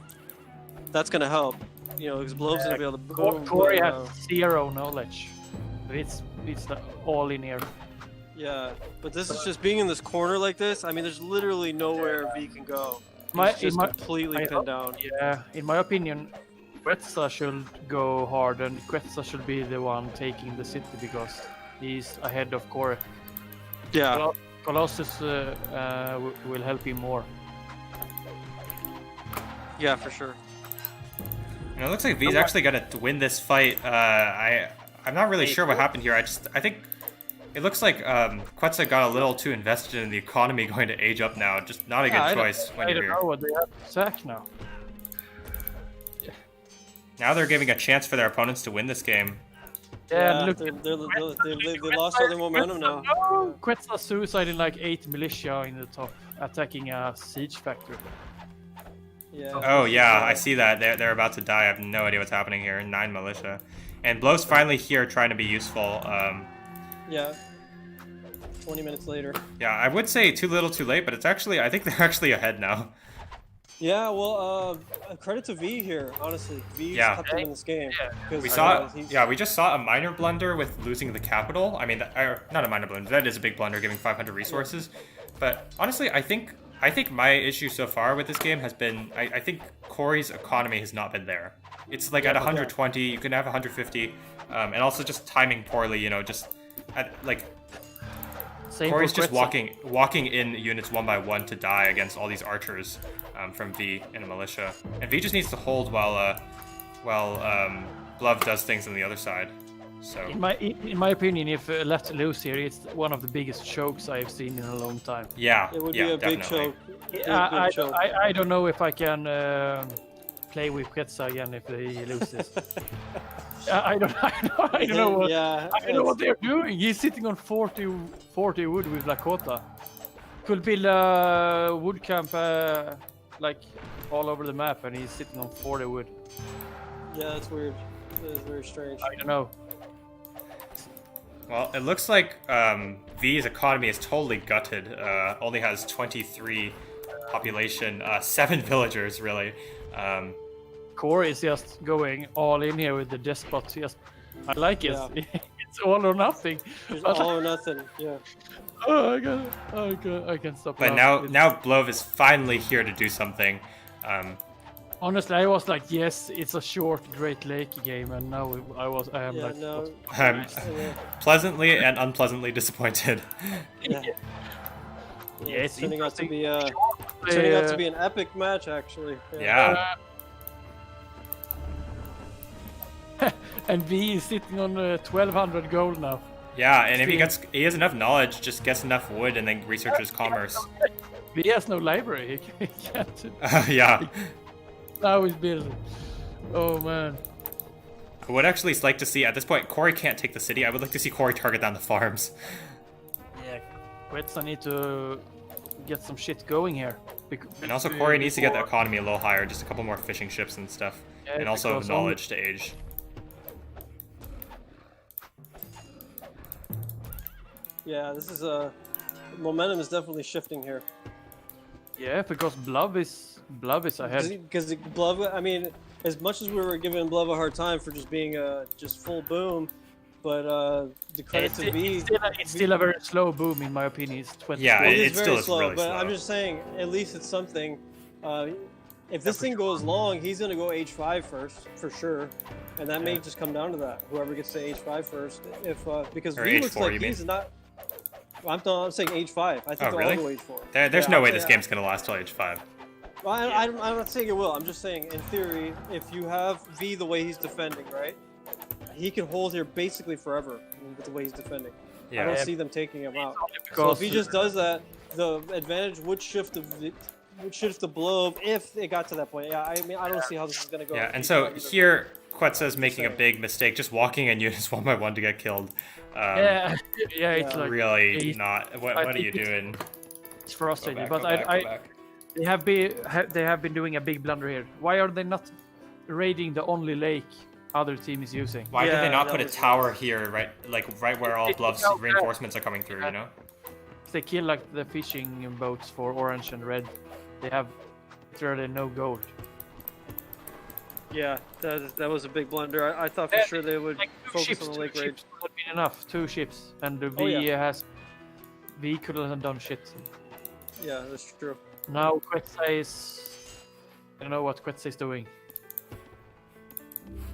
that's gonna help. You know, because Blow's gonna be able to boom. Corey has zero knowledge. It's all in here. Yeah, but this is just being in this corner like this. I mean, there's literally nowhere V can go. It's just completely pinned down. Yeah, in my opinion, Quetzal should go hard, and Quetzal should be the one taking the city because he's ahead of Corey. Yeah. Colossus will help him more. Yeah, for sure. And it looks like V's actually gonna win this fight. I'm not really sure what happened here. I think it looks like Quetzal got a little too invested in the economy going to age up now. Just not a good choice when you're here. I don't know what they have to sack now. Now they're giving a chance for their opponents to win this game. Yeah, look, they lost all their momentum now. No, Quetzal suicided like 8 militia in the top, attacking a siege factory. Yeah. Oh yeah, I see that. They're about to die. I have no idea what's happening here. 9 militia. And Blow's finally here trying to be useful. Yeah. 20 minutes later. Yeah, I would say too little too late, but it's actually, I think they're actually ahead now. Yeah, well, credit to V here, honestly. V's kept him in this game. Yeah. We just saw a minor blunder with losing the capital. I mean, not a minor blunder. That is a big blunder, giving 500 resources. But honestly, I think my issue so far with this game has been, I think Corey's economy has not been there. It's like at 120, you can have 150, and also just timing poorly. You know, just at like. Corey's just walking in units one by one to die against all these archers from V and a militia, and V just needs to hold while Blove does things on the other side. So in my opinion, if LAT lose here, it's one of the biggest chokes I've seen in a long time. Yeah, it would be a big choke. I don't know if I can play with Quetzal again if he loses. I don't know what. Yeah, I don't know what they're doing. He's sitting on 40 wood with Lakota. Could build a wood camp like all over the map, and he's sitting on 40 wood. Yeah, that's weird. That is very strange. I don't know. Well, it looks like V's economy is totally gutted. Only has 23 population, 7 villagers really. Corey is just going all in here with the despot. I like it. Yeah. It's all or nothing. It's all or nothing. Yeah. Oh, I can stop. But now Blove is finally here to do something. Honestly, I was like, yes, it's a short Great Lake game, and now I'm pleasantly and unpleasantly disappointed. Yeah. Yeah, it's turning out to be an epic match, actually. Yeah. And V is sitting on 1200 gold now. Yeah, and if he has enough knowledge, just gets enough wood and then researches commerce. V has no library. He can't. Yeah. Now he's building. Oh man. I would actually like to see, at this point, Corey can't take the city. I would like to see Corey target down the farms. Yeah, Quetzal need to get some shit going here. And also Corey needs to get the economy a little higher, just a couple more fishing ships and stuff. Yeah, and also knowledge to age. Yeah, this is momentum is definitely shifting here. Yeah, because Blove is ahead. Because Blove, I mean, as much as we were giving Blove a hard time for just being just full boom, but the credit to V, it's still a very slow boom in my opinion. It's 20. Yeah, it's still very slow. Really but slow. I'm just saying, at least it's something. If this thing goes long, he's gonna go H5 first for sure, and that may just come down to that. Whoever gets to H5 first, because or V looks H4, like he's not. I'm saying H5. I think they'll all go H4. There's no way this game's gonna last till H5. Well, I'm not saying it will. I'm just saying, in theory, if you have V the way he's defending, right, he can hold here basically forever with the way he's defending. I don't Yeah. see them taking him out. So if Because he just does that, the advantage would shift the blow if it got to that point. Yeah, I mean, I don't see how this is gonna go. Yeah, if and he so tries to- here Quetzal's making a Insane. big mistake, just walking in units 1 by 1 to get killed. yeah, yeah, it's Yeah. like Really he's- not. What I are you think it's- doing? it's Go frustrating. back, But go back, go back. they have been doing a big blunder here. Why are they not raiding the only lake other team is using? Why did they Yeah, not that put a was- tower here, right where all It's Bluff's out there. reinforcements are coming through? You know. They kill like the fishing boats for orange and red. They have literally no gold. Yeah, that was a big blunder. I thought for sure they would Like two focus ships, on the two lake raid. ships would have been enough. 2 ships, and the Oh, yeah. V couldn't have done shit. Yeah, that's true. Now Quetzal is. I don't know what Quetzal is doing.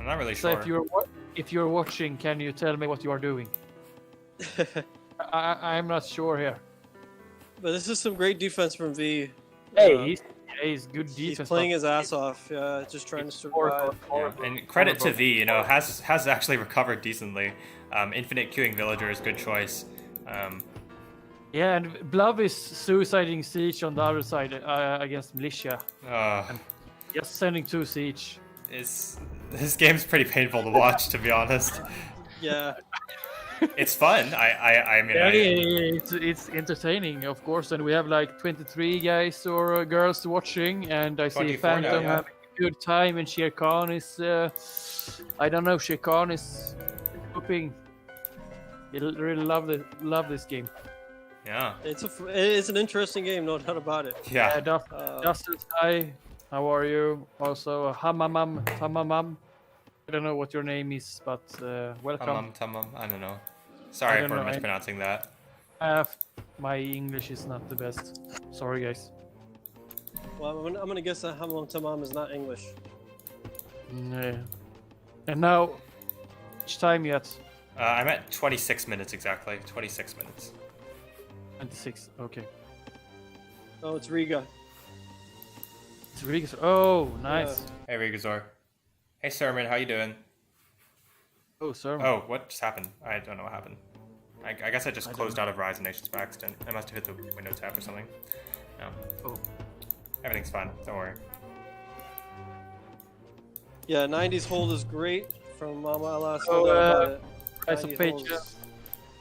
I'm not really So sure. if you're watching, can you tell me what you are doing? I'm not sure here. But this is some great defense from V. Hey, he's good defense. He's playing but his ass off. Yeah, just trying to or- survive. or- Yeah, and credit to V, you know, has actually recovered decently. Infinite queuing villager is good choice. Yeah, and Bluff is suiciding siege on the other side against militia. Just sending 2 siege. This game's pretty painful to watch, to be honest. Yeah, It's fun. I mean, It's entertaining, of course, and we have like 23 guys or girls watching, and I see 24 now, Phantom yeah. having a good time, and Shere Khan is, I don't know, Shere Khan is cooking. You really love this game. yeah, it's an interesting game, no doubt about it. yeah. Dustin, hi, how are you? Also, Hamamam. I don't know what your name is, but welcome. Tamam, I don't know. Sorry don't for know, mispronouncing that. My English is not the best. Sorry, guys. Well, I'm gonna guess that Hamam Tamam is not English. Yeah. And now, which time yet? I'm at 26 minutes exactly. 26 minutes. 26. Okay. Oh, it's Riga. It's really good. Oh, nice. Hey, Rigazor. Hey, Sermon, how you doing? Oh, sir. Oh, what just happened? I don't know what happened. I guess I just closed out of Rise of Nations by accident. I must have hit the window tab or something. No. Oh. Everything's fine. Don't worry. Yeah, 90s hold is great from Mama LS. Oh, No doubt about it. Guys of 90s page, hold is-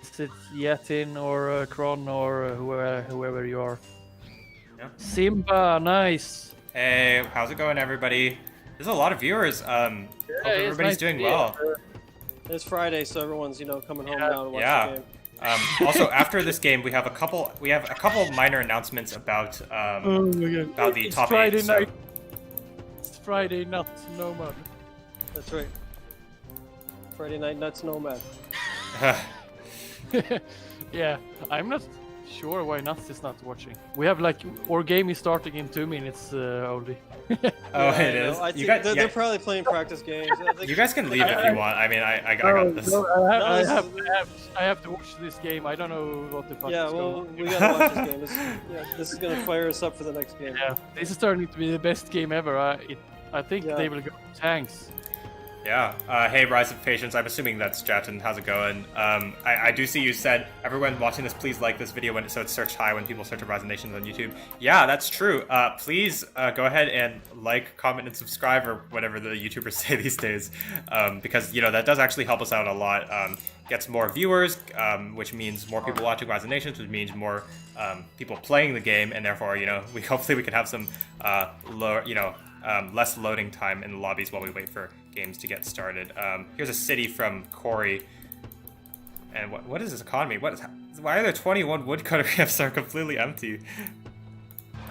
is it Yatin or Kron or whoever you are? Yeah. Simba, nice. Hey, how's it going, everybody? There's a lot of viewers. Hope it's everybody's nice doing to well. It's Friday, so everyone's coming home Yeah. now to watch Yeah. the game. Also, after this game, we have a couple minor announcements about Oh my god. about the It's top Friday 8. So, night. It's Friday, not Nomad. That's right. Friday Night Nuts Nomad. Yeah, I'm not sure why Nuts is not watching. We have like our game is starting in 2 minutes, Oldie. oh, Yeah, it I know. is. I You think guys, they're probably playing practice games. I think- you guys can leave if you want. I mean, I got this. No, No, this I have to watch this game. I don't know what the fuck Yeah, is well, going. we gotta watch this game. This is gonna fire us up for the next game. Yeah, this is starting to be the best game ever. I think Yeah. they will go tanks. Yeah. Hey, Rise of Patience. I'm assuming that's Stratton. How's it going? I do see you said, everyone watching this, please like this video so it's searched high when people search Rise of Nations on YouTube. Yeah, that's true. Please go ahead and like, comment, and subscribe, or whatever the YouTubers say these days. Because, that does actually help us out a lot. Gets more viewers, which means more people watching Rise of Nations, which means more people playing the game, and therefore, hopefully we can have some less loading time in the lobbies while we wait for games to get started. Here's a city from Corey. And what is this economy? Why are there 21 woodcutter camps that are completely empty?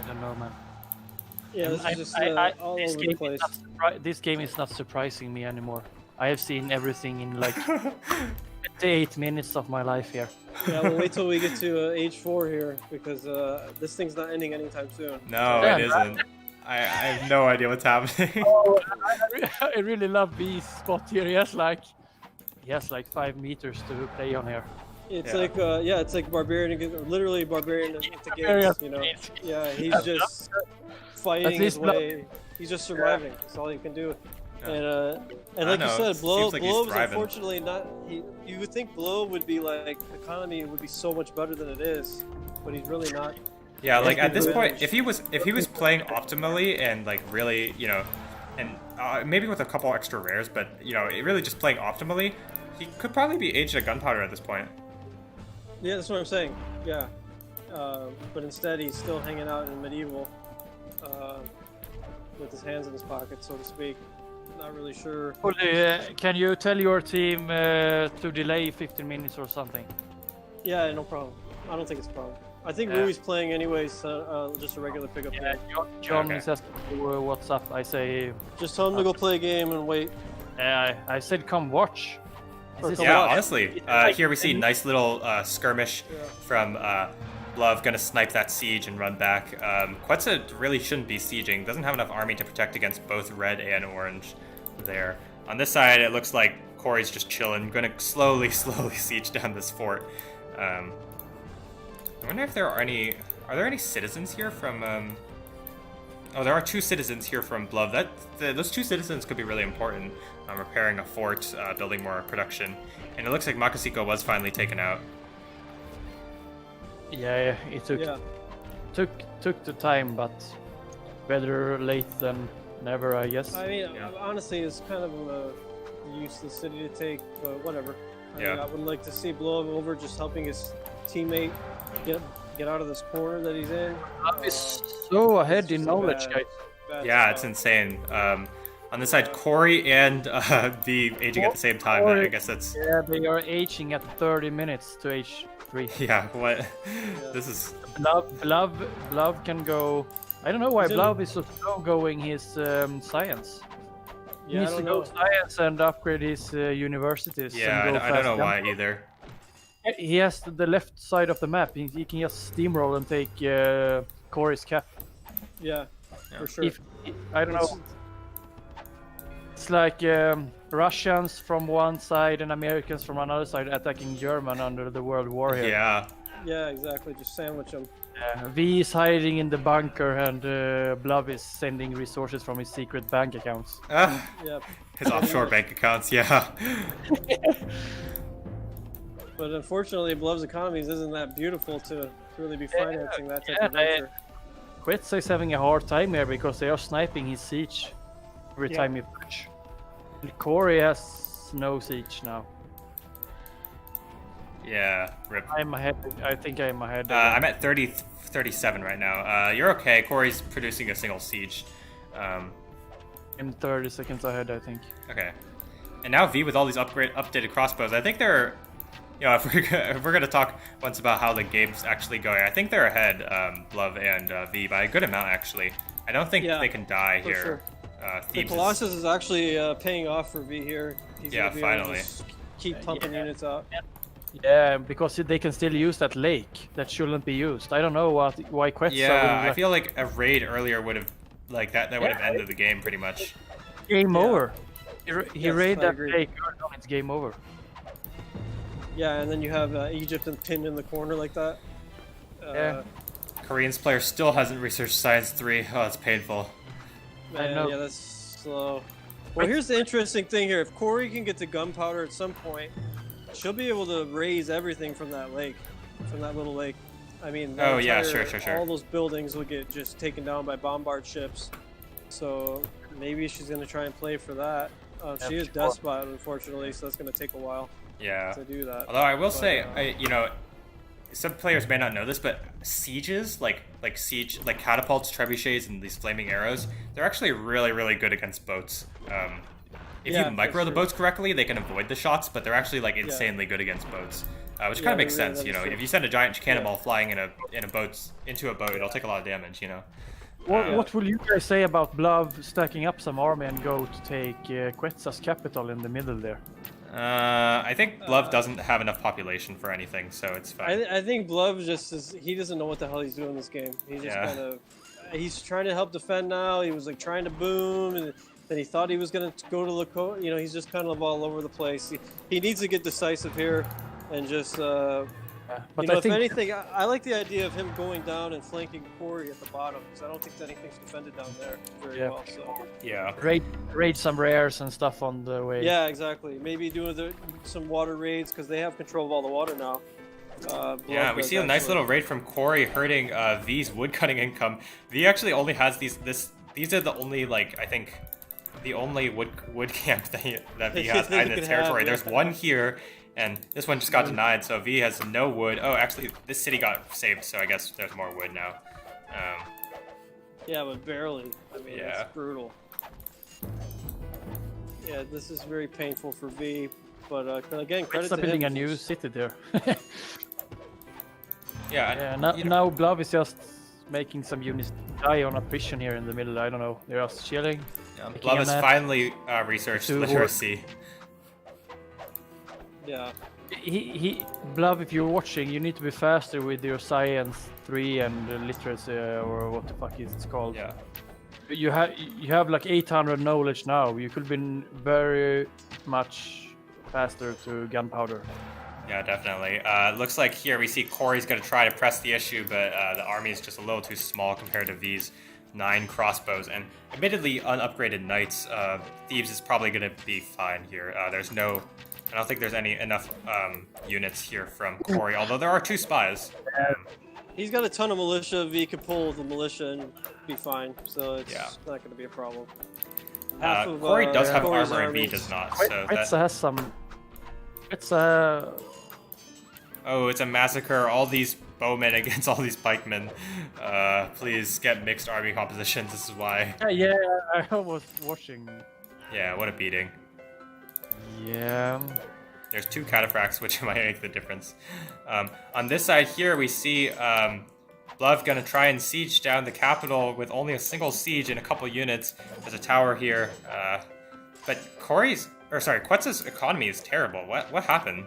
I don't know, man. Yeah, this is just all this over the game place. this game is not surprising me anymore. I have seen everything in like 8 minutes of my life here. Yeah, we'll wait till we get to age 4 here because this thing's not ending anytime soon. No, Yeah, it isn't. I have no idea what's happening. Oh, I really love B's spot here. He has like 5 meters to play on here. It's Yeah. it's like barbarian, literally barbarian at the Barbarian gates. Yeah, he's just fighting his least way. He's just surviving. That's all you can do. And like you know, said, Blow seems like he's was thriving. unfortunately not. You would think Blow would be like economy would be so much better than it is, but he's really not. Yeah, like at this point, advantage. if he was playing optimally and like really, you know, and maybe with a couple extra rares, but you know, really just playing optimally, he could probably be aged at gunpowder at this point. Yeah, that's what I'm saying. Yeah, but instead he's still hanging out in medieval, with his hands in his pocket, so to speak. Not really sure. Can you tell your team to delay 15 minutes or something? Yeah, no problem. I don't think it's a problem. I think Rui's playing anyways, just a regular pickup game. John Okay. says what's up. I say, Just tell him to go play a game and wait. I said come watch. Or Is come this- Yeah, watch. honestly, here we see nice little skirmish from Love, gonna snipe that siege and run back. Quetzal really shouldn't be sieging, doesn't have enough army to protect against both red and orange there. On this side, it looks like Corey's just chilling, gonna slowly siege down this fort. I wonder if are there any citizens here from, oh, there are 2 citizens here from Blove. Those 2 citizens could be really important. Repairing a fort, building more production. And it looks like Makasiko was finally taken out. Yeah, it took the time, but better late than never, I guess. I mean, Yeah. honestly, it's kind of a useless city to take, but whatever. I mean, Yeah. I would like to see Blow over just helping his teammate get out of this corner that he's in. Love is so ahead it's in just knowledge, bad. guys. Bad Yeah, it's spot. insane. On this side, Corey and V aging at the same time. I guess that's... Yeah, they are aging at 30 minutes to age 3. Yeah, what? This is... Blove can go. I don't know why He's in- Blove is so slow going his science. He Yeah, I needs to don't go know. science and upgrade his universities. Yeah, and go I don't know fast why jump. either. He has the left side of the map. He can just steamroll and take Corey's cap. Yeah, Yeah. for sure. I don't know. It's like Russians from one side and Americans from another side attacking German under the World War here. Yeah. Yeah, exactly. Just sandwich him. V is hiding in the bunker and Blove is sending resources from his secret bank accounts. Yeah. His offshore bank accounts, yeah. But unfortunately, Blove's economies isn't that beautiful to really be financing that type of yeah, venture. Quetzal is having a hard time here because they are sniping his siege every Yeah. time he push. And Corey has no siege now. Yeah, rip. I'm ahead. I think I'm ahead. I'm at 37 right now. You're okay. Corey's producing a single siege. I'm 30 seconds ahead, I think. Okay. And now V with all these updated crossbows. I think they're, you know, if we're gonna talk once about how the game's actually going, I think they're ahead, Love and V by a good amount actually. I don't think Yeah, they can die for here. sure. The Thebes is- Colossus is actually paying off for V here. He's Yeah, gonna be able to finally. just keep pumping units out. Yeah, because they can still use that lake that shouldn't be used. I don't know why Quetzal. Yeah, will, I feel like a raid earlier would have, like that would have Yeah. ended the game pretty much. game Yeah. over. He Yes, raided I that agree. lake. No, it's game over. Yeah, and then you have Egypt pinned in the corner like that. Yeah. Korean's player still hasn't researched Science 3. Oh, it's painful. Man, know. yeah, that's slow. Well, here's the interesting thing here. If Corey can get to gunpowder at some point, she'll be able to raise everything from that lake, from that little lake. I mean, the Oh, yeah, entire- sure. All those buildings will get just taken down by bombard ships. So maybe she's gonna try and play for that. She is sure. despot, unfortunately, so that's gonna take a while Yeah. to do that. Although I will But, say, you know, some players may not know this, but sieges, like catapults, trebuchets, and these flaming arrows, they're actually really good against boats. If Yeah, you micro that's the true. boats correctly, they can avoid the shots, but they're actually like insanely good against boats, which Yeah, kind of makes they really- sense. You that know, is true. if you send a giant cannonball flying into a boat, it'll take a lot of damage. You know. What will you guys say about Blove stacking up some army and go to take Quetzal's capital in the middle there? I think Love doesn't have enough population for anything, so it's fine. I think Blove just he doesn't know what the hell he's doing in this game. He's just Yeah. kind of he's trying to help defend now. He was like trying to boom, and then he thought he was gonna go to Lako. You know, he's just kind of all over the place. He needs to get decisive here, and just But You know, I if think anything, I like the idea of him going down and flanking Corey at the bottom because I don't think anything's defended down there very Yeah. well. So Yeah. raid some rares and stuff on the way. yeah, exactly. Maybe doing some water raids because they have control of all the water now. Yeah, we see a nice little raid from Corey hurting V's woodcutting income. V actually only has these are the only, like, I think the only wood camp that V has in the territory. There's one here, and this one just got denied, so V has no wood. Oh, actually, this city got saved, so I guess there's more wood now. Yeah, but barely. I mean, Yeah. it's brutal. Yeah, this is very painful for V, but again, credit It's to building him. a new city there. Yeah, Now Blav is just making some units die on attrition here in the middle. I don't know. They're just chilling. Love has finally researched literacy. Yeah. Blav, if you're watching, you need to be faster with your science 3 and literacy, or what the fuck is it called. Yeah. You have like 800 knowledge now. You could have been very much faster to gunpowder. Yeah, definitely. Looks like here we see Corey's going to try to press the issue, but the army is just a little too small compared to V's 9 crossbows. And admittedly, unupgraded knights, Thieves is probably going to be fine here. I don't think there's enough units here from Corey, although there are 2 spies. He's got a ton of militia. V could pull the militia and be fine, so it's not going to be a problem. Corey does have Corey's armor and V armies- does not. Quetza has some. It's Oh, it's a massacre. All these bowmen against all these pikemen. Please get mixed army compositions. This is why. Yeah, I was watching. Yeah, what a beating. Yeah. There's 2 cataphracts, which might make the difference. On this side here, we see Blav gonna try and siege down the capital with only a single siege and a couple units. There's a tower here. But Quetza's economy is terrible. What happened?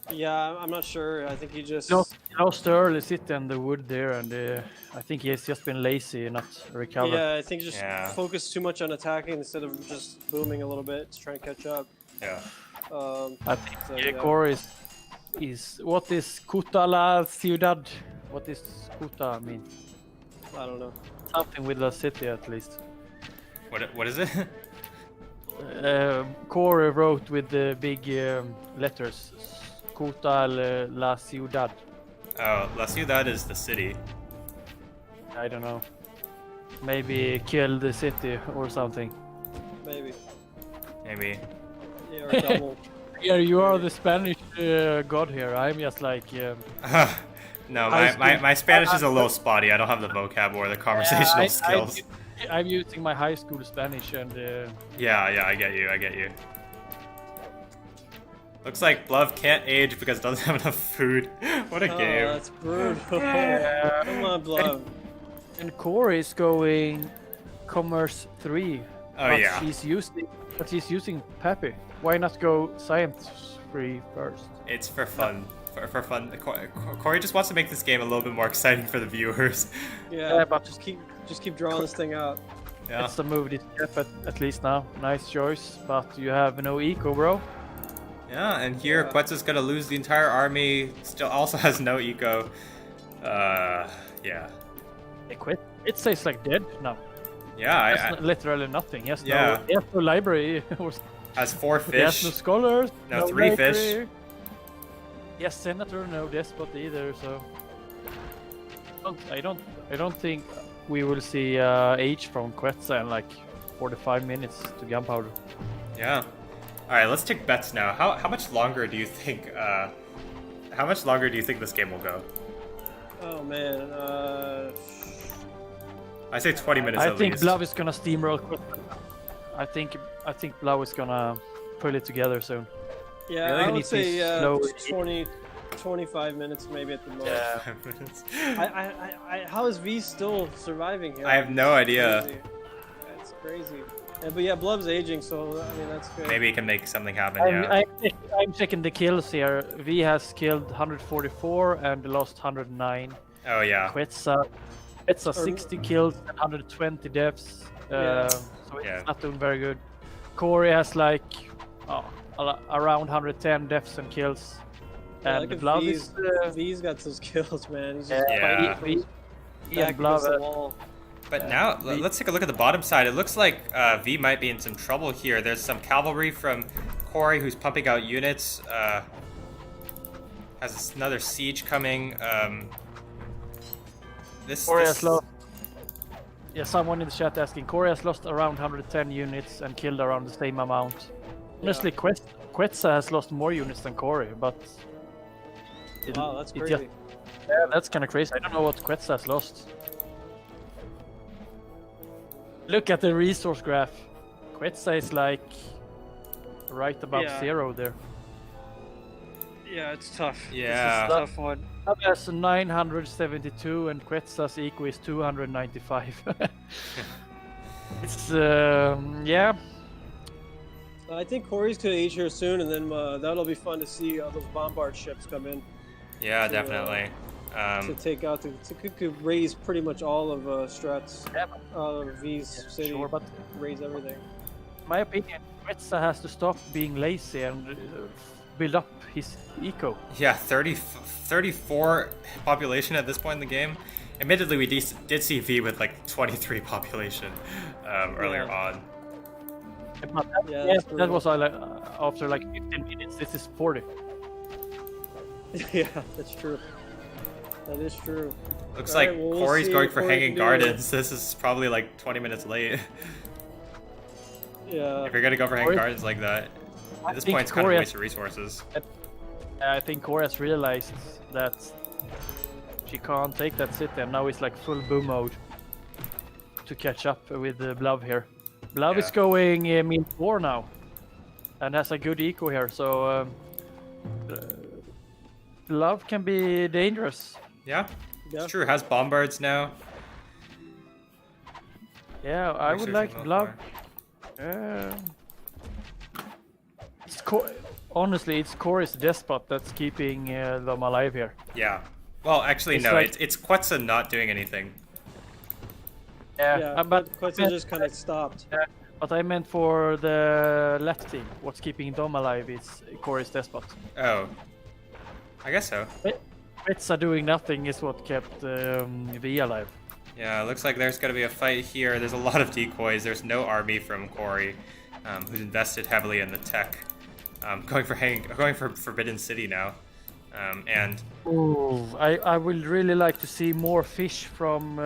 Yeah, I'm not sure. I think he just. Lost the early city and the wood there, and I think he's just been lazy and not recovered. Yeah, I think just focused too much on attacking instead of just booming a little bit to try and catch up. Yeah. I think Corey is what is Kuta la ciudad? What is Kuta mean? I don't know. Something with la city at least. What is it? Corey wrote with the big letters. Kuta la ciudad. Oh, La Ciudad is the city. I don't know. Maybe kill the city or something. Maybe. Maybe. Yeah, or double. Yeah, you are the Spanish god here. I'm just like. No, my Spanish is a little spotty. I don't have the vocab or the conversational skills. I'm using my high school Spanish and. Yeah, I get you. Looks like Blav can't age because it doesn't have enough food. What a game. That's brutal. Come on, Blav. And Corey is going commerce 3. Oh yeah. She's using Peppy. Why not go science 3 first? It's for fun. For fun. Corey just wants to make this game a little bit more exciting for the viewers. Yeah, but just keep drawing this thing out. Yeah. That's the move this step at least now. Nice choice, but you have no eco, bro. Yeah, and here Quetza's gonna lose the entire army. Still also has no eco. Yeah. They quit. It says like dead now. Yeah, That's literally nothing. He has Yeah. no. He has no library. has 4 He has no fish. scholars. No, 3 library. fish. Yes, senator, no despot either. So I don't think we will see age from Quetza in like 45 minutes to gunpowder. Yeah. All right, let's take bets now. How much longer do you think? How much longer do you think this game will go? Oh man. I say 20 minutes I at think least. Blav is gonna steamroll Quetza. I think Blav is gonna pull it together soon. Yeah, Really? I Need would to say slow 25 minutes maybe at the most. Yeah. 5 minutes. How is V still surviving here? I have no idea. Crazy. That's crazy. Yeah, but yeah, Blub's aging, so I mean that's good. Maybe he can make something happen. Yeah. I'm checking the kills here. V has killed 144 and lost 109. Oh yeah. Quetza 60 kills and 120 deaths. So it's not doing very good. Corey has like around 110 deaths and kills. Yeah, And Blav is V's got those kills, man. He's just Yeah. fighting and back against the Blav. wall. But now, let's take a look at the bottom side. It looks like V might be in some trouble here. There's some cavalry from Corey who's pumping out units. Has another siege coming. Corey has lost. Yeah, someone in the chat asking. Corey has lost around 110 units and killed around the same amount. Honestly, Quetzal has lost more units than Corey, but... Wow, that's crazy. Yeah, that's kind of crazy. I don't know what Quetzal has lost. Look at the resource graph. Quetzal is like right above 0 there. Yeah, it's tough. Yeah. It's a tough one. Blav has 972 and Quetzal's eco is 295. It's yeah. I think Corey's gonna age here soon, and then that'll be fun to see those bombard ships come in. Yeah, definitely. To take out, could raise pretty much all of Strat's, V's city, Sure, but raise everything. in my opinion, Quetzal has to stop being lazy and build up his eco. Yeah, 34 population at this point in the game. Admittedly, we did see V with like 23 population earlier on. But that was after like 15 minutes. This is 40. Yeah, that's true. That is true. Looks All like right, well, we'll Corey's see going what for Corey Hanging can do. Gardens. This is probably like 20 minutes late. Yeah. If you're gonna go for Hanging Gardens like that, at this point it's kind of a waste of resources. I think Corey has realized that she can't take that city, and now it's like full boom mode to catch up with Blav here. Blav is going min 4 now and has a good eco here, so Blav can be dangerous. Yeah, it's true. Has bombards now. Yeah, I would like Blav. Honestly, it's Corey's despot that's keeping them alive here. Yeah. Well, actually, no. Like... It's Quetzal not doing anything. Yeah, but Quetzal just kind of stopped. But I meant for the LAT team. What's keeping them alive is Corey's despot. Oh. I guess so. Quetzal doing nothing is what kept V alive. Yeah, it looks like there's going to be a fight here. There's a lot of decoys. There's no army from Corey, who's invested heavily in the tech. Going for Forbidden City now. And ooh, I would really like to see more fish from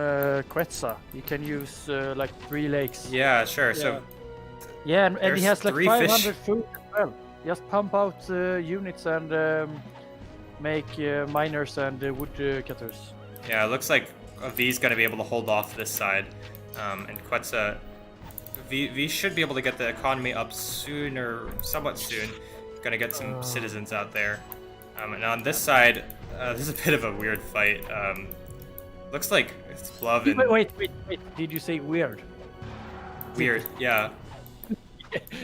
Quetzal. You can use like 3 lakes. yeah, sure. So yeah, and he has like 3 500 fish. food as well. Just pump out units and make miners and wood cutters. Yeah, it looks like V's going to be able to hold off this side, and Quetzal. V should be able to get the economy up soon, or somewhat soon. Gonna get some citizens out there. And on this side, this is a bit of a weird fight. Looks like it's Blav and... Wait. Did you say weird? Weird, yeah.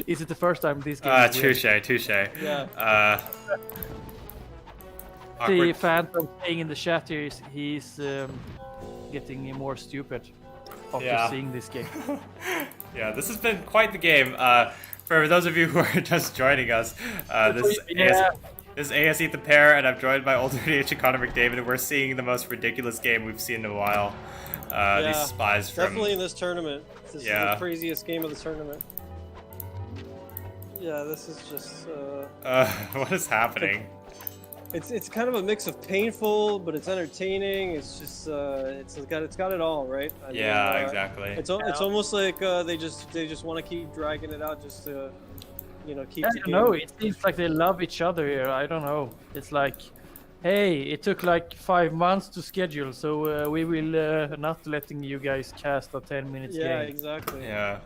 Is it the first time this game is weird? Touche. Yeah. The Phantom saying in the chat here is he's getting more stupid after seeing this game. Yeah, this has been quite the game. For those of you who are just joining us, this is AS Ethan Pair, and I'm joined by olddirtyh and Connor McDavid, and we're seeing the most ridiculous game we've seen in a while. These spies from... Definitely in this tournament. This is the craziest game of the tournament. Yeah, this is just... what is happening? It's kind of a mix of painful, but it's entertaining. It's just it's got it all, right? I mean, exactly. It's almost like they just want to keep dragging it out just to keep. I don't know. It seems like they love each other here. I don't know. It's like, hey, it took like 5 months to schedule, so we will not letting you guys cast a 10 minutes game. Yeah, exactly. Yeah.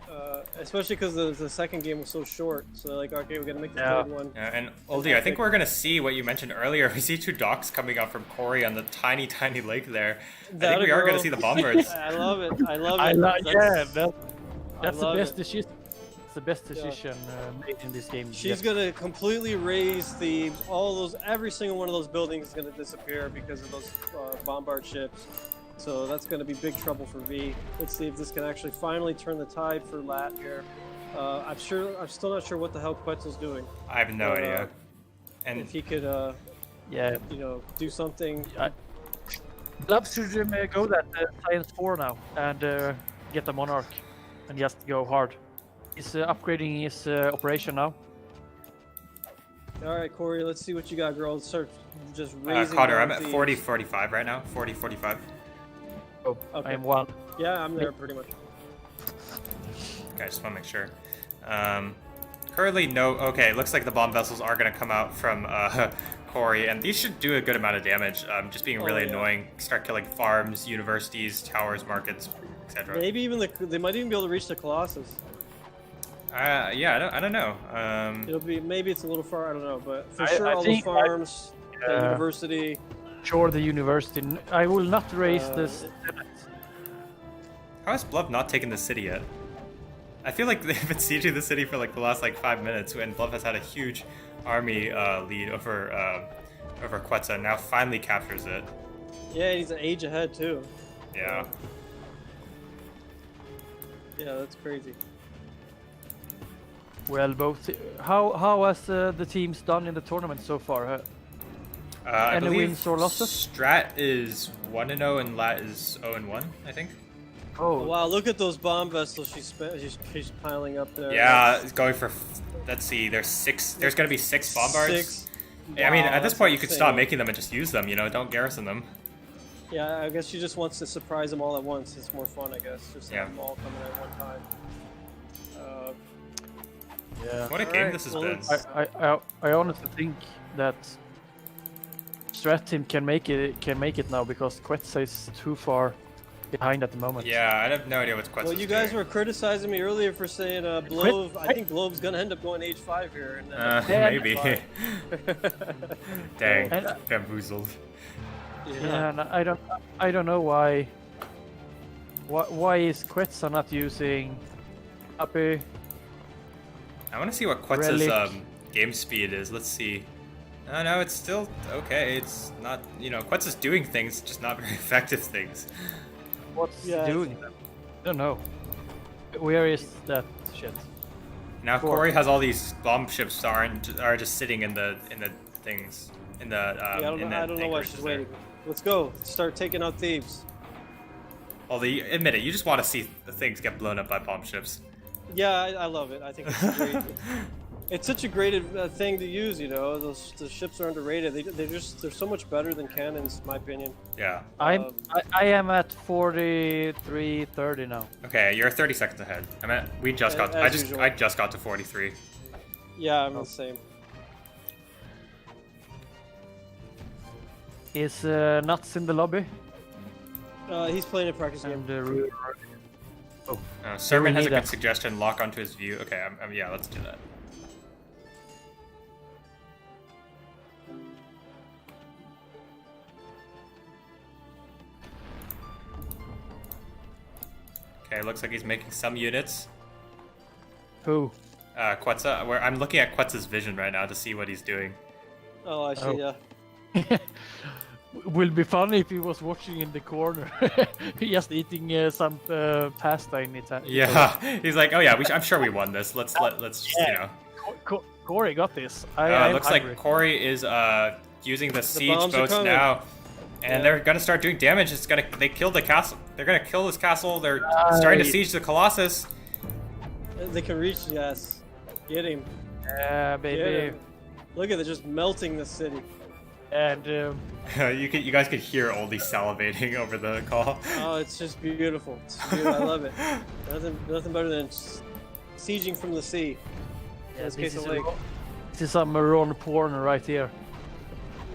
Especially because the second game was so short. So like, okay, we're gonna make the third one. Yeah, and olddirtyh, I think we're gonna see what you mentioned earlier. We see 2 docks coming up from Corey on the tiny lake there. I think we are gonna see the bombards. I love it. That's the best decision. It's the best decision made in this game. She's gonna completely raise every single one of those buildings is gonna disappear because of those bombard ships. So that's gonna be big trouble for V. Let's see if this can actually finally turn the tide for LAT here. I'm still not sure what the hell Quetzal's doing. I have no idea. And if he could Yeah. you know, do something. Love should go that Science 4 now and get the Monarch and just go hard. He's upgrading his operation now. All right, Corey, let's see what you got, girl. Start just raising. Connor, down I'm at thieves. 40, 45 right now. 40, 45. Oh, Okay. I am 1. Yeah, I'm there pretty much. Okay, I just want to make sure. Currently, no. Okay, looks like the bomb vessels are going to come out from Corey, and these should do a good amount of damage. Just being really yeah. annoying. Start killing farms, universities, towers, markets, etc. Maybe even they might even be able to reach the Colossus. Yeah, I don't know. It'll be maybe it's a little far. I don't know, but for I sure, all the think farms, the university. Sure, the university. I will not raise this. How has Blub not taken the city yet? I feel like they've been sieging the city for like the last 5 minutes, and Blub has had a huge army lead over Quetzal, and now finally captures it. Yeah, he's an age ahead too. Yeah. Yeah, that's crazy. Well, both. How has the teams done in the tournament so far? I Any believe wins or losses? Strat is 1-0 and LAT is 0-1, I think. Oh, Wow, look at those bomb vessels she's piling up there. Yeah, it's going for. Let's see. There's 6. There's gonna be 6 bombards. 6. I mean, Wow, at this that's point, you could stop insane. making them and just use them. You know, don't garrison them. Yeah, I guess she just wants to surprise them all at once. It's more fun, I guess. Just Yeah. have them all coming at one time. yeah. What a All game right, this has well, been. I honestly think that Strat team can make it now because Quetzal is too far behind at the moment. Yeah, I have no idea what's Quetzal's Well, you guys doing. were criticizing me earlier for saying Blove. I think Blove's gonna end up going H5 here. And, Maybe. H5. Dang, And- bamboozled. Yeah, and I don't know why is Quetzal not using Happy? I want to see what Quetzal's Relic. game speed is. Let's see. Oh, no, it's still okay. It's not, Quetzal's doing things, just not very effective things. What's Yeah. he doing? I don't know. Where is that shit? Now Four. Corey has all these bomb ships are just sitting in the things in the I don't know why she's waiting. Let's go. Start taking out thieves. Well, admit it. You just want to see the things get blown up by bomb ships. Yeah, I love it. I think it's great. It's such a great thing to use. The ships are underrated. They're so much better than cannons, in my opinion. Yeah. I am at 43:30 now. Okay, you're 30 seconds ahead. We just got. As usual. I just got to 43. Yeah, I'm the same. Is Nuts in the lobby? He's playing a practice game. And Sermon we has a need good that. suggestion. Lock onto his view. Okay, yeah, let's do that. Okay, looks like he's making some units. who? Quetzal. I'm looking at Quetzal's vision right now to see what he's doing. Oh, I see. Oh. Yeah. Will be funny if he was watching in the corner, just eating some pasta in Italy. Yeah, he's like, oh yeah, I'm sure we won this. Let's just, Corey got this. Looks like Corey is using the siege bombs are boats coming. now, and Yeah. they're gonna start doing damage. They killed the castle. They're gonna kill this castle. They're starting to siege the Colossus. They can reach. Yes. Get him. Yeah, Get baby. him. Look at it, just melting the city. And You guys could hear Oldie salivating over the call. Oh, it's just beautiful. It's beautiful. I love it. Nothing better than sieging from the sea. yeah, This case of lake. this is some Ron porn right here.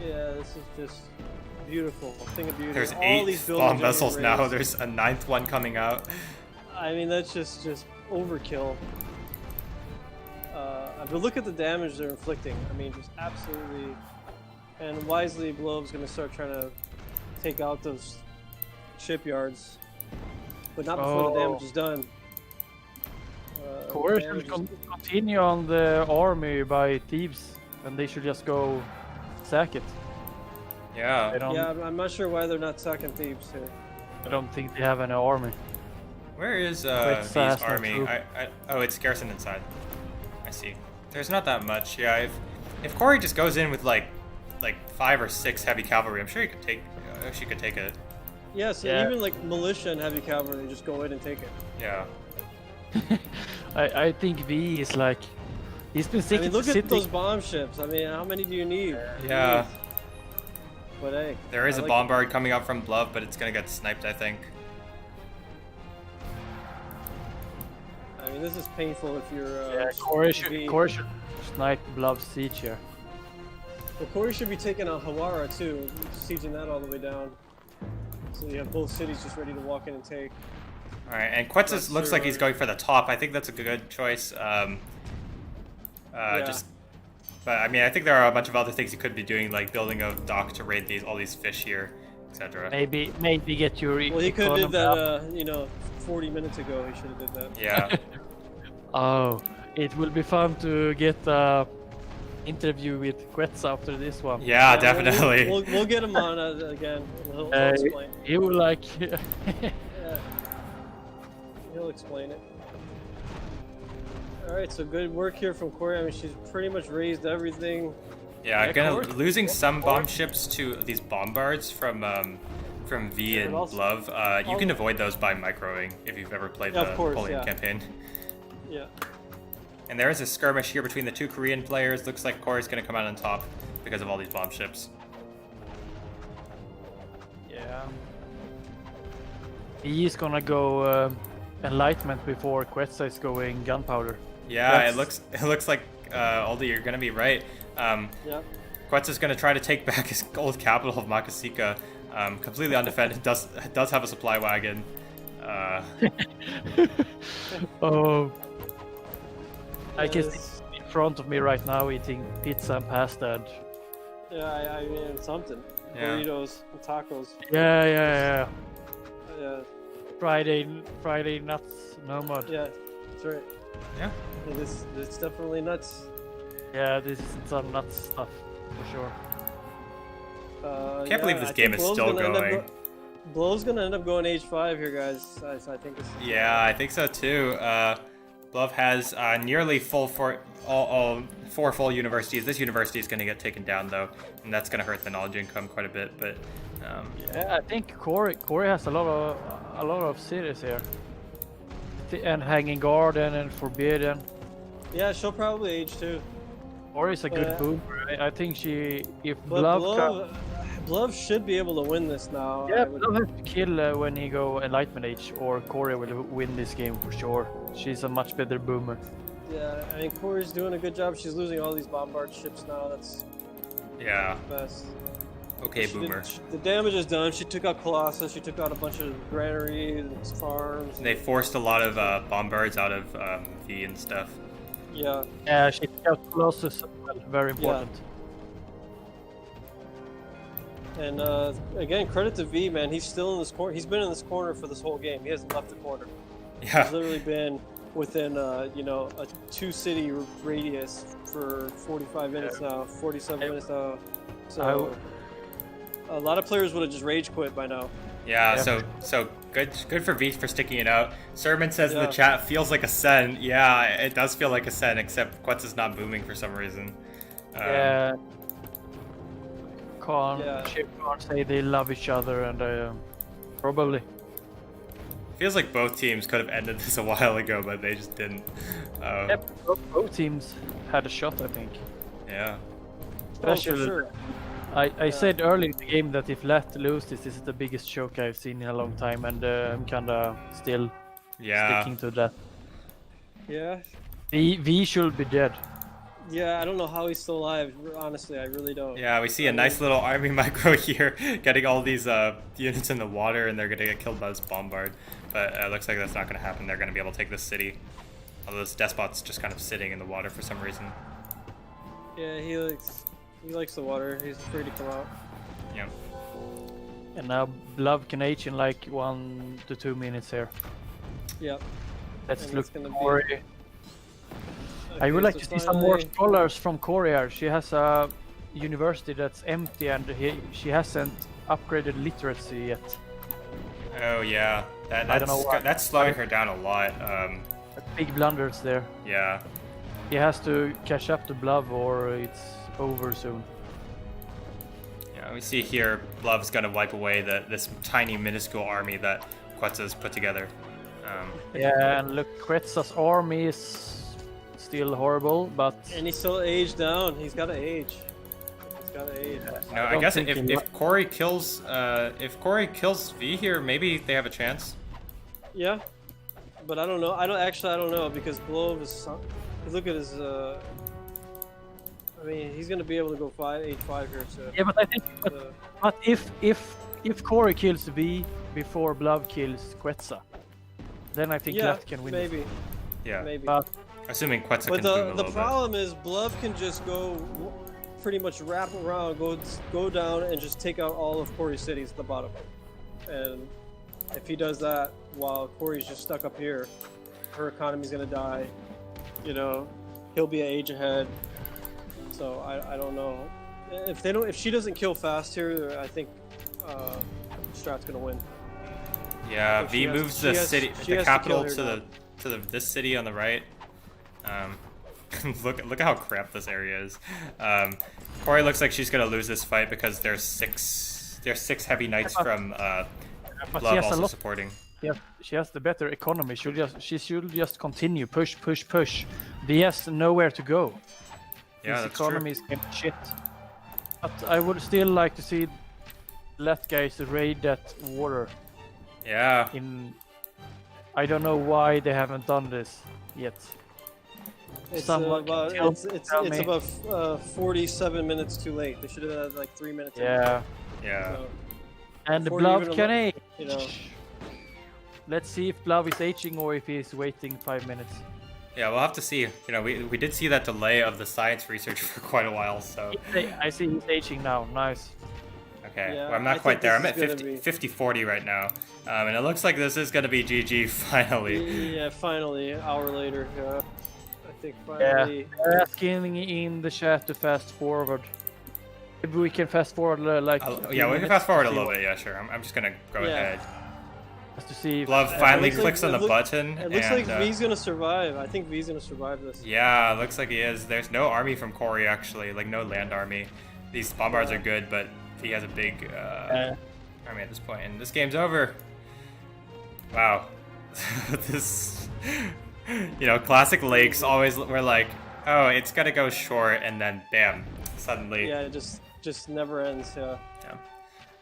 Yeah, this is just beautiful. A thing of beauty. There's All 8 these buildings bomb are vessels getting now. raised. There's a 9th one coming out. I mean, that's just overkill. But look at the damage they're inflicting. I mean, just absolutely. And wisely, Globe's gonna start trying to take out those shipyards, but not before the damage is done. Corey damage should is- continue on the army by thieves, and they should just go sack it. I Yeah. don't, Yeah, I'm not sure why they're not sacking thieves here. I don't think they have any army. Where is Quite V's fast, not army? true. Oh, it's garrison inside. I see. There's not that much. Yeah, if Corey just goes in with like like 5 or 6 heavy cavalry. I'm sure he could take. She could take it. Yeah, so Yeah. even like militia and heavy cavalry just go in and take it. Yeah. I think V is like he's been I sitting. mean, look at those bomb ships. I mean, how many do you need? Yeah. But hey, There is I a like bombard coming up from Blove, but it's gonna get sniped, I think. I mean, this is painful if you're. Yeah, Corey should snipe Blove's siege here. Well, Corey should be taking out Hawara too, sieging that all the way down. So you have both cities just ready to walk in and take. All right, and Quetzal looks like he's going for the top. I think that's a good choice. But I mean, I think there are a bunch of other things you could be doing, like building a dock to raid all these fish here, etc. Maybe get your. Well, he could have did economy up. that, 40 minutes ago. He should have did that. Yeah. Oh, it will be fun to get interview with Quetzal after this one. Yeah, Yeah, definitely. We'll get him on again. He'll explain. He will like. Yeah. He'll explain it. All right, so good work here from Corey. I mean, she's pretty much raised everything. Yeah, losing some bomb ships to these bombards from V and Blove. You can avoid those by microing if you've ever played the Napoleon campaign. Yeah. And there is a skirmish here between the 2 Korean players. Looks like Corey's going to come out on top because of all these bomb ships. Yeah. He's gonna go enlightenment before Quetzal is going gunpowder. Yeah, it looks like Oldie, you're going to be right. Yeah. Quetzal's going to try to take back his old capital of Makasika. Completely undefended. Does have a supply wagon. Oh. I can see in front of me right now eating pizza and pasta. And... Yeah, I mean, something. Yeah. Burritos and tacos. Yeah. Yeah. Friday nuts, no mud. Yeah, that's right. Yeah. It's definitely nuts. Yeah, this is some nuts stuff for sure. Can't believe this game is still going. Blove's gonna end up going H5 here, guys. I think it's. Yeah, I think so too. Blove has nearly all 4 full universities. This university is going to get taken down though, and that's going to hurt the knowledge income quite a bit. But yeah, I think Corey has a lot of cities here, and Hanging Garden and Forbidden. Yeah, she'll probably H2. Corey's a good boomer. I think if But Blove Blove should be able to win this now. Yeah, Blove has to kill when he go Enlightenment Age, or Corey will win this game for sure. She's a much better boomer. Yeah, I mean, Corey's doing a good job. She's losing all these bombard ships now. That's yeah. best. Okay, boomer. The damage is done. She took out Colossus. She took out a bunch of granaries and farms. They forced a lot of bombards out of V and stuff. Yeah. Yeah, she took out Colossus as well. Very important. Yeah. And again, credit to V, man. He's still in this corner. He's been in this corner for this whole game. He hasn't left the corner. Yeah. He's literally been within, a 2-city radius for 45 minutes now, 47 minutes now. So a lot of players would have just rage quit by now. Yeah, so good for V for sticking it out. Sermon says in the chat, feels like a sen. Yeah, it does feel like a sen, except Quetzal's not booming for some reason. She can't say they love each other, and probably. Feels like both teams could have ended this a while ago, but they just didn't. Both teams had a shot, I think. Yeah. Especially, for sure. I said earlier in the game that if LAT loses, this is the biggest choke I've seen in a long time, and I'm kinda still sticking to that. Yeah. V should be dead. Yeah, I don't know how he's still alive. Honestly, I really don't. Yeah, we see a nice little army micro here, getting all these units in the water, and they're gonna get killed by this bombard. But it looks like that's not gonna happen. They're gonna be able to take this city. Although this despot's just kind of sitting in the water for some reason. Yeah, he likes the water. He's afraid to come out. Yeah. And now Blove can H in like 1 to 2 minutes here. Yep. Let's And look it's gonna at be- Corey. I would like to see some more scholars from Korea. She has a university that's empty, and she hasn't upgraded literacy yet. Oh yeah, I don't know why. that's slowing her down a lot. Big blunders there. Yeah. He has to catch up to Blove, or it's over soon. We see here Love's gonna wipe away this tiny minuscule army that Quetzal's put together. Yeah, and look, Quetzal's army is still horrible, but And he's still aged down. He's got to age. He's got to age. No, I don't guess think if Corey kills V here, maybe they have a chance. Yeah, but I don't know. I don't know because Glove is. Look at his. I mean, he's gonna be able to go 8-5 here. So. yeah, but I think, but if Corey kills V before Blove kills Quetzal, then I think Yeah, LAT can win. maybe. Yeah. Maybe. But Assuming Quetzal But can zoom a the little problem is Bluff can just go pretty much wrap around, go down and just take out all of Corey's cities at the bottom. And if he does that while Corey's just stuck up here, her economy's gonna die. You know, he'll be an age ahead. So I don't know. If she doesn't kill fast here, I think Strat's gonna win. bit. Yeah, But V she has- moves she the has- city, she the has to capital kill her to this city on the right. Look how cramped this area is. Corey looks like she's gonna lose this fight because there's six heavy knights from but Love she has a also lot. supporting. She has the better economy. She should just continue push. V has nowhere to go. Yeah, His that's economy true. is kind of shit. But I would still like to see LAT guys raid that water. Yeah, I don't know why they haven't done this yet. It's Someone about can it's tell me. about 47 minutes too late. They should have had like 3 minutes. Yeah, yeah. So, and the Before you Blove even can look- age. you know. Let's see if Blove is aging or if he's waiting 5 minutes. Yeah, we'll have to see. You know, we did see that delay of the science research for quite a while, so I see he's aging now. Nice. okay. Yeah, well, I'm I not quite think there. I'm this at is gonna 50-40 right now, and it looks like this is gonna be GG finally. Yeah, finally, an hour later. I think Yeah, finally. they're asking in the chat to fast forward. Maybe we can fast forward like. a few Yeah, we can minutes fast forward to a see little what- bit. Yeah, sure. I'm just gonna go Yeah. ahead. Just to see. If, Love finally looks like- clicks on the button. It looks and, like V's gonna survive. I think V's gonna survive this. Yeah, looks like he is. There's no army from Corey actually, like no land army. These bombards are good, but he has a big army at this point, and this game's over. Wow, this, you know, classic Lakes always were like, oh, it's gonna go short, and then bam, suddenly. Yeah, it just never ends. Yeah. Yeah.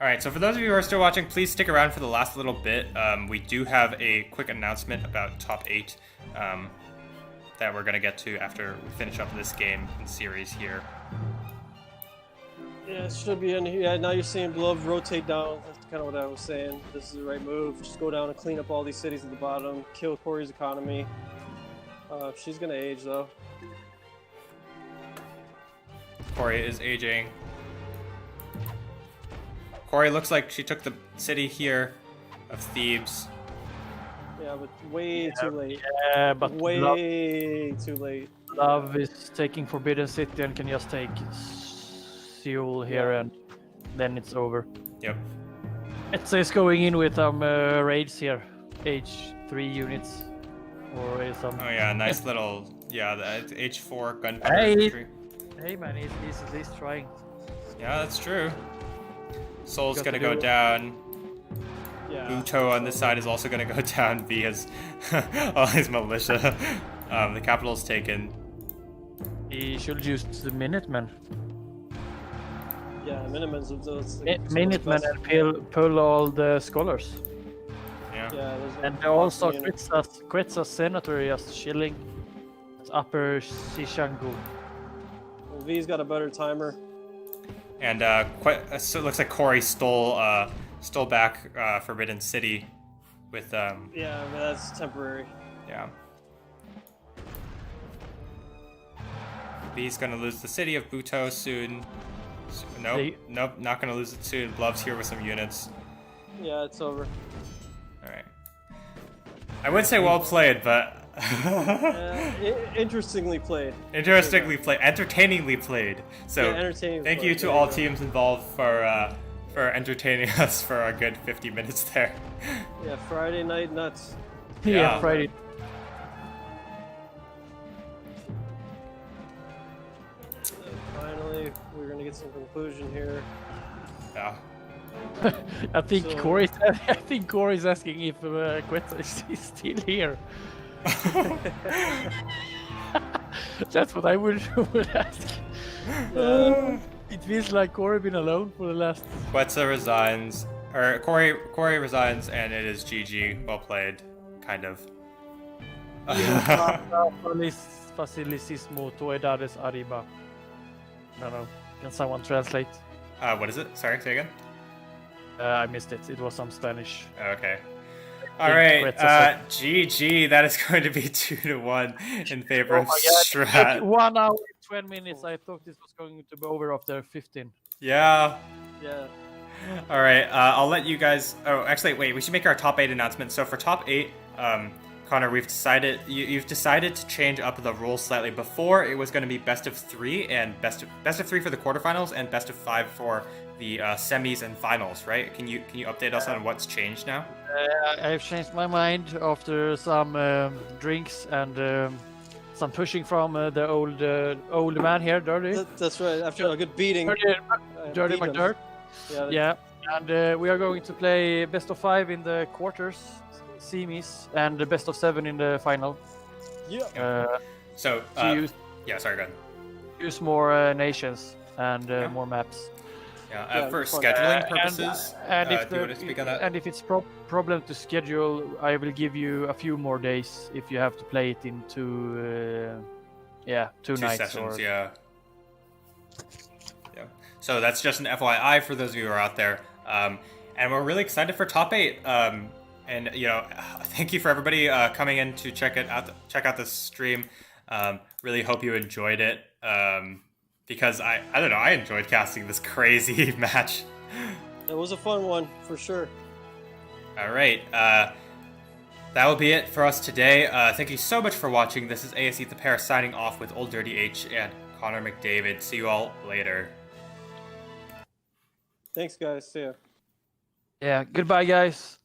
All right, so for those of you who are still watching, please stick around for the last little bit. We do have a quick announcement about top 8 that we're going to get to after we finish up this game and series here. Yeah, it should be in here. Yeah, now you're seeing Glove rotate down. That's kind of what I was saying. This is the right move. Just go down and clean up all these cities at the bottom. Kill Corey's economy. She's gonna age though. Corey is aging. Corey looks like she took the city here of Thebes. Yeah, but way too late. Yeah, but Way too late. Love is taking Forbidden City and can just take Seoul here, and then it's over. Yep. It's going in with raids here, H3 units, or some. Oh yeah, nice little, yeah, the H4 gunpowder Hey. infantry. Hey man, he's at least trying. Yeah, that's true. Soul's Got gonna to go do it. down. Yeah. Buto on this side is also gonna go down via all his militia. The capital's taken. He should use the Minutemen. Yeah, Minimans of those. Minutemen and pull all the scholars. Yeah. Yeah, And also Quetzal's senator just chilling. It's Upper Sishangu. V's got a better timer. And so it looks like Corey stole back Forbidden City with Yeah, but that's temporary. yeah. B's gonna lose the city of Buto soon. Nope, not gonna lose it soon. Blove's here with some units. Yeah, it's over. Alright. I would say well played, but Interestingly played. interestingly played, entertainingly played. So Yeah, entertaining thank play. you to There all go. teams involved for entertaining us for a good 50 minutes there. Yeah, Friday night nuts. Yeah. Friday. Finally, we're gonna get get some conclusion here. Yeah. I think So- Corey's asking if Quetta is still here. That's what I would ask. It feels like Corey been alone for the last. Quetzal resigns, or Corey resigns, and it is GG. Well played, kind of. Facilicismo toedades arriba. No, can someone translate? What is it? Sorry, say again. I missed it. It was some Spanish. Okay. All right. GG. That is going to be 2-1 in favor of STRAT. 1 hour, 20 minutes. I thought this was going to be over after 15. Yeah. Yeah. All right. I'll let you guys. Oh, actually, wait. We should make our top 8 announcement. So for top 8, Connor, we've decided you've decided to change up the rules slightly. Before it was going to be best of 3 and best of 3 for the quarterfinals and best of 5 for the semis and finals, right? Can you update us on what's changed now? I've changed my mind after some drinks and some pushing from the old man here, Dirty. That's right. After a good beating. Dirty beat him. McDirt. Yeah. Yeah, and we are going to play best of 5 in the quarters, semis, and the best of 7 in the final. Yeah. So use sorry, go ahead. use more nations and Yeah. more maps. Yeah, for fun. scheduling purposes, And do if you want to speak on that? and if it's problem to schedule, I will give you a few more days if you have to play it in two nights sessions, or yeah. So that's just an FYI for those of you who are out there, and we're really excited for top 8. And thank you for everybody coming in to check out the stream. Really hope you enjoyed it. Because I don't know, I enjoyed casting this crazy match. It was a fun one for sure. All right, that will be it for us today. Thank you so much for watching. This is ASE the Pair signing off with olddirtyh and Connor McDavid. See you all later. Thanks, guys. See ya. yeah. Goodbye, guys.